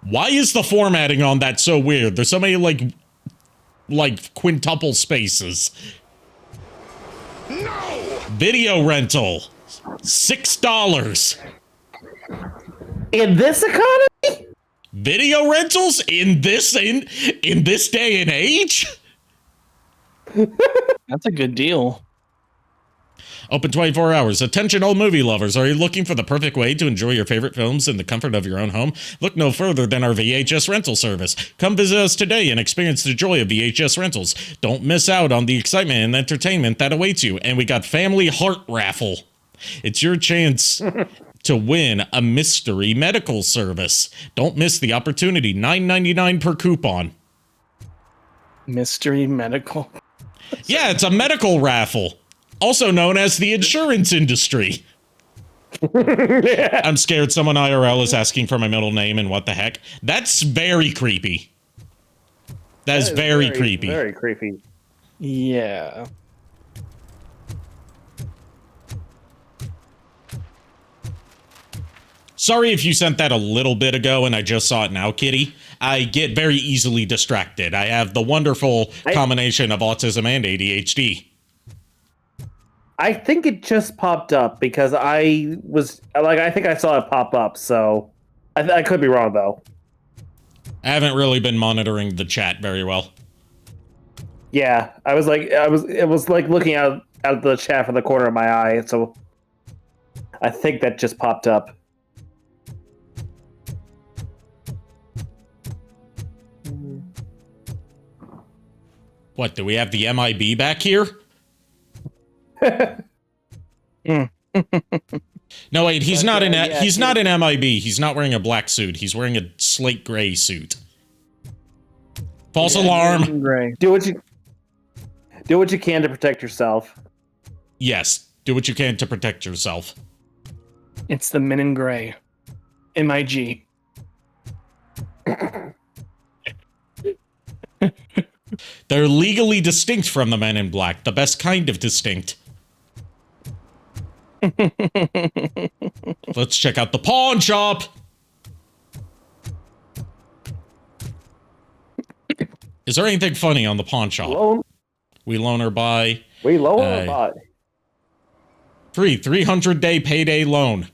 Why is the formatting on that so weird? There's so many, like quintuple spaces. No! Video rental. $6. In this economy? Video rentals in this day and age? That's a good deal. Open 24 hours. Attention all movie lovers. Are you looking for the perfect way to enjoy your favorite films in the comfort of your own home? Look no further than our VHS rental service. Come visit us today and experience the joy of VHS rentals. Don't miss out on the excitement and entertainment that awaits you. And we got Family Heart Raffle. It's your chance to win a mystery medical service. Don't miss the opportunity. $9.99 per coupon. Mystery medical. Yeah, it's a medical raffle. Also known as the insurance industry. I'm scared someone IRL is asking for my middle name and what the heck. That's very creepy. That is very creepy. Very creepy. Yeah. Sorry if you sent that a little bit ago and I just saw it now, Kitty. I get very easily distracted. I have the wonderful combination of autism and ADHD. I think it just popped up because I think I saw it pop up, so I could be wrong though. I haven't really been monitoring the chat very well. Yeah, it was like looking out the chat from the corner of my eye, so I think that just popped up. What, do we have the MIB back here? No, wait, he's not an MIB. He's not wearing a black suit. He's wearing a slate gray suit. False alarm. Gray. Do what you can to protect yourself. Yes, do what you can to protect yourself. It's the Men in Gray. MIG. They're legally distinct from the Men in Black, the best kind of distinct. Let's check out the pawn shop. Is there anything funny on the pawn shop? We loan or buy. We loan or buy. Free 300-day payday loan.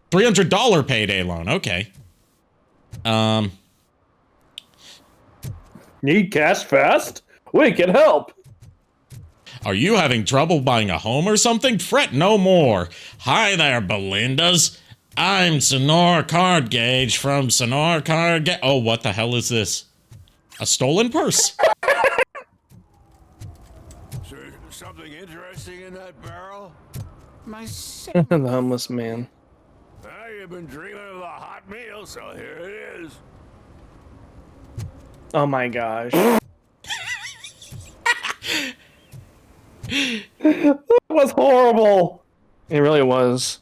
$300 payday loan. Okay. Need cash fast? We can help. Are you having trouble buying a home or something? Fret no more. Hi there, Belindas. I'm Sonora Card Gauge from Sonora Card Gauge. Oh, what the hell is this? A stolen purse. Something interesting in that barrel? The homeless man. You've been dreaming of a hot meal, so here it is. Oh my gosh. That was horrible. It really was.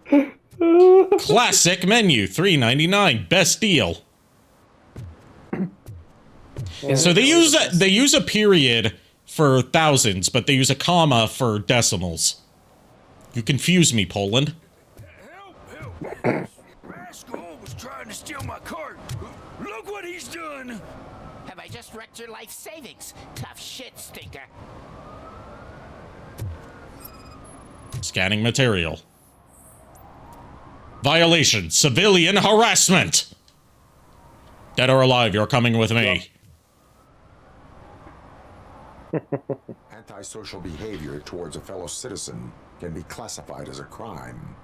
Classic menu, $3.99, best deal. So they use a period for thousands, but they use a comma for decimals. You confuse me, Poland. Help! Rascal was trying to steal my cart. Look what he's done! Have I just wrecked your life savings? Tough shit, stinker. Scanning material. Violation, civilian harassment. Dead or alive, you're coming with me. Antisocial behavior towards a fellow citizen can be classified as a crime.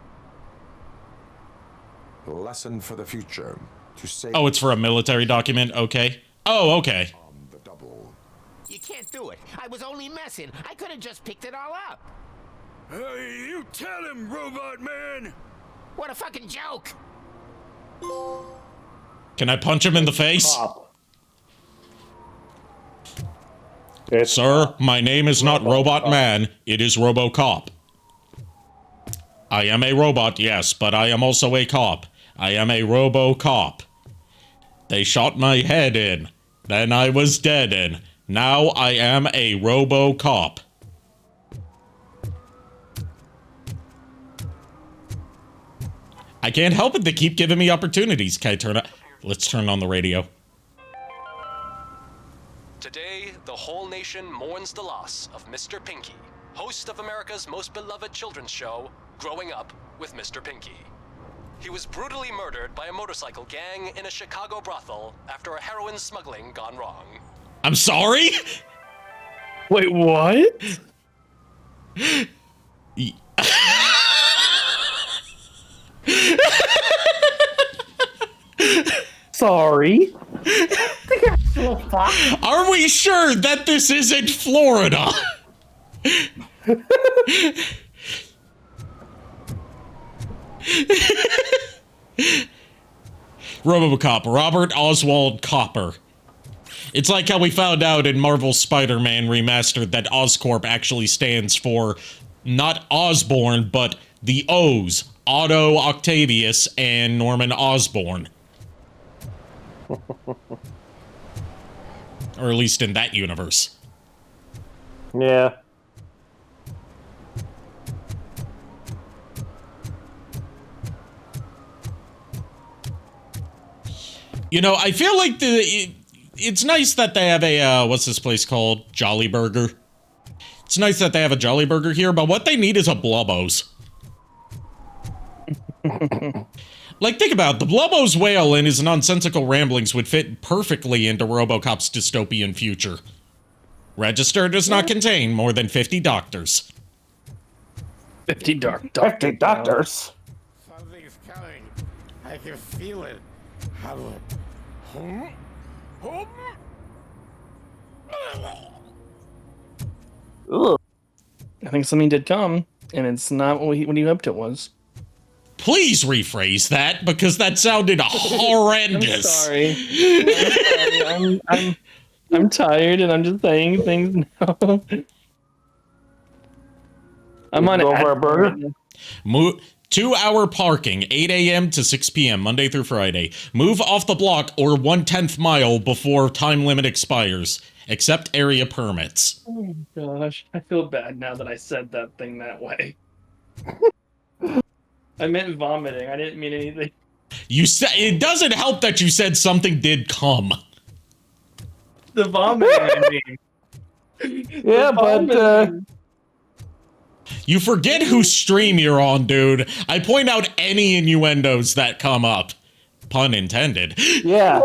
Lesson for the future. To save Oh, it's for a military document? Okay. Oh, okay. the double. You can't do it. I was only messing. I could have just picked it all up. Hey, you tell him, Robot Man! What a fucking joke! Can I punch him in the face? Sir, my name is not Robot Man, it is Robocop. I am a robot, yes, but I am also a cop. I am a Robocop. They shot my head in. Then I was dead in. Now I am a Robocop. I can't help it, they keep giving me opportunities. Can I turn it? Let's turn on the radio. Today, the whole nation mourns the loss of Mr. Pinky, host of America's most beloved children's show, Growing Up with Mr. Pinky. He was brutally murdered by a motorcycle gang in a Chicago brothel after a heroin smuggling gone wrong. I'm sorry? Wait, what? Sorry. Are we sure that this isn't Florida? Robocop, Robert Oswald Copper. It's like how we found out in Marvel Spider-Man Remastered that Oscorp actually stands for not Osborn, but the O's, Otto Octavius and Norman Osborn. Or at least in that universe. Yeah. You know, I feel like it's nice that they have a, what's this place called? Jolly Burger. It's nice that they have a Jolly Burger here, but what they need is a Blubbo's. Like, think about it. The Blubbo's wail and his nonsensical ramblings would fit perfectly into Robocop's dystopian future. Register does not contain more than 50 doctors. 50 doctors? Something's coming. I can feel it. Ugh. I think something did come, and it's not what he hoped it was. Please rephrase that, because that sounded horrendous. I'm sorry. I'm tired, and I'm just saying things now. I'm on Go for a burger. 2-hour parking, 8 a.m. to 6 p.m., Monday through Friday. Move off the block or 1/10 mile before time limit expires. Accept area permits. Oh gosh, I feel bad now that I said that thing that way. I meant vomiting. I didn't mean anything. You said it doesn't help that you said something did come. The vomiting, I mean. Yeah, but you forget whose stream you're on, dude. I point out any innuendos that come up. Pun intended. Yeah.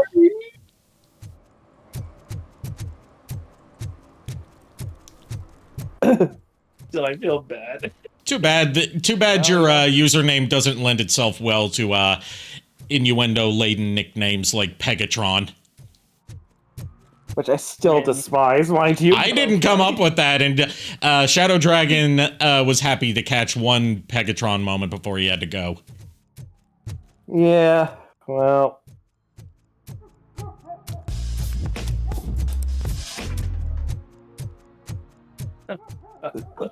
Still, I feel bad. Too bad your username doesn't lend itself well to innuendo-laden nicknames like Pegatron. Which I still despise, mind you. I didn't come up with that, and Shadow Dragon was happy to catch one Pegatron moment before he had to go. Yeah, well...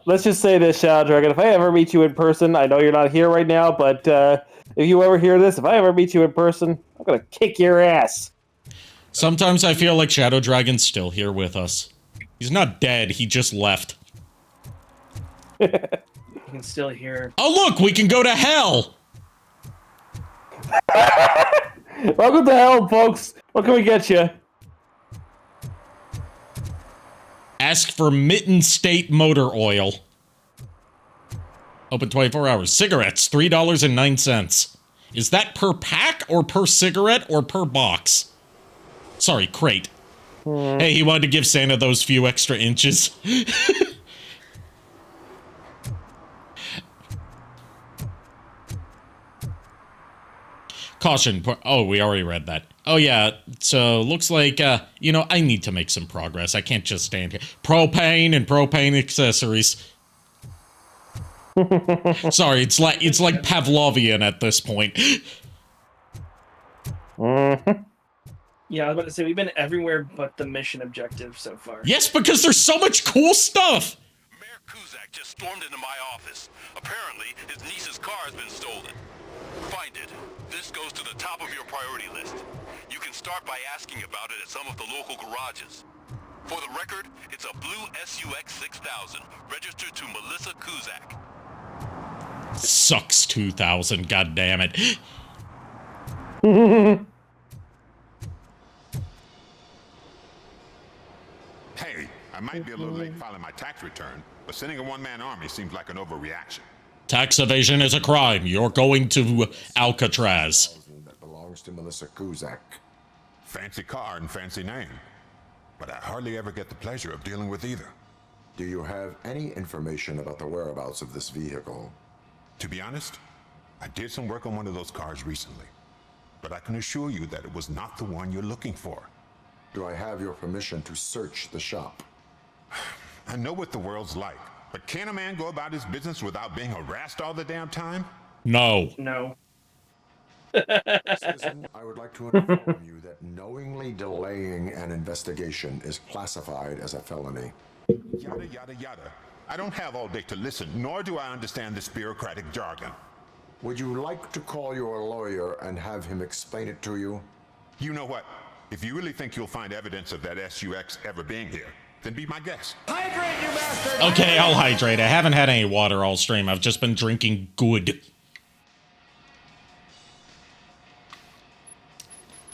Let's just say this, Shadow Dragon. If I ever meet you in person, I know you're not here right now, but if you ever hear this, if I ever meet you in person, I'm gonna kick your ass. Sometimes I feel like Shadow Dragon's still here with us. He's not dead, he just left. You can still hear. Oh look, we can go to hell! Welcome to hell, folks. What can we get you? Ask for Mitten State Motor Oil. Open 24 hours. Cigarettes, $3.09. Is that per pack or per cigarette or per box? Sorry, crate. Hey, he wanted to give Santa those few extra inches. Caution. Oh, we already read that. Oh, yeah. So, looks like, you know, I need to make some progress. I can't just stand here. Propane and propane accessories. Sorry, it's like Pavlovian at this point. Yeah, I was about to say, we've been everywhere but the mission objective so far. Yes, because there's so much cool stuff! Mayor Kuzak just stormed into my office. Apparently, his niece's car has been stolen. Find it. This goes to the top of your priority list. You can start by asking about it at some of the local garages. For the record, it's a blue SUX 6000, registered to Melissa Kuzak. Sucks 2000, god damn it. Hey, I might be a little late filing my tax return, but sending a one-man army seems like an overreaction. Tax evasion is a crime. You're going to Alcatraz. That belongs to Melissa Kuzak. Fancy car and fancy name. But I hardly ever get the pleasure of dealing with either. Do you have any information about the whereabouts of this vehicle? To be honest, I did some work on one of those cars recently. But I can assure you that it was not the one you're looking for. Do I have your permission to search the shop? I know what the world's like, but can a man go about his business without being harassed all the damn time? No. No. Citizen, I would like to inform you that knowingly delaying an investigation is classified as a felony. Yada, yada, yada. I don't have all day to listen, nor do I understand this bureaucratic jargon. Would you like to call your lawyer and have him explain it to you? You know what? If you really think you'll find evidence of that SUX ever being here, then be my guest. Hydrate, you bastard! Okay, I'll hydrate. I haven't had any water all stream. I've just been drinking good.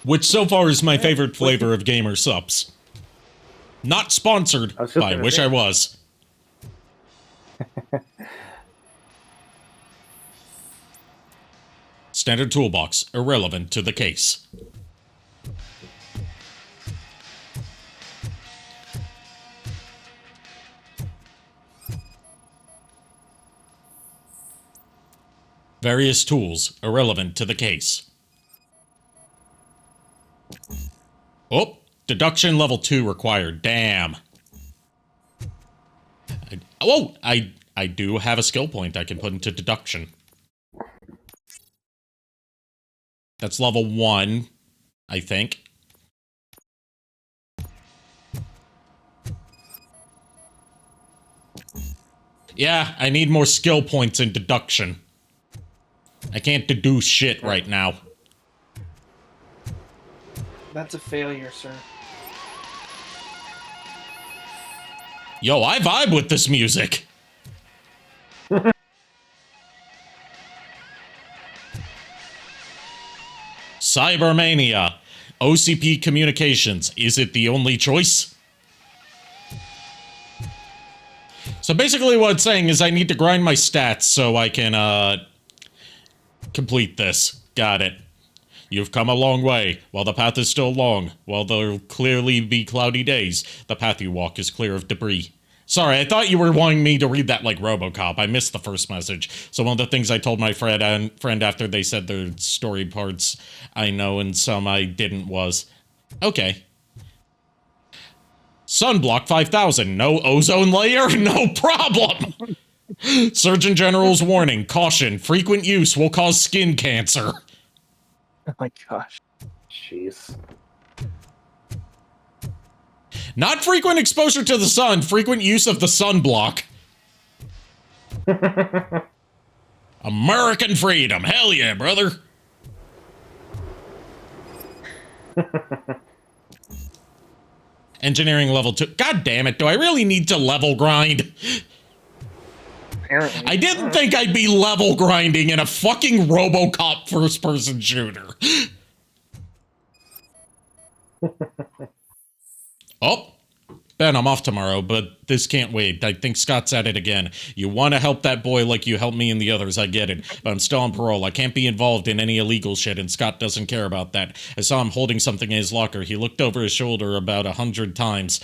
Which so far is my favorite flavor of gamer subs. Not sponsored, but I wish I was. Standard toolbox, irrelevant to the case. Various tools, irrelevant to the case. Oh, deduction level 2 required. Damn. I do have a skill point I can put into deduction. That's level 1, I think. Yeah, I need more skill points in deduction. I can't deduce shit right now. That's a failure, sir. Yo, I vibe with this music. Cybermania. OCP Communications. Is it the only choice? So basically what it's saying is I need to grind my stats so I can, complete this. Got it. You've come a long way. While the path is still long, while there'll clearly be cloudy days, the path you walk is clear of debris. Sorry, I thought you were wanting me to read that like Robocop. I missed the first message. So one of the things I told my friend after they said their story parts I know and some I didn't was, okay. Sunblock 5000, no ozone layer? No problem! Surgeon General's warning, caution, frequent use will cause skin cancer. Oh my gosh. Jeez. Not frequent exposure to the sun, frequent use of the sunblock. American freedom, hell yeah, brother. Engineering level 2. God damn it, do I really need to level grind? Apparently. I didn't think I'd be level grinding in a fucking Robocop first-person shooter. Oh, Ben, I'm off tomorrow, but this can't wait. I think Scott's at it again. You want to help that boy like you helped me and the others, I get it. But I'm still on parole. I can't be involved in any illegal shit, and Scott doesn't care about that. I saw him holding something in his locker. He looked over his shoulder about 100 times.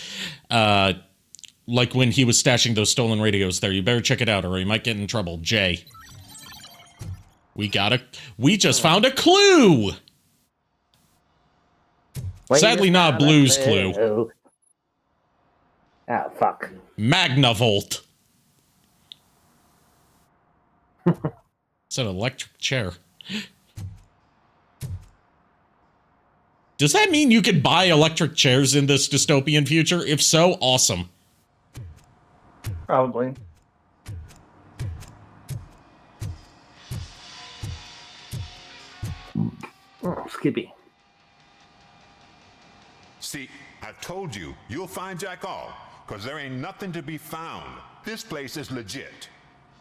Like when he was stashing those stolen radios there. You better check it out or you might get in trouble. Jay. We just found a clue! Sadly not Blue's Clue. Ah, fuck. Magnavolt. It's an electric chair. Does that mean you can buy electric chairs in this dystopian future? If so, awesome. Probably. Oh, Skippy. See, I've told you, you'll find Jack all, because there ain't nothing to be found. This place is legit.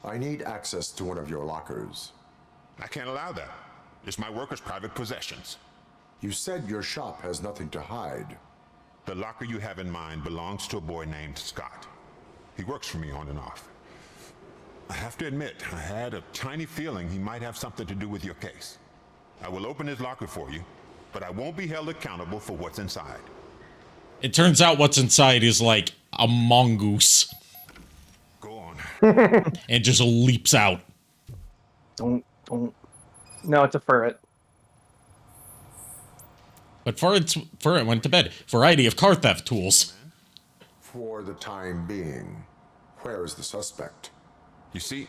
I need access to one of your lockers. I can't allow that. It's my workers' private possessions. You said your shop has nothing to hide. The locker you have in mind belongs to a boy named Scott. He works for me on and off. I have to admit, I had a tiny feeling he might have something to do with your case. I will open his locker for you, but I won't be held accountable for what's inside. It turns out what's inside is like a mongoose. Go on. And just leaps out. Don't. No, it's a ferret. But Ferret went to bed. Variety of car theft tools. For the time being, where is the suspect? You see,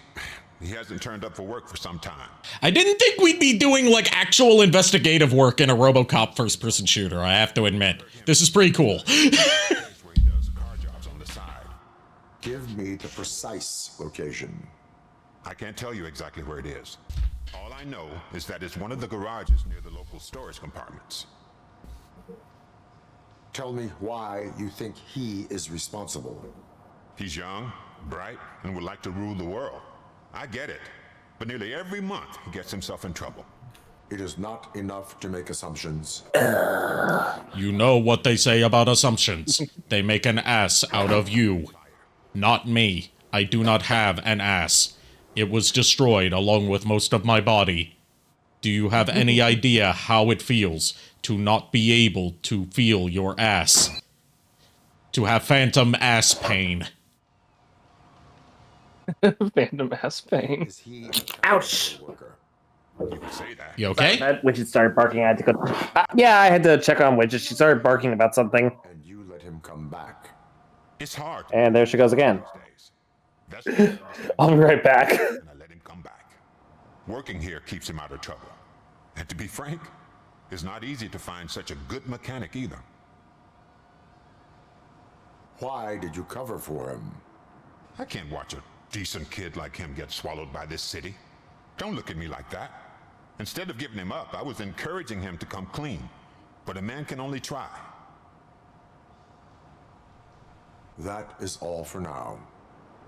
he hasn't turned up for work for some time. I didn't think we'd be doing, like, actual investigative work in a Robocop first-person shooter, I have to admit. This is pretty cool. Give me the precise location. I can't tell you exactly where it is. All I know is that it's one of the garages near the local storage compartments. Tell me why you think he is responsible. He's young, bright, and would like to rule the world. I get it. But nearly every month, he gets himself in trouble. It is not enough to make assumptions. You know what they say about assumptions. They make an ass out of you. Not me. I do not have an ass. It was destroyed along with most of my body. Do you have any idea how it feels to not be able to feel your ass? To have phantom ass pain. Phantom ass pain. Ouch. You okay? That Widget started barking. I had to go. Yeah, I had to check on Widget. She started barking about something. And you let him come back. It's hard. And there she goes again. I'll be right back. And I let him come back. Working here keeps him out of trouble. And to be frank, it's not easy to find such a good mechanic either. Why did you cover for him? I can't watch a decent kid like him get swallowed by this city. Don't look at me like that. Instead of giving him up, I was encouraging him to come clean. But a man can only try. That is all for now.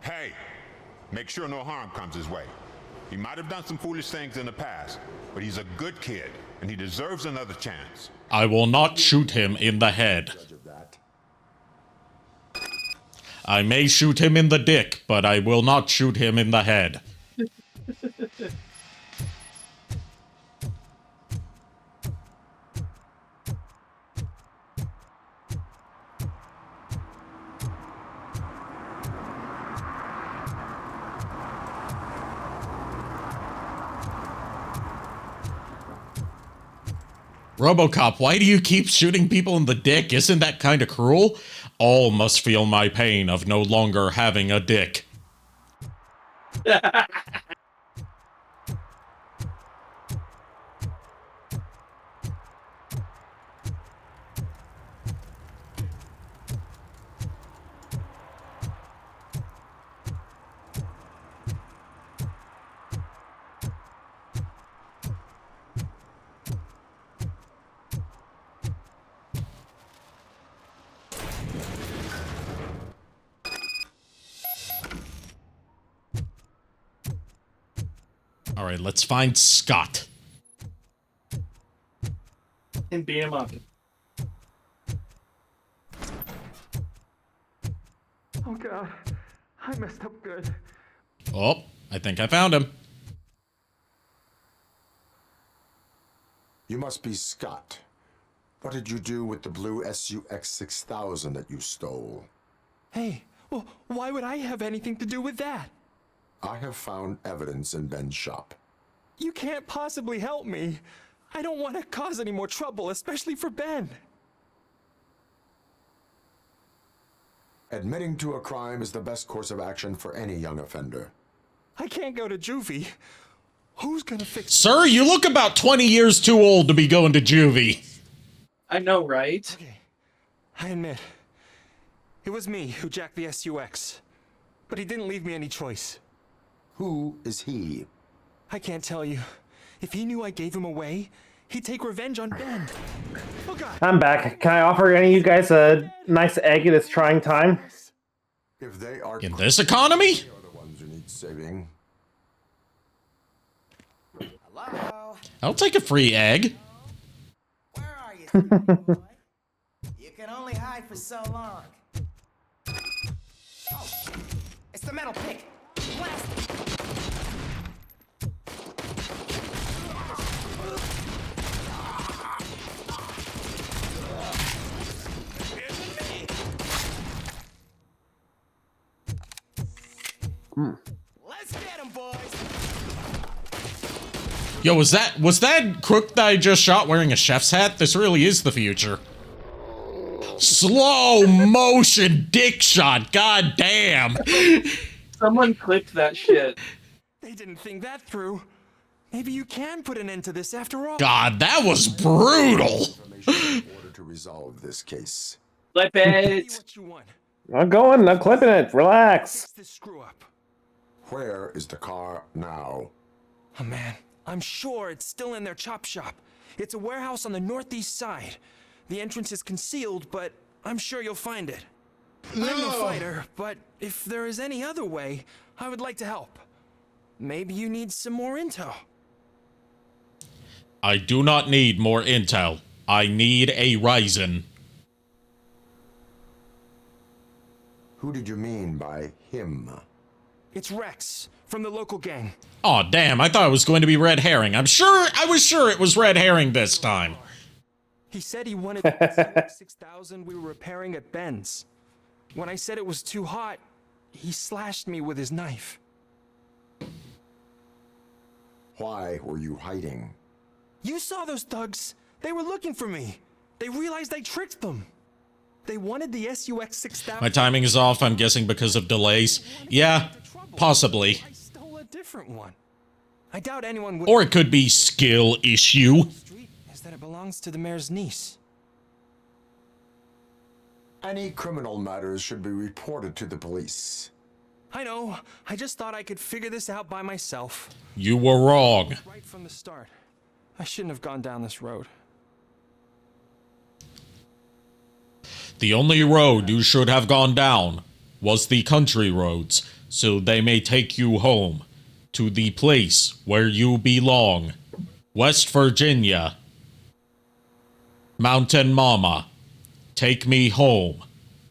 Hey, make sure no harm comes his way. He might have done some foolish things in the past, but he's a good kid, and he deserves another chance. I will not shoot him in the head. I may shoot him in the dick, but I will not shoot him in the head. Robocop, why do you keep shooting people in the dick? Isn't that kind of cruel? All must feel my pain of no longer having a dick. All right, let's find Scott. And beat him up. Oh god, I messed up good. Oh, I think I found him. You must be Scott. What did you do with the blue SUX 6000 that you stole? Hey, well, why would I have anything to do with that? I have found evidence in Ben's shop. You can't possibly help me. I don't want to cause any more trouble, especially for Ben. Admitting to a crime is the best course of action for any young offender. I can't go to juvie. Who's gonna fix Sir, you look about 20 years too old to be going to juvie. I know, right? Okay, I admit, it was me who jacked the SUX. But he didn't leave me any choice. Who is he? I can't tell you. If he knew I gave him away, he'd take revenge on Ben. Oh God. I'm back. Can I offer any of you guys a nice egg at this trying time? If they are In this economy? they are the ones who need saving. Hello? I'll take a free egg. Where are you, boy? You can only hide for so long. Oh, it's the metal pick. Blast it. Let's get him, boys. Yo, was that crook that I just shot wearing a chef's hat? This really is the future. Slow motion dick shot, god damn. Someone clicked that shit. They didn't think that through. Maybe you can put an end to this after all. God, that was brutal. In order to resolve this case. Flip it. What you want. I'm going. I'm clipping it. Relax. This screw up. Where is the car now? Oh man, I'm sure it's still in their chop shop. It's a warehouse on the northeast side. The entrance is concealed, but I'm sure you'll find it. I'm no fighter, but if there is any other way, I would like to help. Maybe you need some more intel. I do not need more intel. I need a Ryzen. Who did you mean by him? It's Rex, from the local gang. Aw, damn, I thought it was going to be red herring. I was sure it was red herring this time. He said he wanted the 6000 we were repairing at Ben's. When I said it was too hot, he slashed me with his knife. Why were you hiding? You saw those thugs. They were looking for me. They realized I tricked them. They wanted the SUX 6000. My timing is off, I'm guessing because of delays. Yeah, possibly. I stole a different one. I doubt anyone would. Or it could be skill issue. Is that it belongs to the mayor's niece. Any criminal matters should be reported to the police. I know. I just thought I could figure this out by myself. You were wrong. Right from the start. I shouldn't have gone down this road. The only road you should have gone down was the country roads, so they may take you home to the place where you belong. West Virginia. Mountain Mama. Take me home.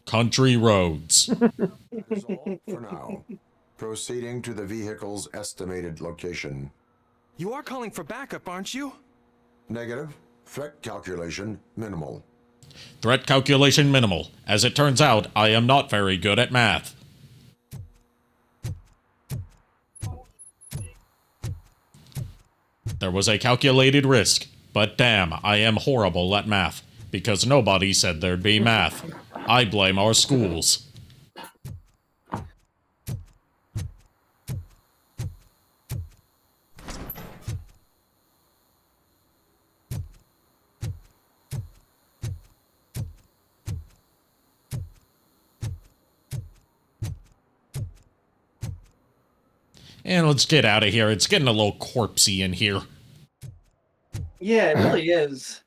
Country roads. That is all for now. Proceeding to the vehicle's estimated location. You are calling for backup, aren't you? Negative. Threat calculation minimal. Threat calculation minimal. As it turns out, I am not very good at math. There was a calculated risk, but damn, I am horrible at math, because nobody said there'd be math. I blame our schools. And let's get out of here. It's getting a little corpsey in here. Yeah, it really is.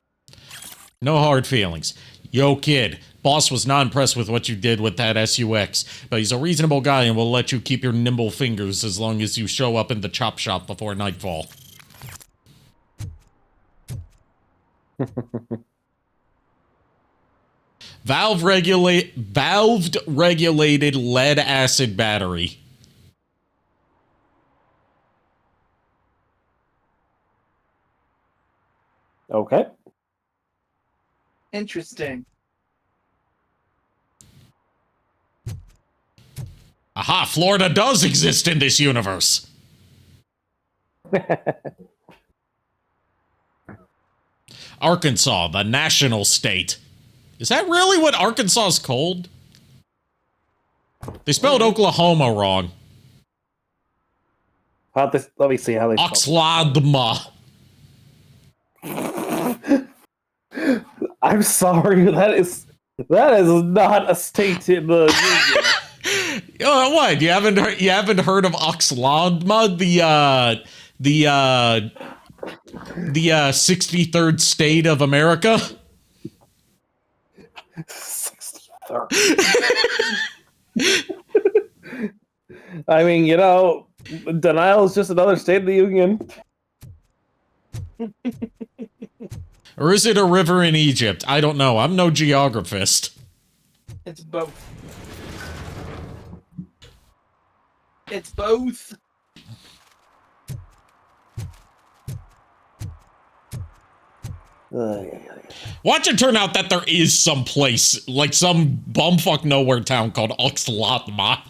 No hard feelings. Yo, kid. Boss was not impressed with what you did with that SUX, but he's a reasonable guy and will let you keep your nimble fingers as long as you show up in the chop shop before nightfall. Valved regulated lead acid battery. Okay. Interesting. Aha, Florida does exist in this universe. Arkansas, the national state. Is that really what Arkansas is called? They spelled Oklahoma wrong. Let me see how they spell Oxlade. I'm sorry, that is not a state in the union. What? You haven't heard of Oxlagma, the 63rd state of America? 63rd. I mean, denial is just another state of the union. Or is it a river in Egypt? I don't know. I'm no geographist. It's both. It's both. Watch it turn out that there is some place, like some bumfuck nowhere town called Oxlagma.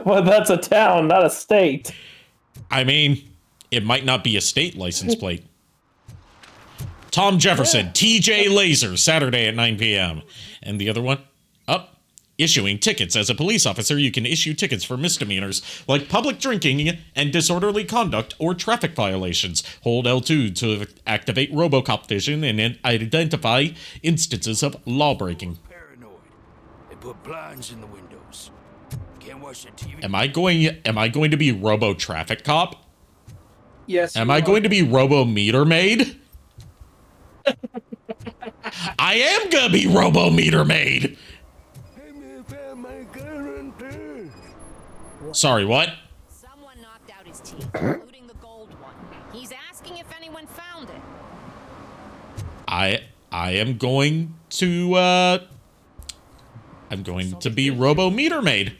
Well, that's a town, not a state. I mean, it might not be a state license plate. Tom Jefferson, TJ Laser, Saturday at 9 p.m. And the other one? Issuing tickets. As a police officer, you can issue tickets for misdemeanors like public drinking and disorderly conduct or traffic violations. Hold L2 to activate Robocop vision and identify instances of lawbreaking. Paranoid. They put blinds in the windows. Can't watch the TV. Am I going to be Robo Traffic Cop? Yes. Am I going to be Robo Meter Maid? I am gonna be Robo Meter Maid. Sorry, what? Someone knocked out his teeth, including the gold one. He's asking if anyone found it. I am going to be Robo Meter Maid.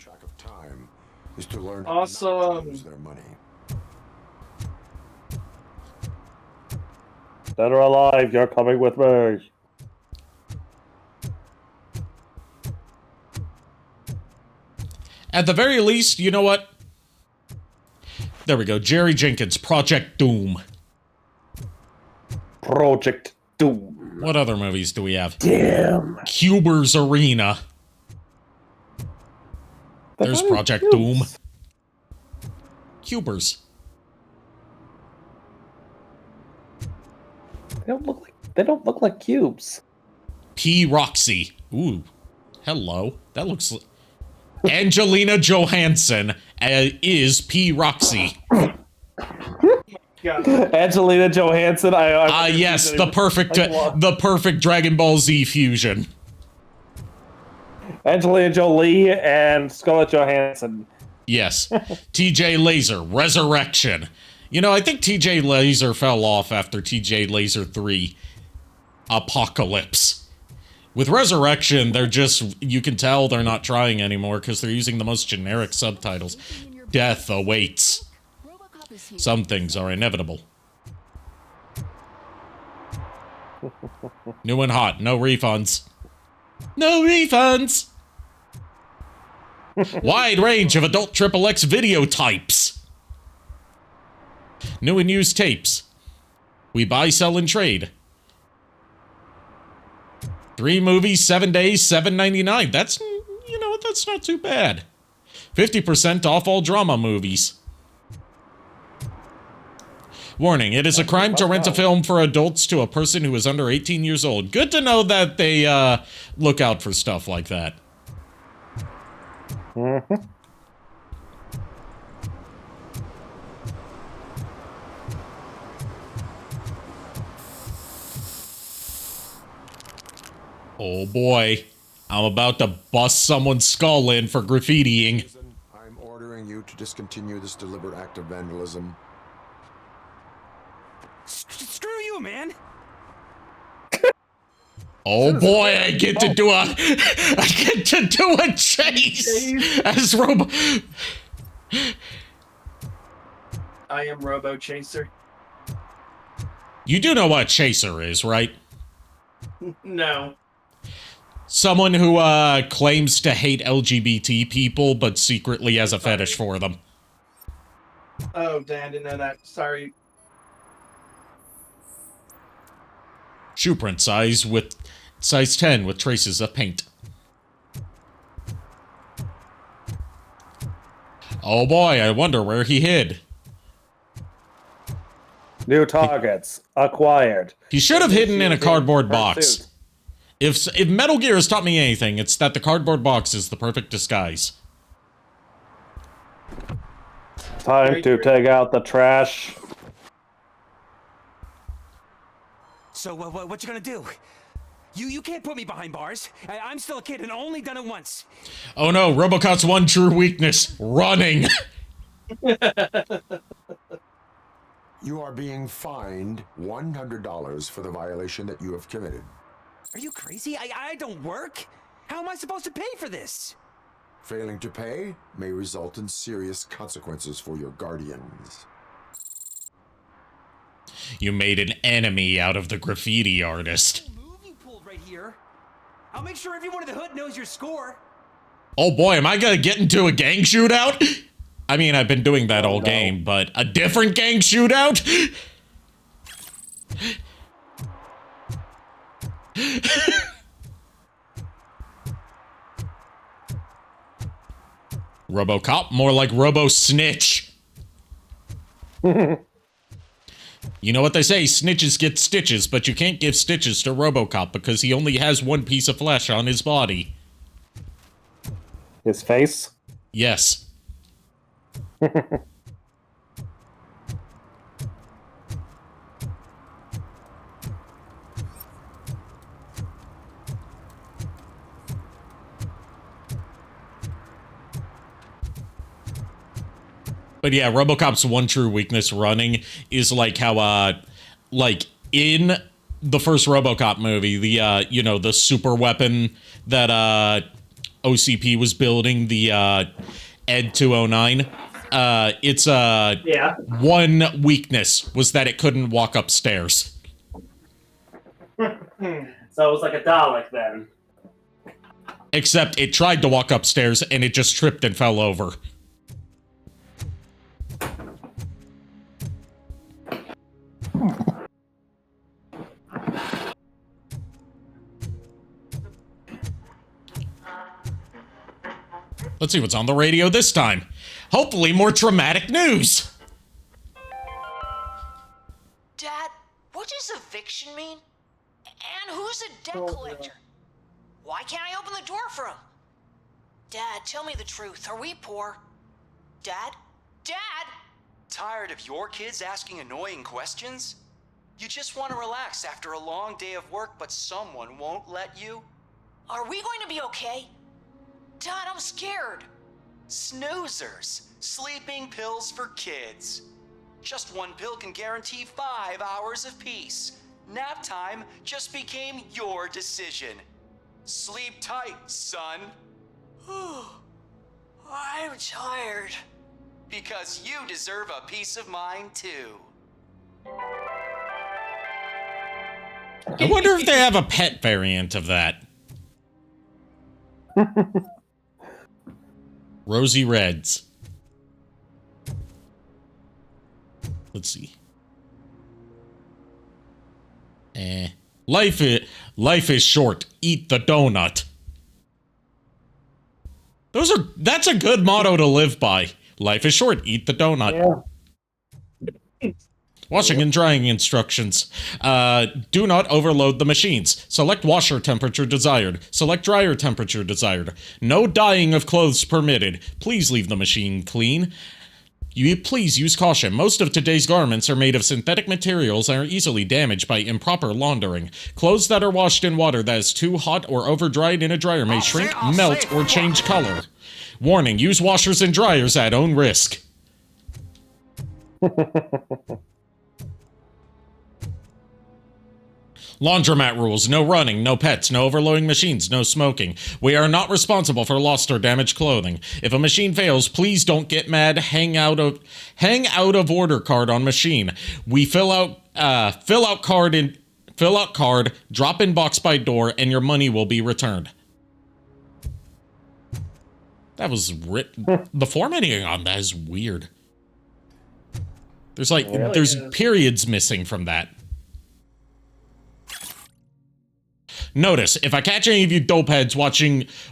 Is to learn awesome. use their money. Dead or alive, you're coming with me. At the very least, you know what? There we go. Jerry Jenkins, Project Doom. Project Doom. What other movies do we have? Damn. Cuber's Arena. There's Project Doom. Cubers. They don't look like cubes. P. Roxy. Ooh. Hello. That looks Angelina Johansson is P. Roxy. Angelina Johansson. Yes, the perfect Dragon Ball Z fusion. Angelina Jolie and Scarlett Johansson. Yes. TJ Laser, Resurrection. You know, I think TJ Laser fell off after TJ Laser 3, Apocalypse. With Resurrection, you can tell they're not trying anymore because they're using the most generic subtitles. Death awaits. Some things are inevitable. New and hot, no refunds. No refunds! Wide range of adult XXX video types. New and used tapes. We buy, sell, and trade. 3 movies, 7 days, $7.99. That's not too bad. 50% off all drama movies. Warning, it is a crime to rent a film for adults to a person who is under 18 years old. Good to know that they look out for stuff like that. Mm-hmm. Oh boy, I'm about to bust someone's skull in for graffitiing. I'm ordering you to discontinue this deliberate act of vandalism. Screw you, man. Oh boy, I get to do a chase as Robo. I am Robo Chaser. You do know what a chaser is, right? No. Someone who claims to hate LGBT people, but secretly has a fetish for them. Oh, Dan, didn't know that. Sorry. Shoe print size 10 with traces of paint. Oh boy, I wonder where he hid. New targets acquired. He should have hidden in a cardboard Pursuit. box. If Metal Gear has taught me anything, it's that the cardboard box is the perfect disguise. Time to take out the trash. So, what you gonna do? You can't put me behind bars. I'm still a kid and only done it once. Oh no, Robocop's one true weakness, running. You are being fined $100 for the violation that you have committed. Are you crazy? I don't work. How am I supposed to pay for this? Failing to pay may result in serious consequences for your guardians. You made an enemy out of the graffiti artist. You pulled right here. I'll make sure everyone in the hood knows your score. Oh boy, am I gonna get into a gang shootout? I mean, I've been doing that all game, but a different gang shootout? Robocop, more like Robo-Snitch. You know what they say, snitches get stitches, but you can't give stitches to Robocop because he only has one piece of flesh on his body. His face? Yes. But yeah, Robocop's one true weakness, running, is like how, like, in the first Robocop movie, the, you know, the super weapon that, OCP was building, the, Ed 209, its, yeah. one weakness was that it couldn't walk upstairs. So it was like a Dalek then. Except it tried to walk upstairs and it just tripped and fell over. Let's see what's on the radio this time. Hopefully more traumatic news. Dad, what does eviction mean? And who's a debt collector? Why can't I open the door for him? Dad, tell me the truth. Are we poor? Dad? Dad? Tired of your kids asking annoying questions? You just want to relax after a long day of work, but someone won't let you? Are we going to be okay? Dad, I'm scared. Snoozers. Sleeping pills for kids. Just one pill can guarantee 5 hours of peace. Nap time just became your decision. Sleep tight, son. I'm tired. Because you deserve a peace of mind, too. I wonder if they have a pet variant of that. Rosy Reds. Let's see. Life is short. Eat the donut. That's a good motto to live by. Life is short. Eat the donut. Yeah. Washing and drying instructions. Do not overload the machines. Select washer temperature desired. Select dryer temperature desired. No dyeing of clothes permitted. Please leave the machine clean. Please use caution. Most of today's garments are made of synthetic materials and are easily damaged by improper laundering. Clothes that are washed in water that is too hot or over-dried in a dryer may shrink, melt, or change color. Warning, use washers and dryers at own risk. Laundromat rules. No running, no pets, no overloading machines, no smoking. We are not responsible for lost or damaged clothing. If a machine fails, please don't get mad. Hang out of order card on machine. We fill out card, drop in box by door, and your money will be returned. That was written. The formatting on that is weird. There's periods missing from that. Notice, if I catch any of you dopeheads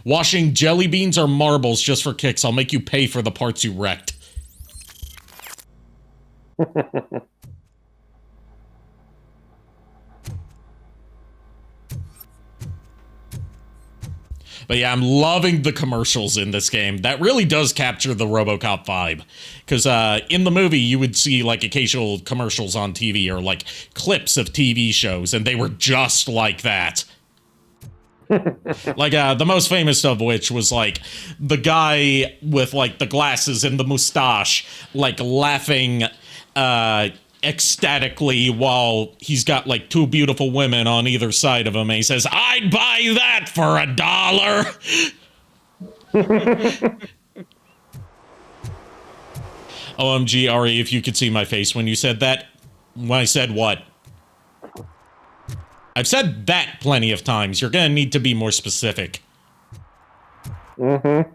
washing jelly beans or marbles just for kicks, I'll make you pay for the parts you wrecked. But yeah, I'm loving the commercials in this game. That really does capture the Robocop vibe. Because in the movie, you would see like occasional commercials on TV or like clips of TV shows, and they were just like that. Like the most famous of which was like the guy with like the glasses and the mustache, like laughing ecstatically while he's got like two beautiful women on either side of him, and he says, "I'd buy that for $1." OMG, Ari, if you could see my face when you said that. When I said what? I've said that plenty of times. You're gonna need to be more specific. Mm-hmm.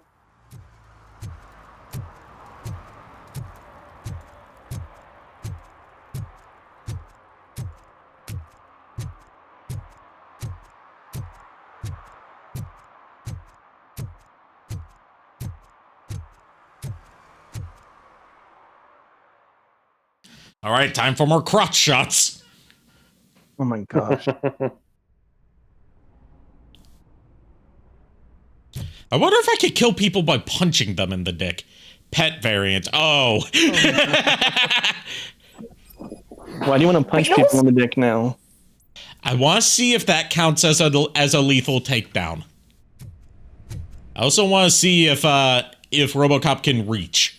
All right, time for more crotch shots. Oh my gosh. I wonder if I could kill people by punching them in the dick. Pet variant. Oh. Why do you want to punch people in the dick now? I want to see if that counts as a lethal takedown. I also want to see if Robocop can reach.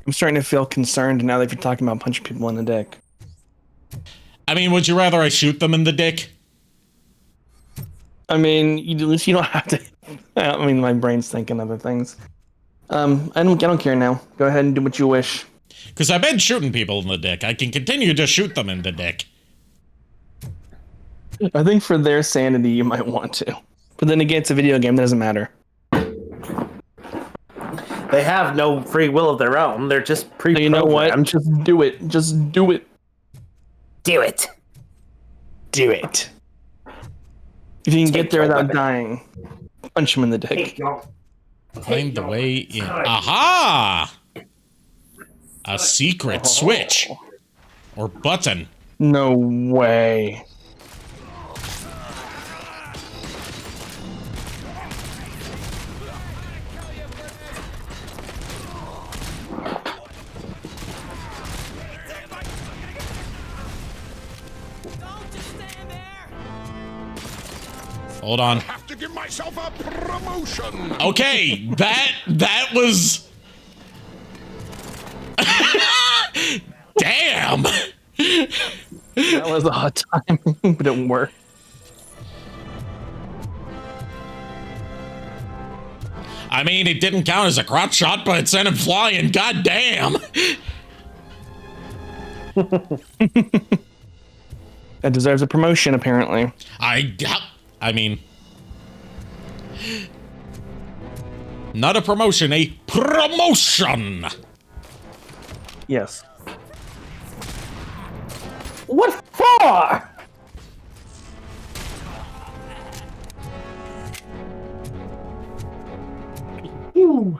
I'm starting to feel concerned now that you're talking about punching people in the dick. I mean, would you rather I shoot them in the dick? I mean, you don't have to. I mean, my brain's thinking other things. I don't care now. Go ahead and do what you wish. Because I've been shooting people in the dick. I can continue to shoot them in the dick. I think for their sanity, you might want to. But then again, it's a video game. That doesn't matter. They have no free will of their own. They're just pre-programmed. You know what? Just do it. Just do it. Do it. Do it. If you can get there without dying, punch him in the dick. Find the way in. Aha! A secret switch. Or button. No way. Hold on. I have to give myself a promotion. Okay, that was. Damn. That was a hot time, but it worked. I mean, it didn't count as a crotch shot, but it sent him flying. God damn. That deserves a promotion, apparently. I mean, not a promotion, a promotion. Yes. What for? Ooh,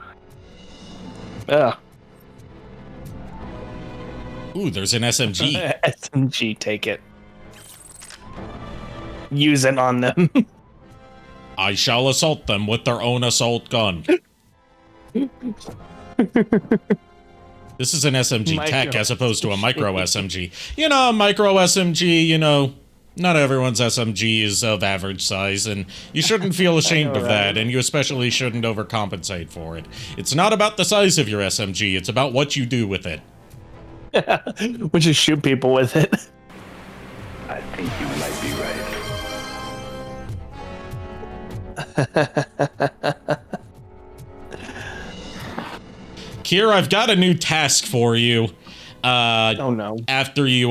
there's an SMG. SMG, take it. Use it on them. I shall assault them with their own assault gun. This is an SMG tech as opposed to a micro SMG. You know, a micro SMG, you know, not everyone's SMG is of average size, and you shouldn't feel ashamed of that, and you especially shouldn't overcompensate for it. It's not about the size of your SMG, it's about what you do with it. Which is shoot people with it. I think you might be right. Kier, I've got a new task for you. Oh no. After you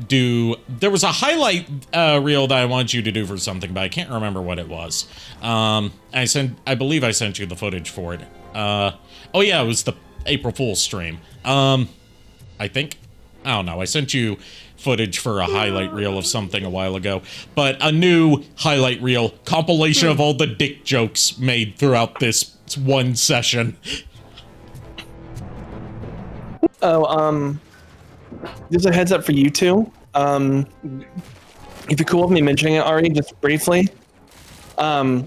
do, there was a highlight reel that I wanted you to do for something, but I can't remember what it was. I believe I sent you the footage for it. Oh yeah, it was the April Fool's stream. I think. I don't know. I sent you footage for a highlight reel of something a while ago, but a new highlight reel compilation of all the dick jokes made throughout this one session. Oh, there's a heads up for you two. if you're cool with me mentioning it, Ari, just briefly, because I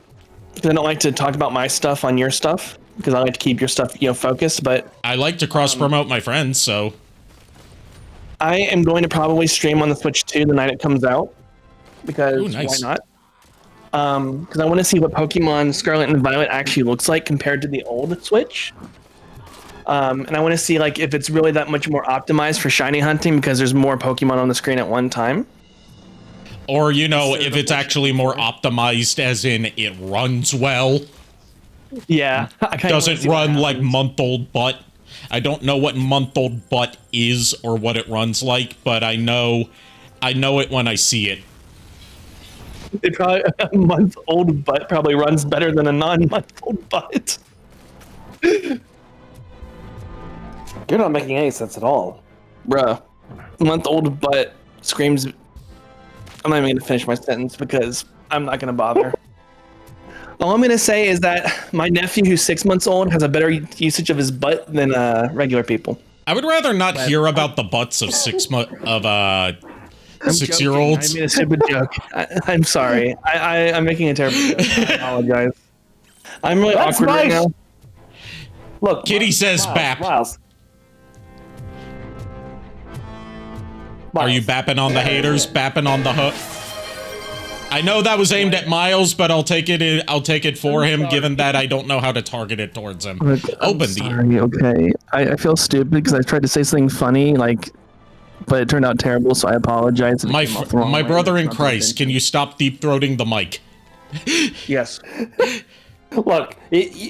don't like to talk about my stuff on your stuff, because I like to keep your stuff, focused. But I like to cross promote my friends, so I am going to probably stream on the Switch 2 the night it comes out, because Ooh, nice. why not? Because I want to see what Pokemon Scarlet and Violet actually looks like compared to the old Switch. And I want to see like if it's really that much more optimized for shiny hunting because there's more Pokemon on the screen at one time. Or, if it's actually more optimized as in it runs well. Yeah. Doesn't run like month-old butt. I don't know what month-old butt is or what it runs like, but I know it when I see it. It probably a month-old butt probably runs better than a non-month-old butt. You're not making any sense at all. Bruh. Month-old butt screams... I'm not even going to finish my sentence because I'm not going to bother. All I'm going to say is that my nephew, who's 6 months old, has a better usage of his butt than regular people. I would rather not hear about the butts of 6-year-olds. I made a stupid joke. I'm sorry. I'm making a terrible joke. I apologize. I'm really awkward right now. Look, Kitty says bap. Miles. Are you bapping on the haters? Bapping on the hook? I know that was aimed at Miles, but I'll take it for him, given that I don't know how to target it towards him. Okay. I feel stupid because I tried to say something funny, but it turned out terrible, so I apologize. My brother in Christ, can you stop deep-throating the mic? Yes. Look,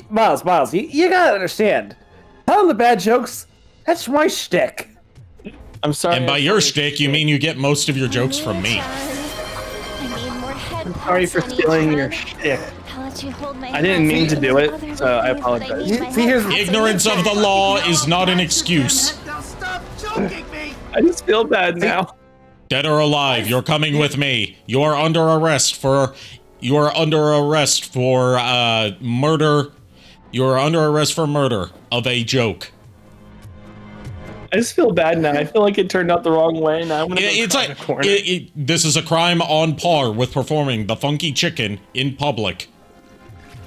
Miles, you gotta understand. Telling the bad jokes, that's my shtick. I'm sorry. And by your shtick, you mean you get most of your jokes from me. I'm sorry for stealing your shtick. I didn't mean to do it, so I apologize. Ignorance of the law is not an excuse. I just feel bad now. Dead or alive, you're coming with me. You are under arrest for murder. You are under arrest for murder of a joke. I just feel bad now. I feel like it turned out the wrong way. Now I'm gonna this is a crime on par with performing the funky chicken in public.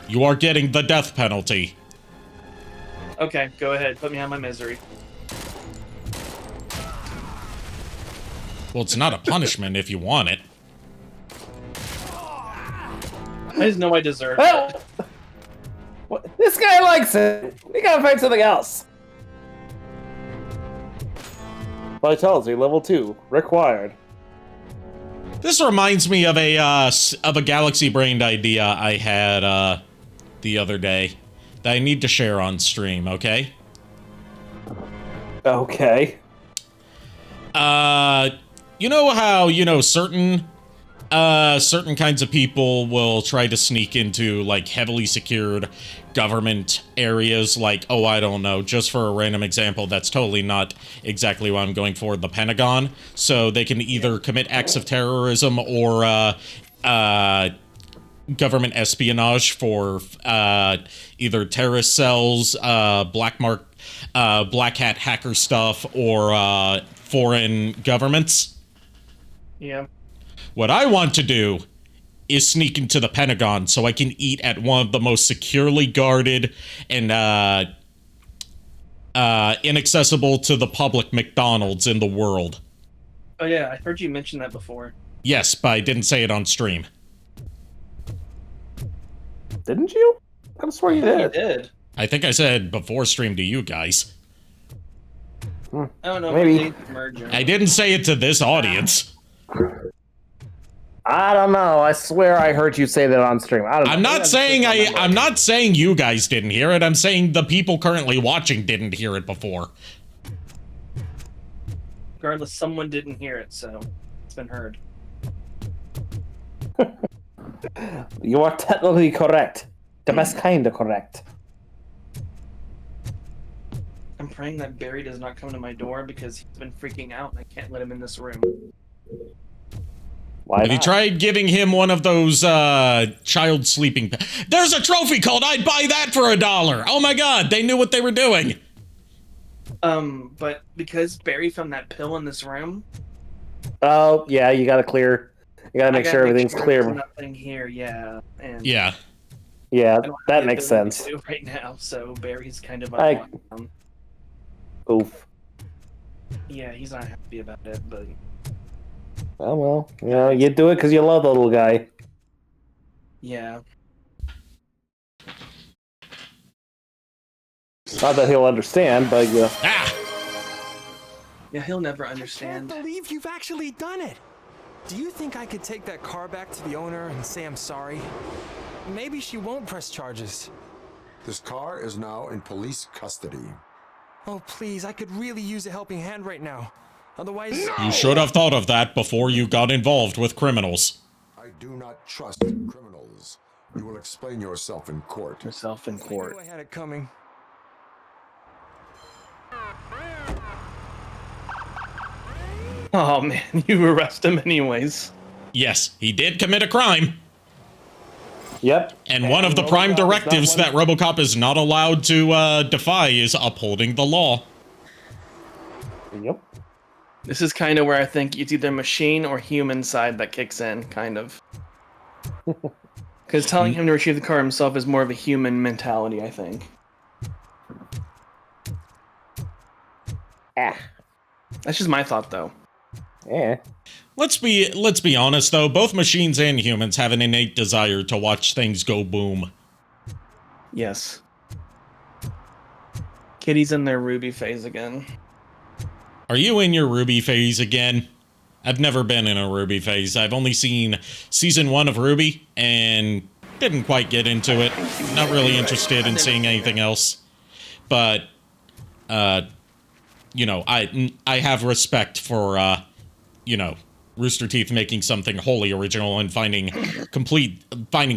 You are getting the death penalty. Okay, go ahead. Put me out of my misery. Well, it's not a punishment if you want it. I just know I deserve it. This guy likes it. We gotta find something else. Vitality level 2 required. This reminds me of a galaxy-brained idea I had the other day that I need to share on stream. Okay. Okay. You know how certain kinds of people will try to sneak into like heavily secured government areas, like, oh, I don't know, just for a random example, that's totally not exactly what I'm going for, the Pentagon. So they can either commit acts of terrorism or government espionage for either terrorist cells, black hat hacker stuff, or foreign governments. Yeah. What I want to do is sneak into the Pentagon so I can eat at one of the most securely guarded and inaccessible to the public McDonald's in the world. Oh yeah, I heard you mention that before. Yes, but I didn't say it on stream. Didn't you? I swear you did. You did. I think I said before stream to you guys. I don't know. Maybe. I didn't say it to this audience. I don't know. I swear I heard you say that on stream. I don't know. I'm not saying you guys didn't hear it. I'm saying the people currently watching didn't hear it before. Regardless, someone didn't hear it, so it's been heard. You are technically correct. The best kind of correct. I'm praying that Barry does not come to my door because he's been freaking out and I can't let him in this room. Why Have you tried giving him one of those child sleeping? There's a trophy called "I'd buy that for $1." Oh my god, they knew what they were doing. But because Barry found that pill in this room. Oh yeah, you gotta clear You gotta make I sure everything's there's clear. Nothing here, yeah. And Yeah. Yeah, I don't have that the makes ability sense. to do it right now, so Barry's kind of I- on lockdown. Oof. Yeah, he's not happy about it, but Oh well, you know, you do it because you love the little guy. yeah. Not that he'll understand, but you know. Yeah, he'll never understand. I can't believe you've actually done it. Do you think I could take that car back to the owner and say I'm sorry? Maybe she won't press charges. This car is now in police custody. Oh, please, I could really use a helping hand right now. Otherwise... You should have thought of that before you got involved with criminals. I do not trust criminals. You will explain yourself in court. Yourself in court. I knew I had it coming. Oh man, you arrest him anyways. Yes, he did commit a crime. Yep. And one of the prime directives that Robocop is not allowed to defy is upholding the law. Yep. This is kind of where I think it's either machine or human side that kicks in, kind of. Because telling him to retrieve the car himself is more of a human mentality, I think. That's just my thought, though. Yeah. Let's be honest though, both machines and humans have an innate desire to watch things go boom. Yes. Kitty's in their Ruby phase again. Are you in your Ruby phase again? I've never been in a Ruby phase. I've only seen season 1 of Ruby and didn't quite get into it. Not really interested in seeing anything else. But you know, I have respect for you know, Rooster Teeth making something wholly original and finding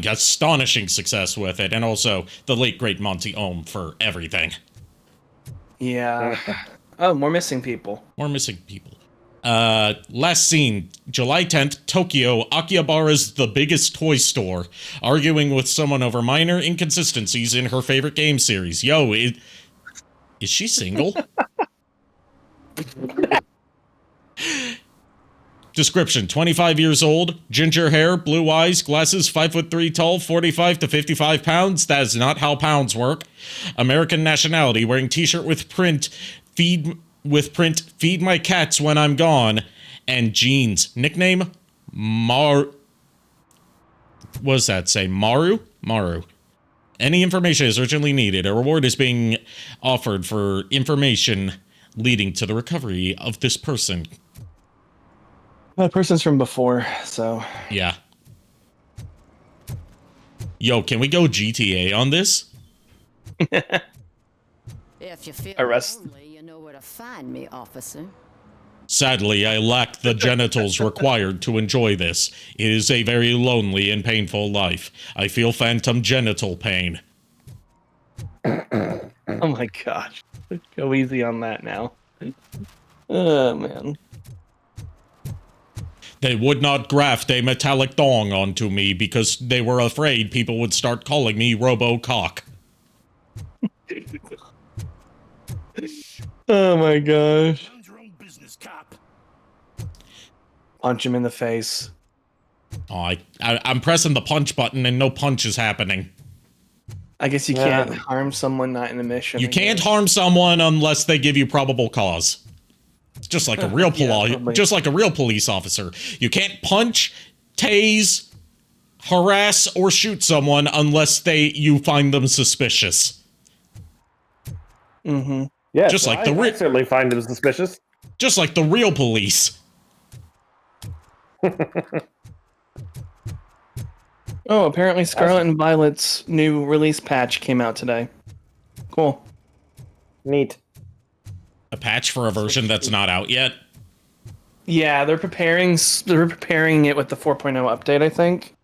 astonishing success with it, and also the late great Monty Ohm for everything. Yeah. Oh, more missing people. More missing people. Last scene, July 10th, Tokyo, Akihabara's The Biggest Toy Store, arguing with someone over minor inconsistencies in her favorite game series. Yo, is she single? Description, 25 years old, ginger hair, blue eyes, glasses, 5'3" tall, 45 to 55 pounds. That is not how pounds work. American nationality, wearing t-shirt with print, feed my cats when I'm gone, and jeans. Nickname, what does that say? Maru? Maru. Any information is urgently needed. A reward is being offered for information leading to the recovery of this person. That person's from before, so... Yeah. Yo, can we go GTA on this? If you feel Arrest. lonely, you know where to find me, officer. Sadly, I lack the genitals required to enjoy this. It is a very lonely and painful life. I feel phantom genital pain. Oh my gosh. Go easy on that now. Oh, man. They would not graft a metallic dong onto me because they were afraid people would start calling me Robocock. Oh my gosh. Punch him in the face. Oh, I'm pressing the punch button and no punch is happening. I guess you can't harm someone not in a mission. You can't harm someone unless they give you probable cause. It's just like a real just like a real police officer. You can't punch, tase, harass, or shoot someone unless you find them suspicious. Mm-hmm. Yeah, just like I certainly find them suspicious. Just like the real police. Oh, apparently Scarlet and Violet's new release patch came out today. Cool. Neat. A patch for a version that's not out yet? Yeah, they're preparing it with the 4.0 update, I think.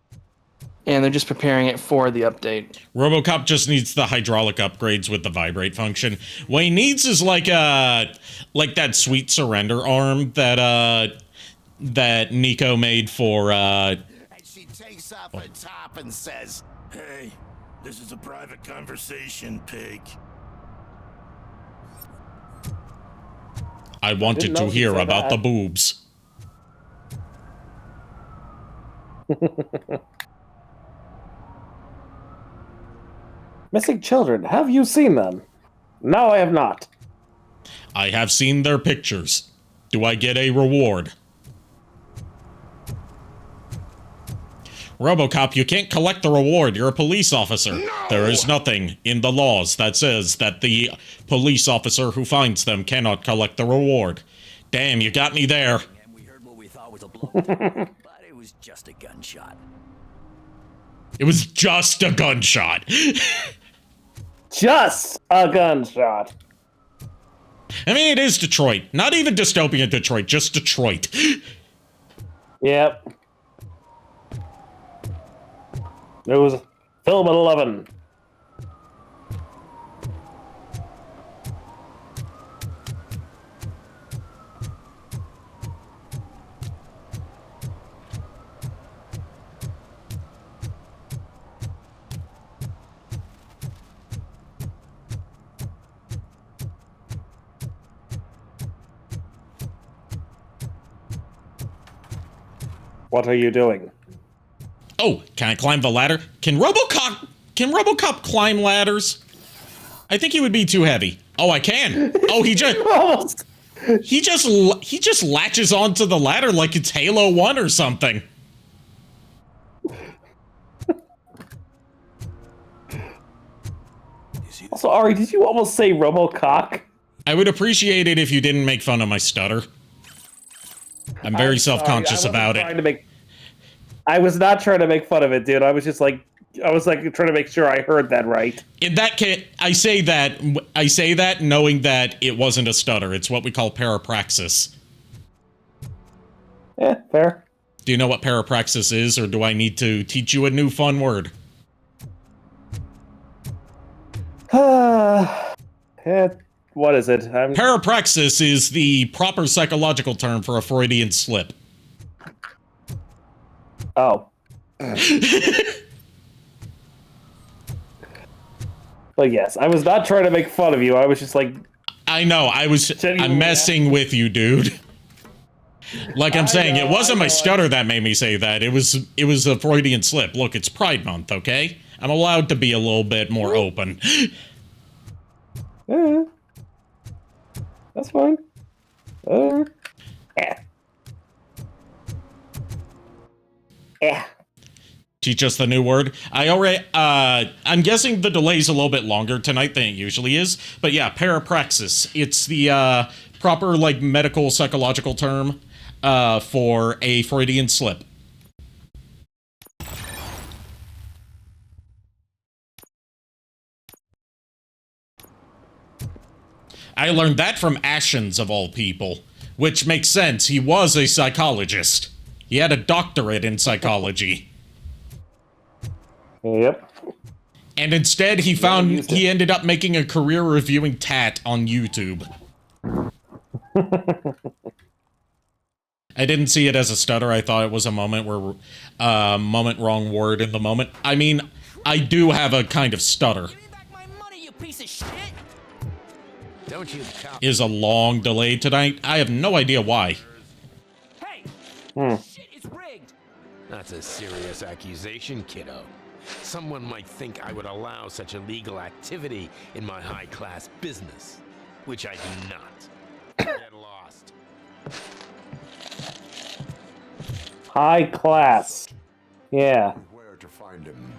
And they're just preparing it for the update. Robocop just needs the hydraulic upgrades with the vibrate function. What he needs is like that sweet surrender arm that Nico made for She takes off her top and says, "Hey, this is a private conversation, pig." I wanted to hear about the boobs. Missing children. Have you seen them? No, I have not. I have seen their pictures. Do I get a reward? Robocop, you can't collect the reward. You're a police officer. No! There is nothing in the laws that says that the police officer who finds them cannot collect the reward. Damn, you got me there. We heard what we thought was a blow, but it was just a gunshot. It was just a gunshot. Just a gunshot. I mean, it is Detroit. Not even dystopian Detroit, just Detroit. Yep. It was film at 11. What are you doing? Oh, can I climb the ladder? Can Robocop climb ladders? I think he would be too heavy. Oh, I can. Oh, he just latches onto the ladder like it's Halo 1 or something. Also, Ari, did you almost say Robocock? I would appreciate it if you didn't make fun of my stutter. I'm very self-conscious about it. I was not trying to make fun of it, dude. I was trying to make sure I heard that right. In that case, I say that knowing that it wasn't a stutter. It's what we call parapraxis. Yeah, fair. Do you know what parapraxis is, or do I need to teach you a new fun word? What is it? Parapraxis is the proper psychological term for a Freudian slip. Oh. But yes, I was not trying to make fun of you. I was just like... I know, I'm messing with you, dude. Like I'm saying, it wasn't my stutter that made me say that. It was a Freudian slip. Look, it's Pride Month, okay? I'm allowed to be a little bit more open. Yeah. That's fine. Teach us the new word. I'm guessing the delay's a little bit longer tonight than it usually is. But yeah, parapraxis. It's the proper, like, medical psychological term for a Freudian slip. I learned that from Ashens, of all people. Which makes sense. He was a psychologist. He had a doctorate in psychology. Yep. And instead, he ended up making a career reviewing tat on YouTube. I didn't see it as a stutter. I thought it was a moment wrong word in the moment. I mean, I do have a kind of stutter. Give me back my money, you piece of shit! Don't you cop. Is a long delay tonight. I have no idea why. Hey! Shit, it's rigged! That's a serious accusation, kiddo. Someone might think I would allow such illegal activity in my high-class business, which I do not. Get lost. High class. Yeah. Where to find him?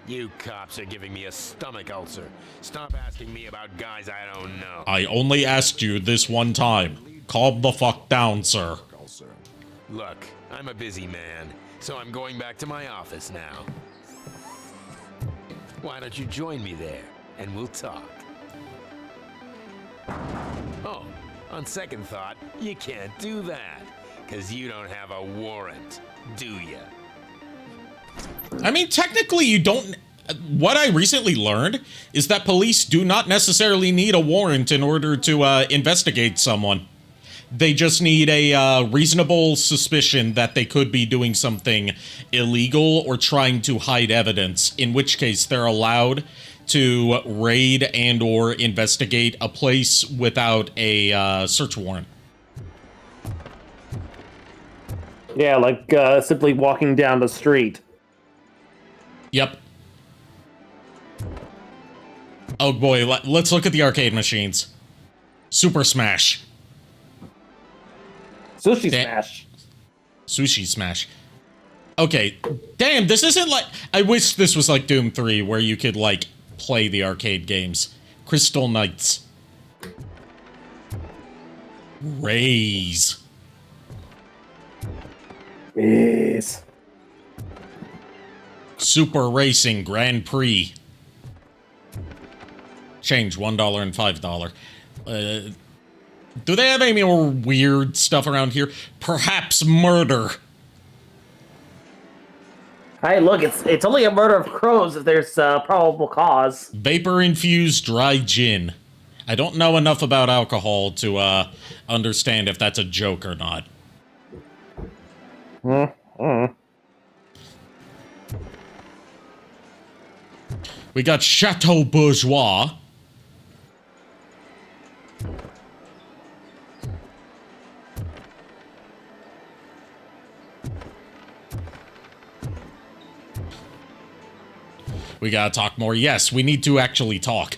You cops are giving me a stomach ulcer. Stop asking me about guys I don't know. I only asked you this one time. Calm the fuck down, sir. Look, I'm a busy man, so I'm going back to my office now. Why don't you join me there, and we'll talk. Oh, on second thought, you can't do that, because you don't have a warrant, do ya? I mean, technically you don't... What I recently learned is that police do not necessarily need a warrant in order to investigate someone. They just need a reasonable suspicion that they could be doing something illegal or trying to hide evidence, in which case they're allowed to raid and or investigate a place without a search warrant. Yeah, like simply walking down the street. Yep. Oh boy, let's look at the arcade machines. Super Smash. Sushi Smash. Sushi Smash. Okay, damn, this isn't like... I wish this was like Doom 3, where you could, like, play the arcade games. Crystal Knights. Raise. Yes. Super Racing Grand Prix. Change $1 and $5. Do they have any more weird stuff around here? Perhaps murder. Hey, look, it's only a murder of crows if there's probable cause. Vapor-infused dry gin. I don't know enough about alcohol to understand if that's a joke or not. We got Chateau Bourgeois. We gotta talk more. Yes, we need to actually talk.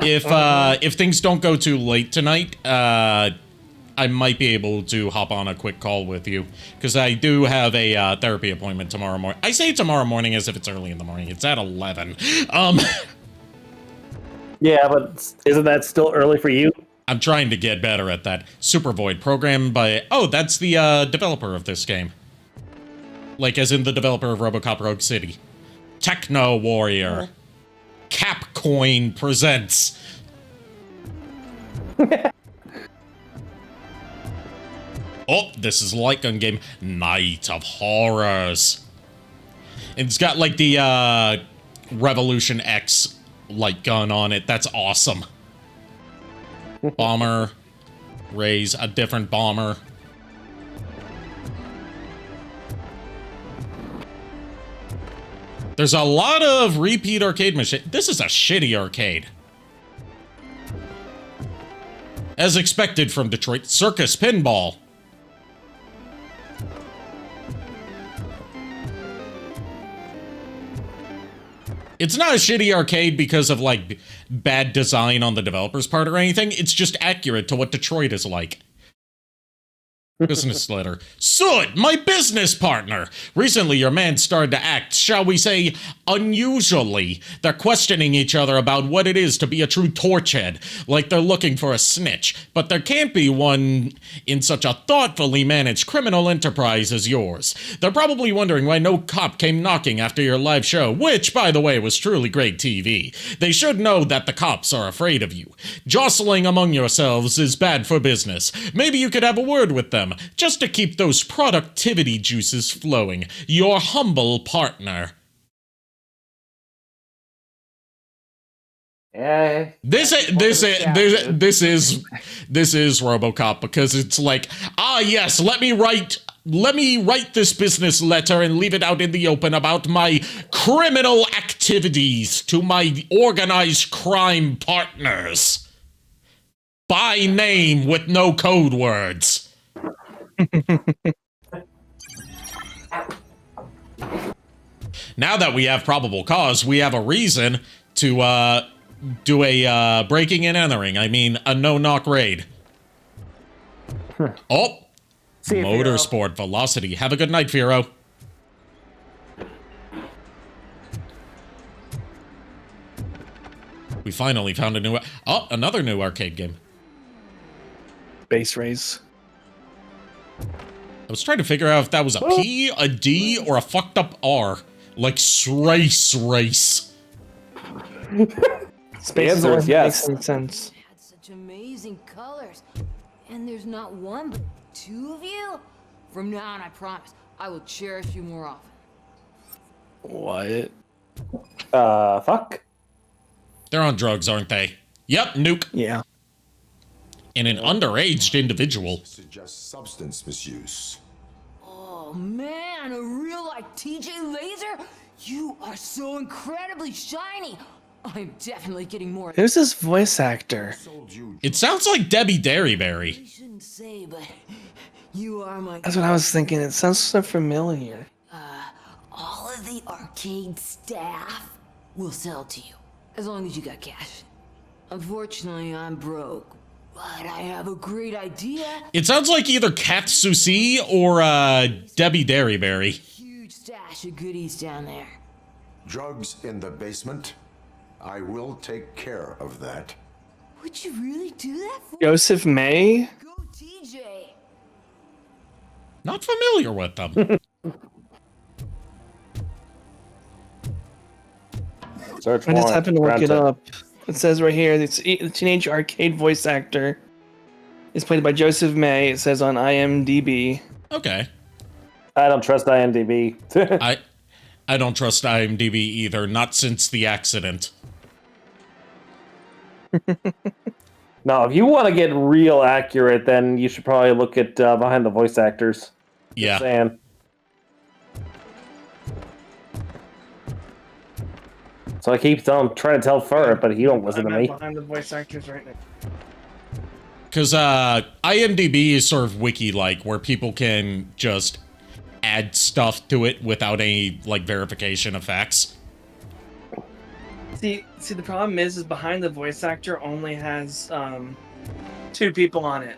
If things don't go too late tonight, I might be able to hop on a quick call with you, because I do have a therapy appointment tomorrow morning. I say tomorrow morning as if it's early in the morning. It's at 11. Yeah, but isn't that still early for you? I'm trying to get better at that. Super Void, programmed by... Oh, that's the developer of this game. Like, as in the developer of Robocop Rogue City. Techno Warrior. Capcoin presents. Oh, this is light gun game. Night of Horrors. It's got like the Revolution X light gun on it. That's awesome. Bomber. Raise a different bomber. There's a lot of repeat arcade machines. This is a shitty arcade. As expected from Detroit, Circus Pinball. It's not a shitty arcade because of, like, bad design on the developer's part or anything. It's just accurate to what Detroit is like. Business letter. Soot, my business partner. Recently, your man started to act, shall we say, unusually. They're questioning each other about what it is to be a true torchhead, like they're looking for a snitch. But there can't be one in such a thoughtfully managed criminal enterprise as yours. They're probably wondering why no cop came knocking after your live show, which, by the way, was truly great TV. They should know that the cops are afraid of you. Jostling among yourselves is bad for business. Maybe you could have a word with them, just to keep those productivity juices flowing. Your humble partner. This is Robocop, because it's like, yes, let me write this business letter and leave it out in the open about my criminal activities to my organized crime partners. By name with no code words. Now that we have probable cause, we have a reason to do a breaking and entering. I mean, a no-knock raid. Oh, Motorsport Velocity. Have a good night, Firo. We finally found a new... Oh, another new arcade game. Base race. I was trying to figure out if that was a P, a D, or a fucked up R. Like Race. Space Race, yes. Makes sense. Had such amazing colors. And there's not one, but two of you? From now on, I promise, I will cherish you more often. What? Fuck? They're on drugs, aren't they? Yep, nuke. Yeah. And an underaged individual. Suggests substance misuse. Oh man, a real like TJ Laser? You are so incredibly shiny. I'm definitely getting more. Who's this voice actor? It sounds like Debbie Derryberry. Shouldn't say, but you are my. That's what I was thinking. It sounds so familiar. All of the arcade staff will sell to you as long as you got cash. Unfortunately, I'm broke, but I have a great idea. It sounds like either Kat Susi or Debbie Derryberry. Huge stash of goodies down there. Drugs in the basement? I will take care of that. Would you really do that for Joseph May? Go TJ. Not familiar with them. Search I just warrant happened to look it granted. up. It says right here, the teenage arcade voice actor is played by Joseph May. It says on IMDb. Okay. I don't trust IMDb. I don't trust IMDb either, not since the accident. No, if you want to get real accurate, then you should probably look at behind the voice actors. Yeah. Just saying. So I keep trying to tell Fur, but he don't listen to me. Behind the voice actors right now. Because IMDb is sort of wiki-like, where people can just add stuff to it without any, like, verification of facts. See, the problem is behind the voice actor only has 2 people on it.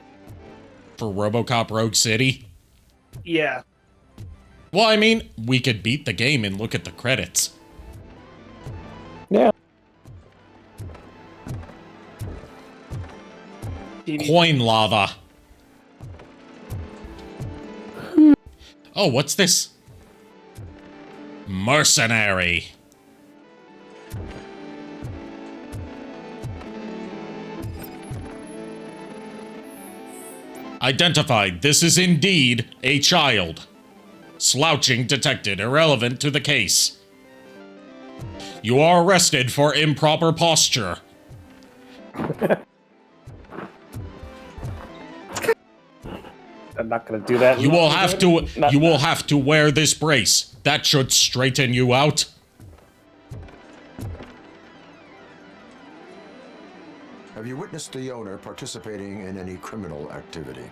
For Robocop Rogue City? Yeah. Well, I mean, we could beat the game and look at the credits. Yeah. Coin lava. Oh, what's this? Mercenary. Identified. This is indeed a child. Slouching detected. Irrelevant to the case. You are arrested for improper posture. I'm not gonna do that. You will have to. You will have to wear this brace. That should straighten you out. Have you witnessed the owner participating in any criminal activity?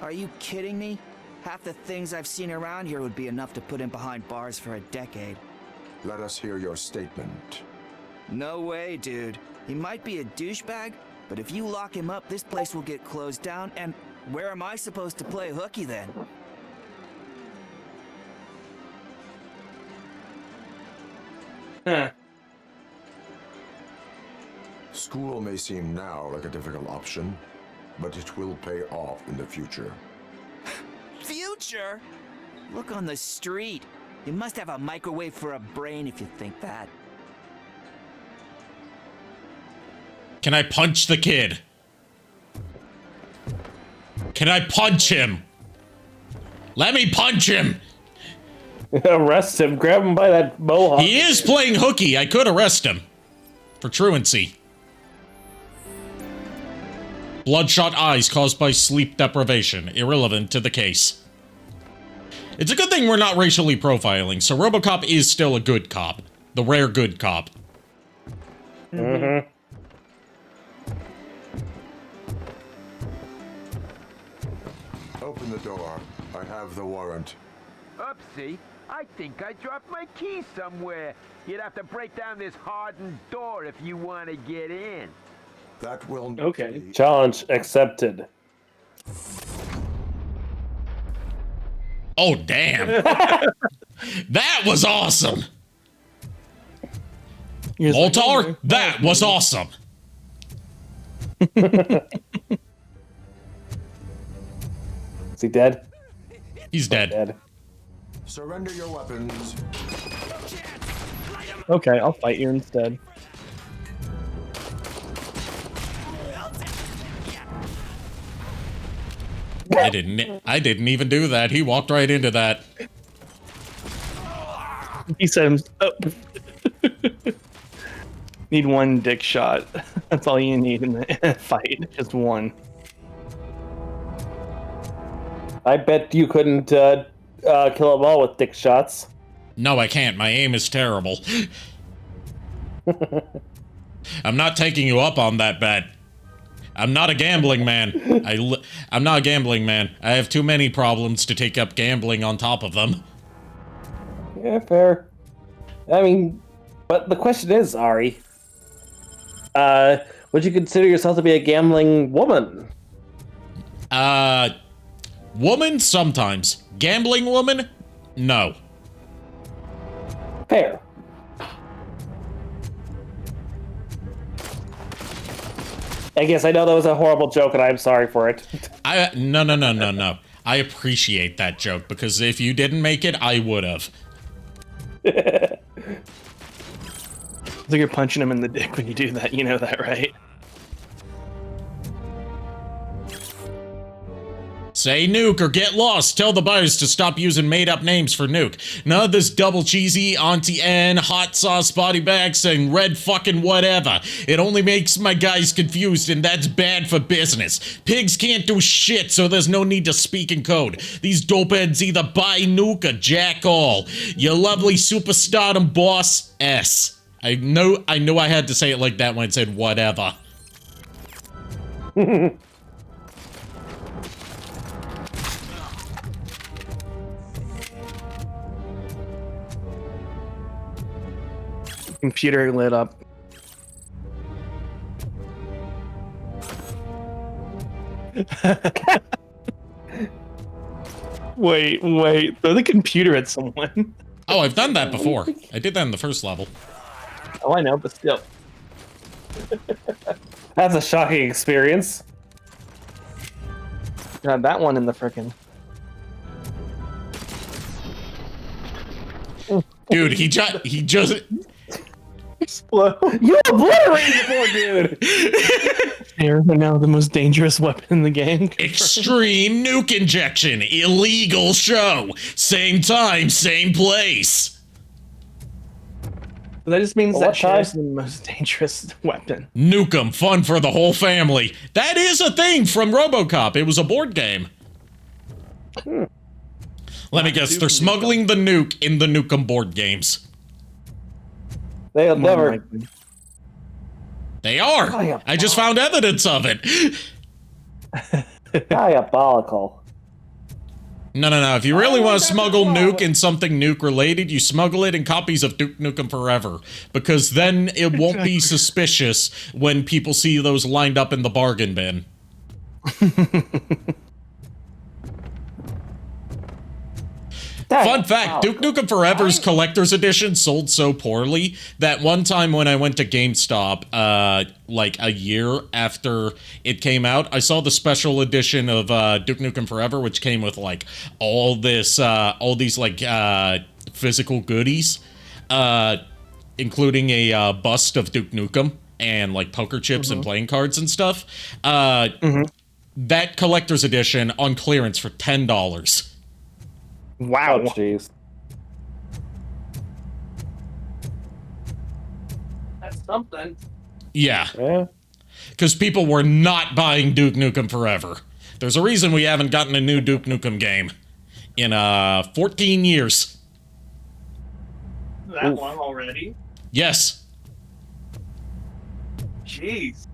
Are you kidding me? Half the things I've seen around here would be enough to put him behind bars for a decade. Let us hear your statement. No way, dude. He might be a douchebag, but if you lock him up, this place will get closed down, and where am I supposed to play hooky then? Huh. School may seem now like a difficult option, but it will pay off in the future. Future? Look on the street. You must have a microwave for a brain if you think that. Can I punch the kid? Can I punch him? Let me punch him! Arrest him. Grab him by that mohawk. He is playing hooky. I could arrest him. For truancy. Bloodshot eyes caused by sleep deprivation. Irrelevant to the case. It's a good thing we're not racially profiling, so Robocop is still a good cop. The rare good cop. Mm-hmm. Open the door. I have the warrant. Oopsie. I think I dropped my keys somewhere. You'd have to break down this hardened door if you want to get in. That will... Okay. Challenge accepted. Oh, damn. That was awesome. Moltar, that was awesome. Is he dead? He's dead. Surrender your weapons. Okay, I'll fight you instead. I didn't even do that. He walked right into that. He said, oh. Need one dick shot. That's all you need in the fight. Just one. I bet you couldn't kill them all with dick shots. No, I can't. My aim is terrible. I'm not taking you up on that bet. I'm not a gambling man. I'm not a gambling man. I have too many problems to take up gambling on top of them. Yeah, fair. I mean, but the question is, Ari, would you consider yourself to be a gambling woman? Woman sometimes. Gambling woman? No. Fair. I guess I know that was a horrible joke, and I'm sorry for it. No. I appreciate that joke, because if you didn't make it, I would have. I think you're punching him in the dick when you do that. You know that, right? Say nuke or get lost. Tell the buyers to stop using made-up names for nuke. None of this double cheesy, Auntie Anne, hot sauce body bags, and red fucking whatever. It only makes my guys confused, and that's bad for business. Pigs can't do shit, so there's no need to speak in code. These dopeheads either buy nuke or jack all. Your lovely superstardom boss, S. I know I had to say it like that when I said whatever. Computer lit up. Wait, throw the computer at someone. Oh, I've done that before. I did that in the first level. Oh, I know, but still. That's a shocking experience. God, that one in the frickin'. Dude, he just Explode. You obliterated the poor dude! They're now the most dangerous weapon in the game. Extreme nuke injection. Illegal show. Same time, same place. That just means Well, that shares the most dangerous weapon. Nuke 'em, fun for the whole family. That is a thing from Robocop. It was a board game. Let me guess, they're smuggling the nuke in the Nuke 'em board games. They'll never. They are. I just found evidence of it. Diabolical. No. If you really want to smuggle nuke in something nuke related, you smuggle it in copies of Duke Nukem Forever. Because then it won't be suspicious when people see those lined up in the bargain bin. Fun fact, Duke Nukem Forever's Collector's Edition sold so poorly that one time when I went to GameStop, like a year after it came out, I saw the special edition of Duke Nukem Forever, which came with like all these like physical goodies, including a bust of Duke Nukem and like poker chips and playing cards and stuff. That Collector's Edition on clearance for $10. Wow. Oh, jeez. That's something. Yeah. Because people were not buying Duke Nukem Forever. There's a reason we haven't gotten a new Duke Nukem game in 14 years. That one already? Yes. Jeez.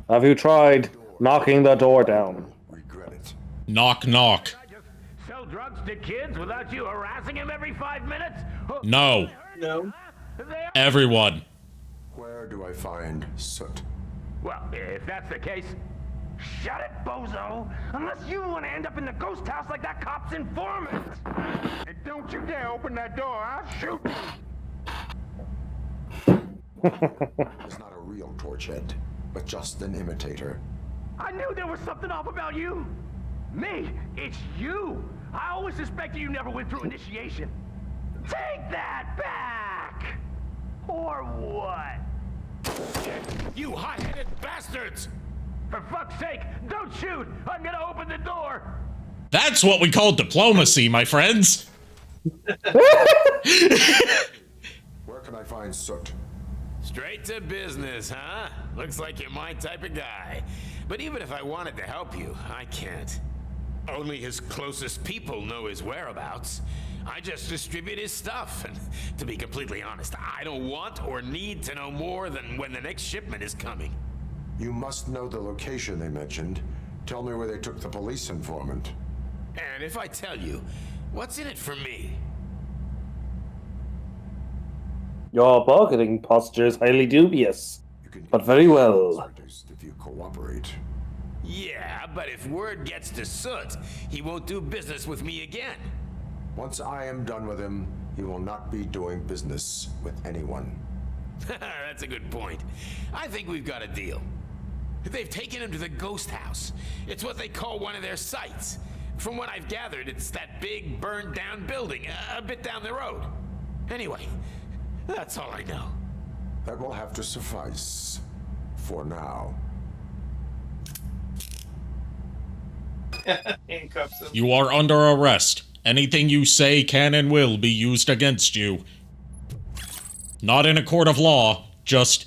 Have you tried knocking the door down? Regret it. Knock, knock. Sell drugs to kids without you harassing him every 5 minutes? No. No. Everyone. Where do I find Soot? Well, if that's the case, shut it, bozo! Unless you want to end up in the ghost house like that cop's informant! And don't you dare open that door, I'll shoot you! He's not a real Torchhead, but just an imitator. I knew there was something off about you! Me? It's you! I always suspected you never went through initiation. Take that back! Or what? You hot-headed bastards! For fuck's sake, don't shoot! I'm gonna open the door! That's what we call diplomacy, my friends. Where can I find Soot? Straight to business, huh? Looks like you're my type of guy. But even if I wanted to help you, I can't. Only his closest people know his whereabouts. I just distribute his stuff, and to be completely honest, I don't want or need to know more than when the next shipment is coming. You must know the location they mentioned. Tell me where they took the police informant. And if I tell you, what's in it for me? Your bargaining posture is highly dubious, but very well. If you cooperate. Yeah, but if word gets to Soot, he won't do business with me again. Once I am done with him, he will not be doing business with anyone. That's a good point. I think we've got a deal. They've taken him to the ghost house. It's what they call one of their sites. From what I've gathered, it's that big burned down building a bit down the road. Anyway, that's all I know. That will have to suffice for now. Handcuffs him. You are under arrest. Anything you say can and will be used against you. Not in a court of law, just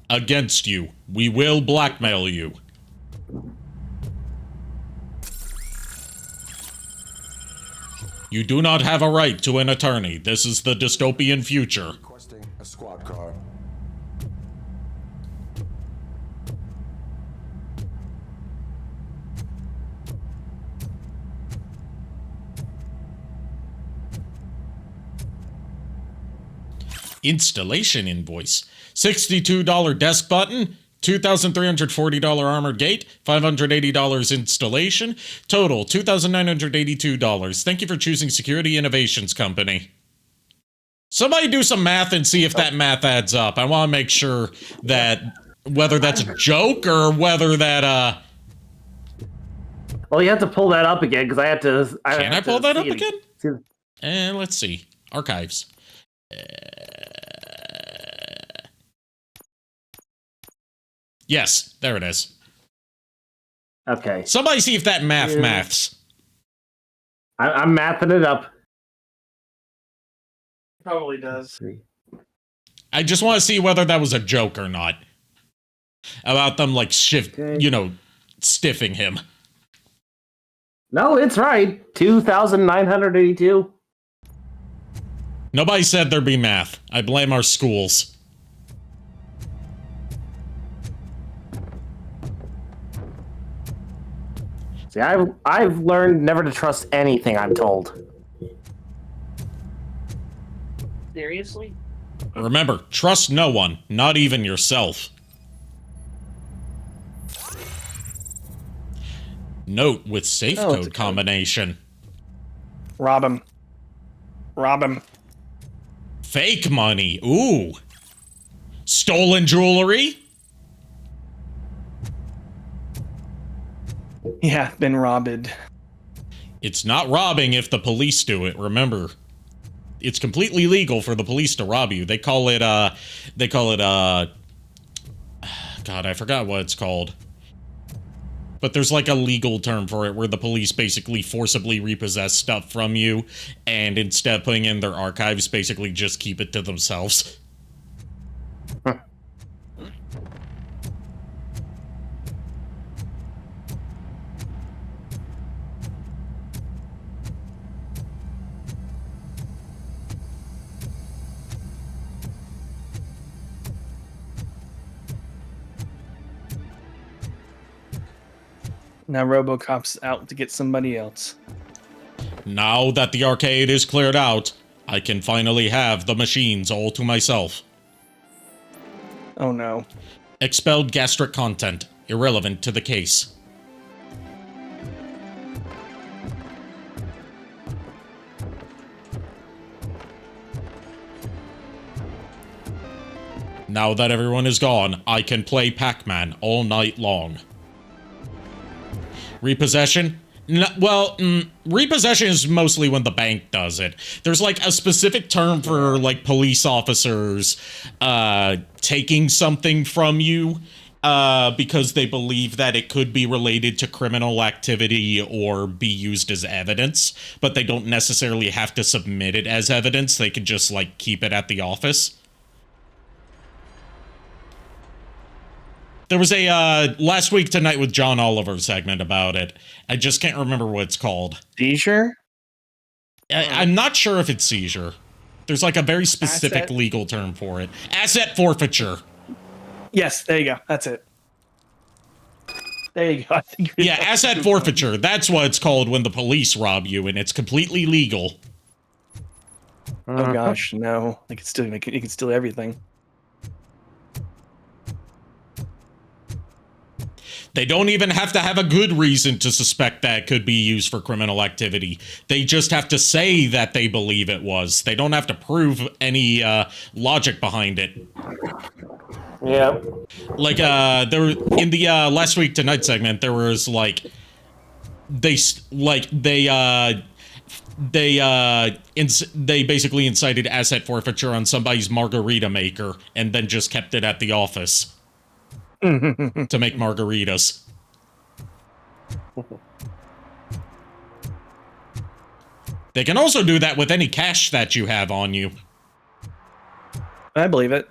against you. We will blackmail you. You do not have a right to an attorney. This is the dystopian future. Requesting a squad car. Installation invoice. $62 desk button, $2,340 armored gate, $580 installation, total $2,982. Thank you for choosing Security Innovations Company. Somebody do some math and see if that math adds up. I want to make sure that whether that's a joke or whether that Well, you have to pull that up again because I had to. Can I pull that up again? And let's see. Archives. Yes, there it is. Okay. Somebody see if that maths. I'm mathing it up. Probably does. I just want to see whether that was a joke or not. About them, like, stiffing him. No, it's right. 2,982. Nobody said there'd be math. I blame our schools. See, I've learned never to trust anything I'm told. Seriously? Remember, trust no one, not even yourself. Note with safe code combination. Rob him. Rob him. Fake money. Ooh. Stolen jewelry? Yeah, been robbed. It's not robbing if the police do it, remember. It's completely legal for the police to rob you. They call it, God, I forgot what it's called. But there's like a legal term for it where the police basically forcibly repossess stuff from you, and instead of putting it in their archives, basically just keep it to themselves. Now Robocop's out to get somebody else. Now that the arcade is cleared out, I can finally have the machines all to myself. Oh no. Expelled gastric content. Irrelevant to the case. Now that everyone is gone, I can play Pac-Man all night long. Repossession? Repossession is mostly when the bank does it. There's like a specific term for like police officers taking something from you because they believe that it could be related to criminal activity or be used as evidence, but they don't necessarily have to submit it as evidence. They could just like keep it at the office. There was a Last Week Tonight with John Oliver segment about it. I just can't remember what it's called. Seizure? I'm not sure if it's seizure. There's like a very specific legal term for it. Asset forfeiture. Yes, there you go. That's it. There you go. I think yeah, asset forfeiture. That's what it's called when the police rob you, and it's completely legal. Oh gosh, no! They could steal everything. They don't even have to have a good reason to suspect that it could be used for criminal activity. They just have to say that they believe it was. They don't have to prove any logic behind it. Yeah. Like there in the Last Week Tonight segment, there was like they basically incited asset forfeiture on somebody's margarita maker and then just kept it at the office to make margaritas. They can also do that with any cash that you have on you. I believe it.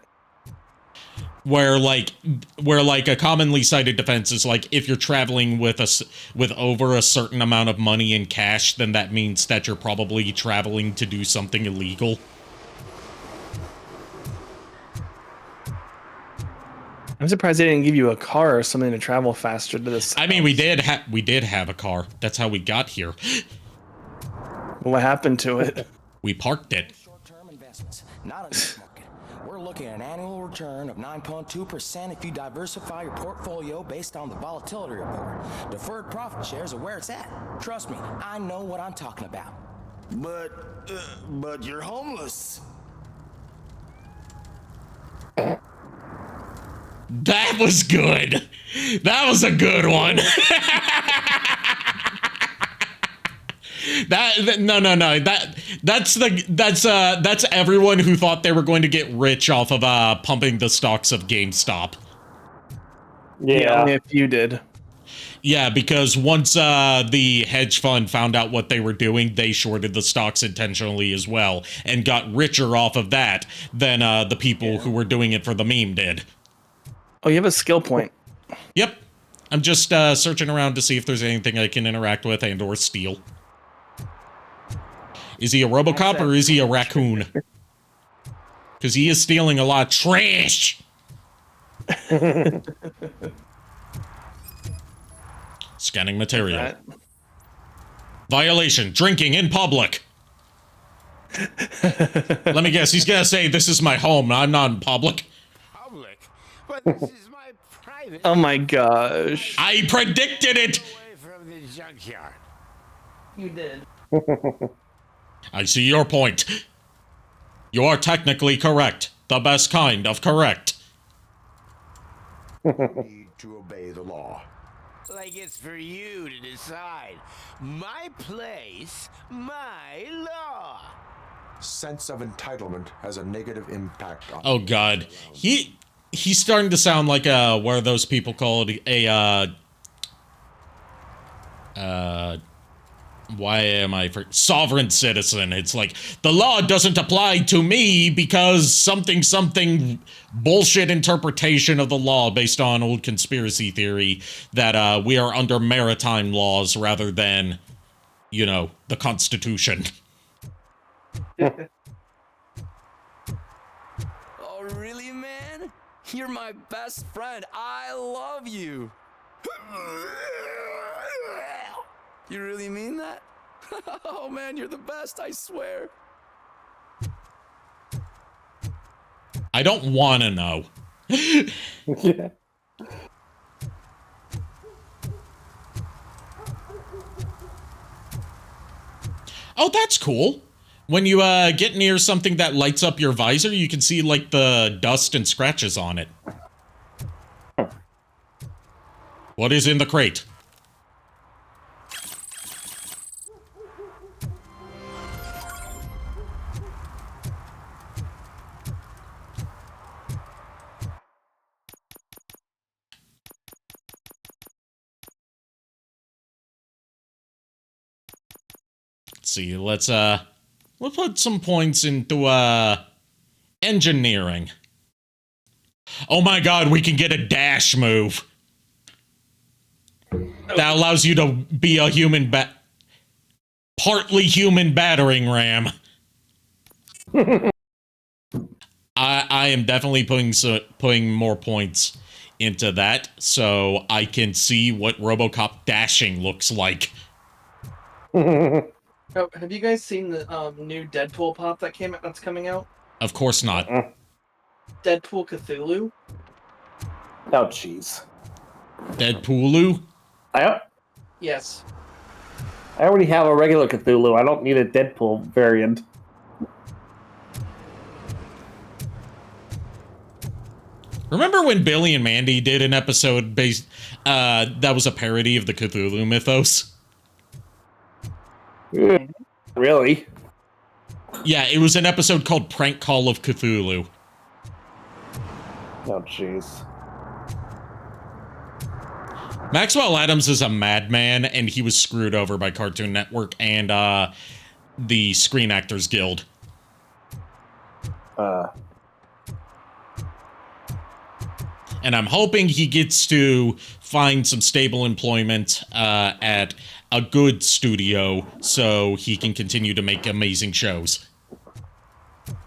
Where like a commonly cited defense is like if you're traveling with over a certain amount of money in cash, then that means that you're probably traveling to do something illegal. I'm surprised they didn't give you a car or something to travel faster to this. I mean, we did have a car. That's how we got here. What happened to it? We parked it. Short-term investments, not in this market. We're looking at an annual return of 9.2% if you diversify your portfolio based on the volatility report. Deferred profit shares are where it's at. Trust me, I know what I'm talking about. But you're homeless. That was good. That was a good one. That's everyone who thought they were going to get rich off of pumping the stocks of GameStop. Yeah, only a few did. Yeah, because once the hedge fund found out what they were doing, they shorted the stocks intentionally as well and got richer off of that than the people who were doing it for the meme did. Oh, you have a skill point. Yep. I'm just searching around to see if there's anything I can interact with and or steal. Is he a Robocop or is he a raccoon? Because he is stealing a lot of trash. Scanning material. Violation. Drinking in public. Let me guess. He's going to say, this is my home. I'm not in public. Public? But this is my private... Oh my gosh. I predicted it! Away from the junkyard. You did. I see your point. You are technically correct. The best kind of correct. Need to obey the law. Like it's for you to decide. My place, my law. Sense of entitlement has a negative impact on... Oh god. He's starting to sound like what are those people called? Why am I sovereign citizen? It's like the law doesn't apply to me because something bullshit interpretation of the law based on old conspiracy theory that we are under maritime laws rather than, you know, the Constitution. Oh, really, man? You're my best friend. I love you. You really mean that? Oh, man, you're the best, I swear. I don't want to know. Yeah. Oh, that's cool. When you get near something that lights up your visor, you can see, like, the dust and scratches on it. What is in the crate? See, let's put some points into engineering. Oh my god, we can get a dash move. That allows you to be a partly human battering ram. I am definitely putting more points into that so I can see what Robocop dashing looks like. Oh, have you guys seen the new Deadpool pop that's coming out? Of course not. Deadpool Cthulhu. Oh, jeez. Deadpoolu? Yes. I already have a regular Cthulhu. I don't need a Deadpool variant. Remember when Billy and Mandy did an episode based that was a parody of the Cthulhu mythos? Really? Yeah, it was an episode called Prank Call of Cthulhu. Oh, jeez. Maxwell Adams is a madman, and he was screwed over by Cartoon Network and the Screen Actors Guild. And I'm hoping he gets to find some stable employment at a good studio so he can continue to make amazing shows.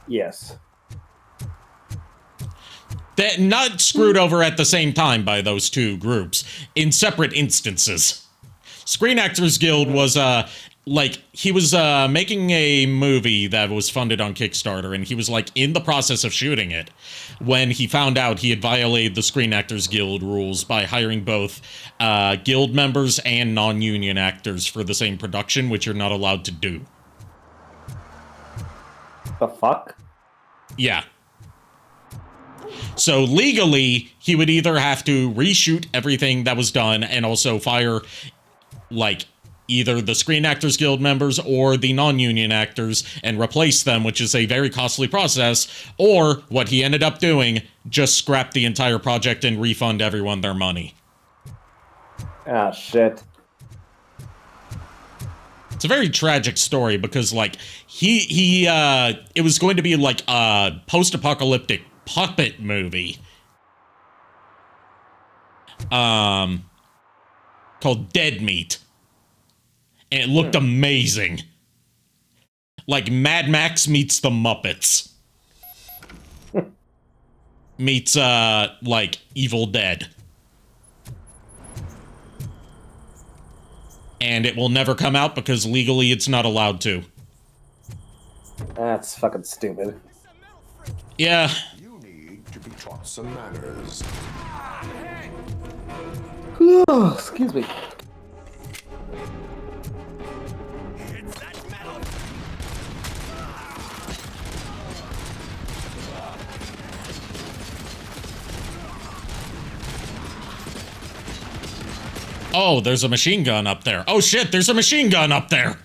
Yes. That not screwed over at the same time by those two groups, in separate instances. Screen Actors Guild was, he was making a movie that was funded on Kickstarter, and he was, in the process of shooting it when he found out he had violated the Screen Actors Guild rules by hiring both guild members and non-union actors for the same production, which you're not allowed to do. The fuck? Yeah. So legally, he would either have to reshoot everything that was done and also fire, either the Screen Actors Guild members or the non-union actors and replace them, which is a very costly process, or what he ended up doing, just scrap the entire project and refund everyone their money. Ah, shit. It's a very tragic story because, it was going to be a post-apocalyptic puppet movie called Dead Meat, and it looked amazing, like Mad Max meets the Muppets meets Evil Dead, and it will never come out because legally it's not allowed to. That's fucking stupid. Yeah. To be taught some manners. Oh, excuse me. Oh, there's a machine gun up there. Oh shit, there's a machine gun up there.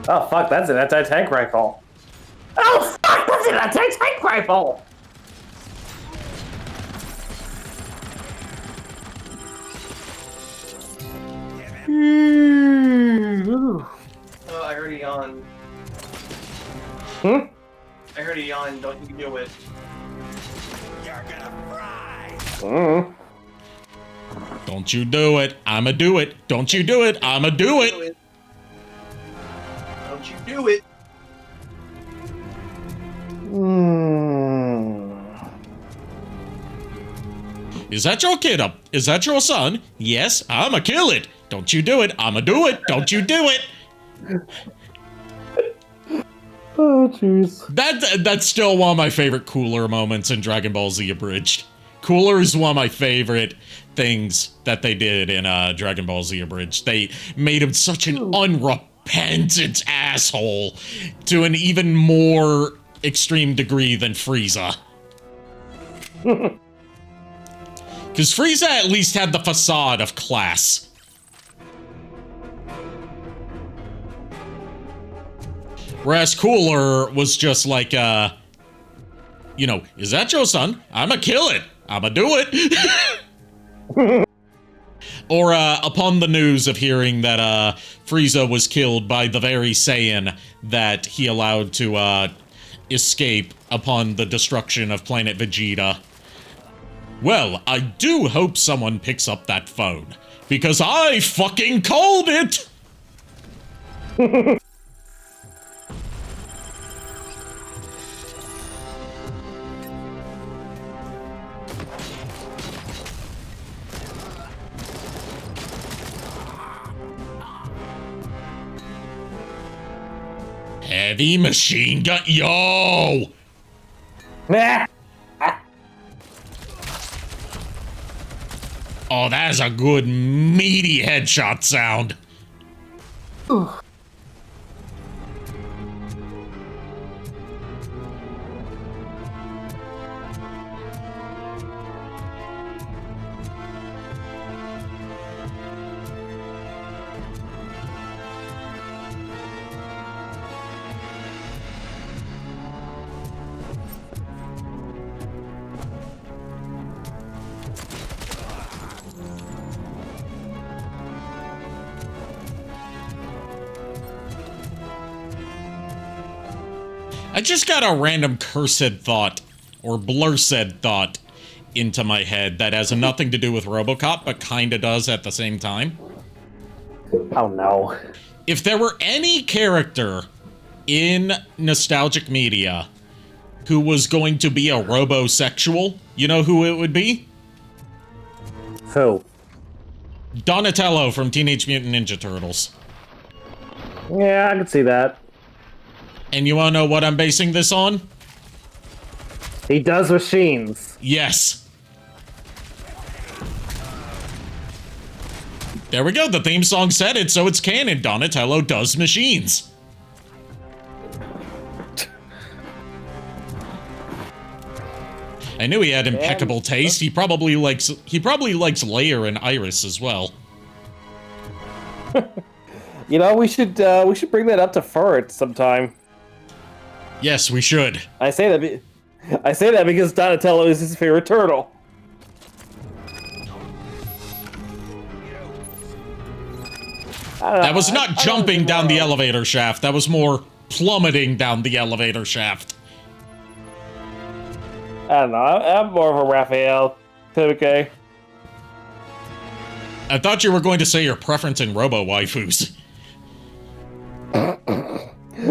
Oh, fuck, that's an anti-tank rifle. Oh, fuck, that's an anti-tank rifle! Oh, I heard a yawn. I heard a yawn, don't you do it. Don't you do it. I'ma do it. Don't you do it. I'ma do it. Don't you do it. Is that your kid up? Is that your son? Yes, I'ma kill it. Don't you do it. I'ma do it. Don't you do it. Oh, jeez. That's still one of my favorite Cooler moments in Dragon Ball Z Abridged. Cooler is one of my favorite things that they did in Dragon Ball Z Abridged. They made him such an unrepentant asshole to an even more extreme degree than Frieza. Because Frieza at least had the facade of class. Whereas Cooler was just like, is that your son? I'ma kill it. I'ma do it. Or upon the news of hearing that Frieza was killed by the very Saiyan that he allowed to escape upon the destruction of planet Vegeta. Well, I do hope someone picks up that phone, because I fucking called it! Heavy machine gun, yo! Oh, that is a good meaty headshot sound. I just got a random cursed thought, or blurred thought, into my head that has nothing to do with Robocop, but kinda does at the same time. Oh no. If there were any character in nostalgic media who was going to be a robosexual, you know who it would be? Who? Donatello from Teenage Mutant Ninja Turtles. Yeah, I can see that. And you wanna know what I'm basing this on? He does machines. Yes. There we go, the theme song said it, so it's canon. Donatello does machines. I knew he had impeccable taste. He probably likes Layer and Iris as well. You know, we should bring that up to Furret sometime. Yes, we should. I say that because Donatello is his favorite turtle. That was not jumping down the elevator shaft. That was more plummeting down the elevator shaft. I don't know. I'm more of a Raphael. Okay. I thought you were going to say your preference in robo-waifus.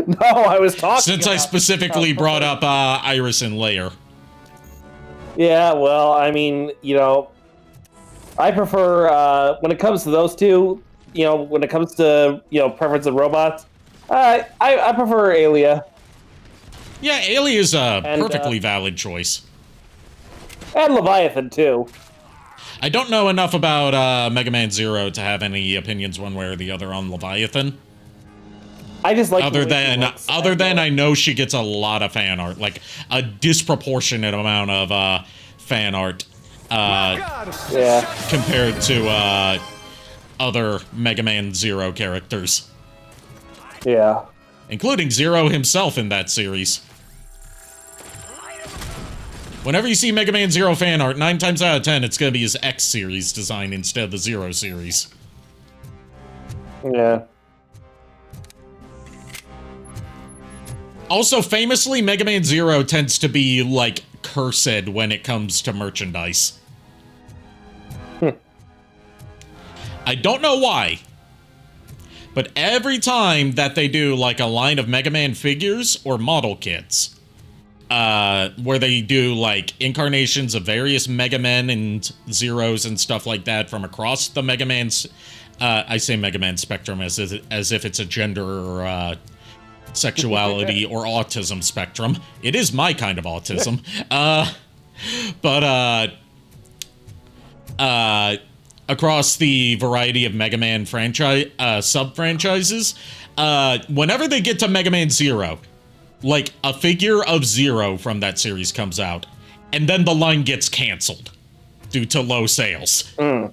No, I was talking Since I specifically brought up Iris and Layer. Yeah, well, I mean, you know, I prefer, when it comes to those two, you know, when it comes to, you know, preference of robots, I prefer Alia. Yeah, Alia is a perfectly valid choice. And Leviathan, too. I don't know enough about Mega Man Zero to have any opinions one way or the other on Leviathan. I just like other than I know she gets a lot of fan art, like a disproportionate amount of fan art compared to other Mega Man Zero characters. Yeah. Including Zero himself in that series. Whenever you see Mega Man Zero fan art, 9 times out of 10 it's gonna be his X series design instead of the Zero series. Yeah. Also, famously, Mega Man Zero tends to be, like, cursed when it comes to merchandise. I don't know why, but every time that they do, like, a line of Mega Man figures or model kits, where they do, like, incarnations of various Mega Men and Zeros and stuff like that from across the Mega Man's, I say Mega Man spectrum as if it's a gender or, sexuality or autism spectrum. It is my kind of autism. Across the variety of Mega Man franchise, sub-franchises, whenever they get to Mega Man Zero, like, a figure of Zero from that series comes out, and then the line gets canceled due to low sales. Yeah.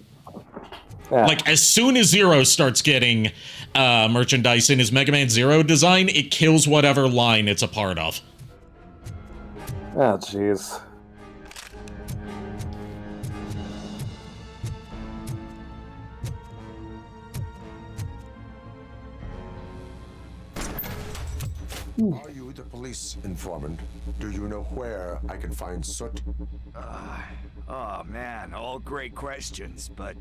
Like, as soon as Zero starts getting merchandise in his Mega Man Zero design, it kills whatever line it's a part of. Oh, jeez. . Are you the police informant? Do you know where I can find Soot? Oh man, all great questions, but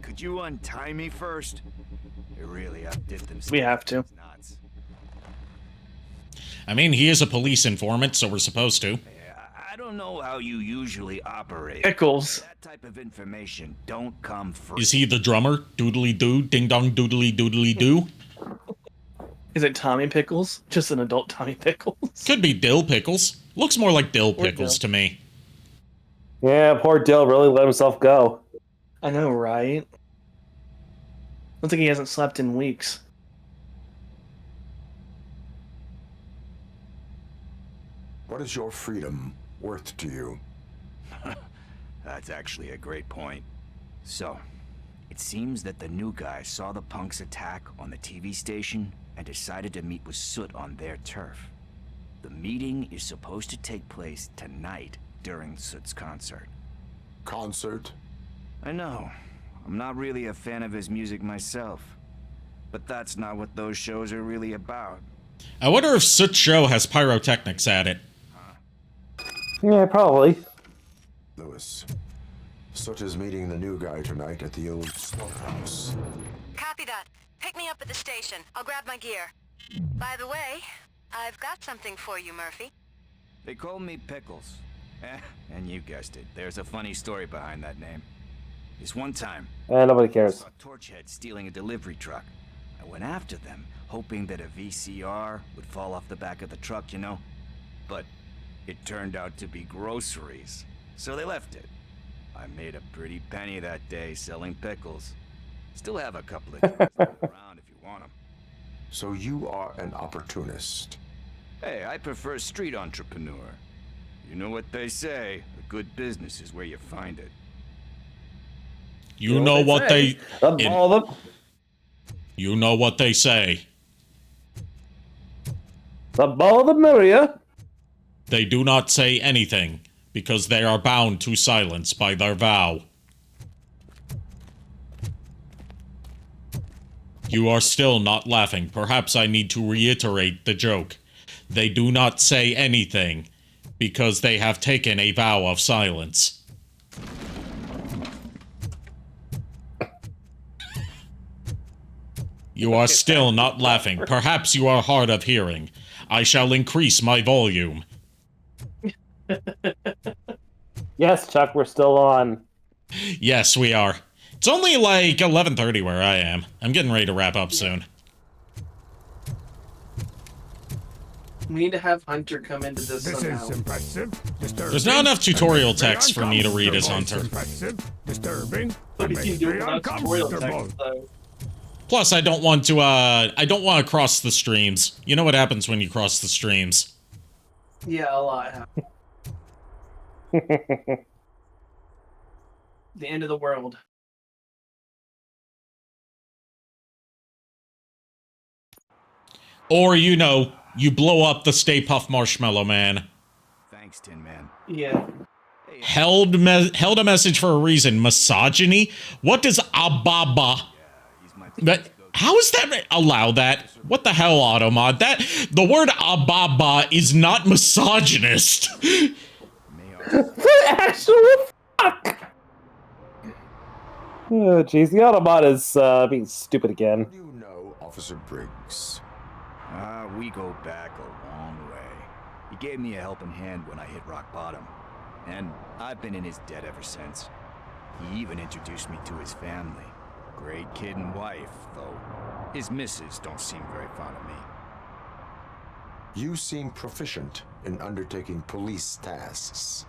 could you untie me first? They really outdid themselves. We have to. I mean, he is a police informant, so we're supposed to. I don't know how you usually operate. Pickles. That type of information don't come free. Is he the drummer? Doodly doo, ding dong doodly doodly doo. Is it Tommy Pickles? Just an adult Tommy Pickles? Could be Dill Pickles. Looks more like Dill Pickles to me. Yeah, poor Dill really let himself go. I know, right? Looks like he hasn't slept in weeks. What is your freedom worth to you? That's actually a great point. So, it seems that the new guy saw the punks attack on the TV station and decided to meet with Soot on their turf. The meeting is supposed to take place tonight during Soot's concert. Concert? I know. I'm not really a fan of his music myself. But that's not what those shows are really about. I wonder if Soot's show has pyrotechnics at it. Yeah, probably. Lewis, Soot is meeting the new guy tonight at the old slaughterhouse. Copy that. Pick me up at the station. I'll grab my gear. By the way, I've got something for you, Murphy. They call me Pickles. And you guessed it. There's a funny story behind that name. This one time, Nobody cares. I saw Torchhead stealing a delivery truck. I went after them, hoping that a VCR would fall off the back of the truck, you know? But it turned out to be groceries, so they left it. I made a pretty penny that day selling pickles. Still have a couple of jobs around if you want them. So you are an opportunist. Hey, I prefer street entrepreneur. You know what they say, a good business is where you find it. You know what they... You know what they say. The more the merrier. They do not say anything, because they are bound to silence by their vow. You are still not laughing. Perhaps I need to reiterate the joke. They do not say anything, because they have taken a vow of silence. You are still not laughing. Perhaps you are hard of hearing. I shall increase my volume. Yes, Chuck, we're still on. Yes, we are. It's only like 11:30 where I am. I'm getting ready to wrap up soon. We need to have Hunter come into this somehow. Is impressive. Disturbing. There's not enough tutorial text for me to read as Hunter. Impressive. Disturbing. What do you do without tutorial text, though? Plus, I don't want to cross the streams. You know what happens when you cross the streams. Yeah, a lot. The end of the world. Or, you know, you blow up the Stay Puft Marshmallow Man. Thanks, Tin Man. Yeah. Held a message for a reason. Misogyny? What does Ababa... But how is that... Allow that? What the hell, Automod? The word Ababa is not misogynist. The actual fuck! Oh, jeez, the Autobot is being stupid again. You know Officer Briggs. We go back a long way. He gave me a helping hand when I hit rock bottom. And I've been in his debt ever since. He even introduced me to his family. Great kid and wife, though his missus don't seem very fond of me. You seem proficient in undertaking police tasks.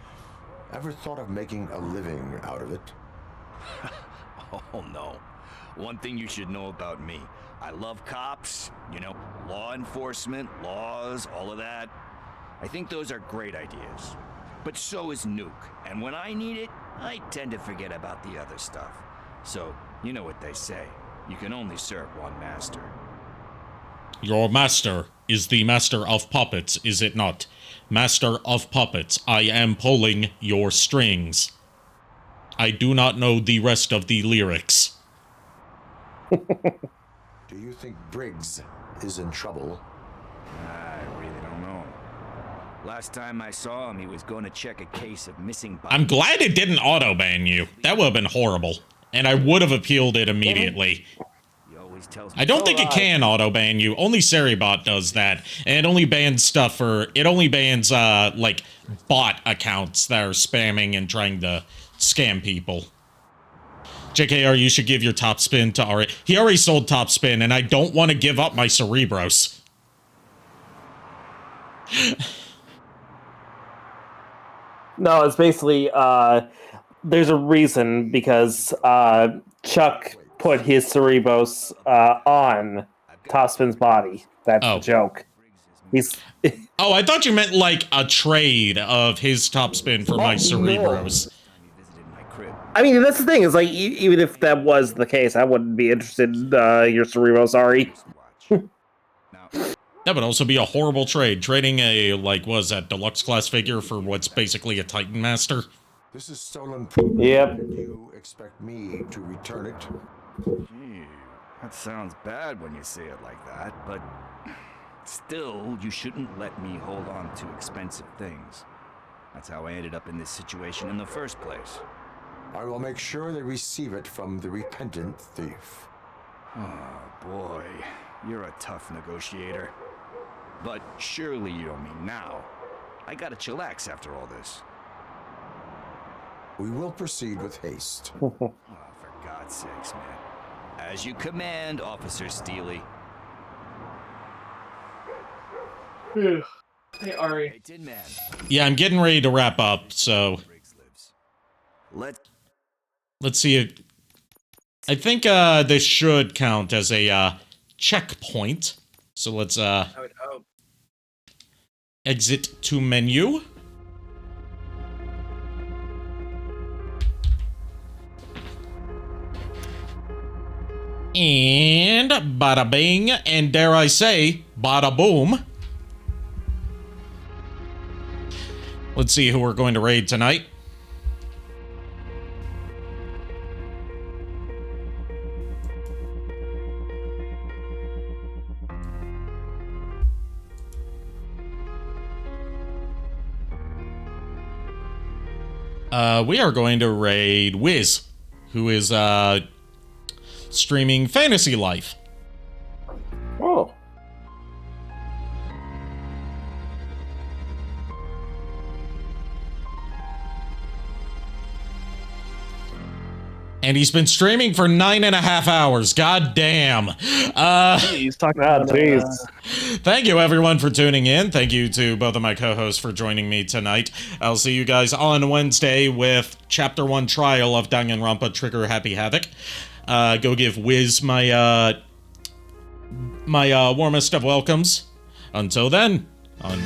Ever thought of making a living out of it? Oh no. One thing you should know about me. I love cops, you know, law enforcement, laws, all of that. I think those are great ideas. But so is Nuke, and when I need it, I tend to forget about the other stuff. So, you know what they say. You can only serve one master. Your master is the master of puppets, is it not? Master of puppets, I am pulling your strings. I do not know the rest of the lyrics. Do you think Briggs is in trouble? I Last time I saw him, he was going to check a case of missing bodies. I'm glad it didn't auto-ban you. That would have been horrible. And I would have appealed it immediately. I don't think it can auto-ban you. Only Seribot does that. And it only bans stuff for... It only bans, like, bot accounts that are spamming and trying to scam people. JKR, you should give your top spin to Ari. He already sold top spin, and I don't want to give up my Cerebros. No, it's basically, there's a reason, because Chuck put his Cerebos on Topspin's body. That's the joke. He's... Oh, I thought you meant, like, a trade of his top spin for my Cerebros. I mean, that's the thing, is like, even if that was the case, I wouldn't be interested in your Cerebos, sorry. That would also be a horrible trade. Trading a, like, what is that, deluxe class figure for what's basically a Titan Master? This is stolen. Yep. You expect me to return it? Gee, that sounds bad when you say it like that, but still, you shouldn't let me hold on to expensive things. That's how I ended up in this situation in the first place. I will make sure they receive it from the repentant thief. Oh, boy. You're a tough negotiator. But surely you don't mean now. I gotta chillax after all this. We will proceed with haste. Oh, for God's sakes, man. As you command, Officer Steely. Hey, Ari. Hey, Tin Man. Yeah, I'm getting ready to wrap up, so... Let's see if... I think, this should count as a, checkpoint. So let's, I would hope. Exit to menu. And bada bing, and dare I say, bada boom. Let's see who we're going to raid tonight. We are going to raid Wiz, who is, streaming Fantasy Life. Oh. And he's been streaming for 9.5 hours. God damn. He's talking about Thank you, everyone, for tuning in. Thank you to both of my co-hosts for joining me tonight. I'll see you guys on Wednesday with Chapter 1 Trial of Danganronpa Trigger Happy Havoc. Go give Wiz my warmest of welcomes. Until then, on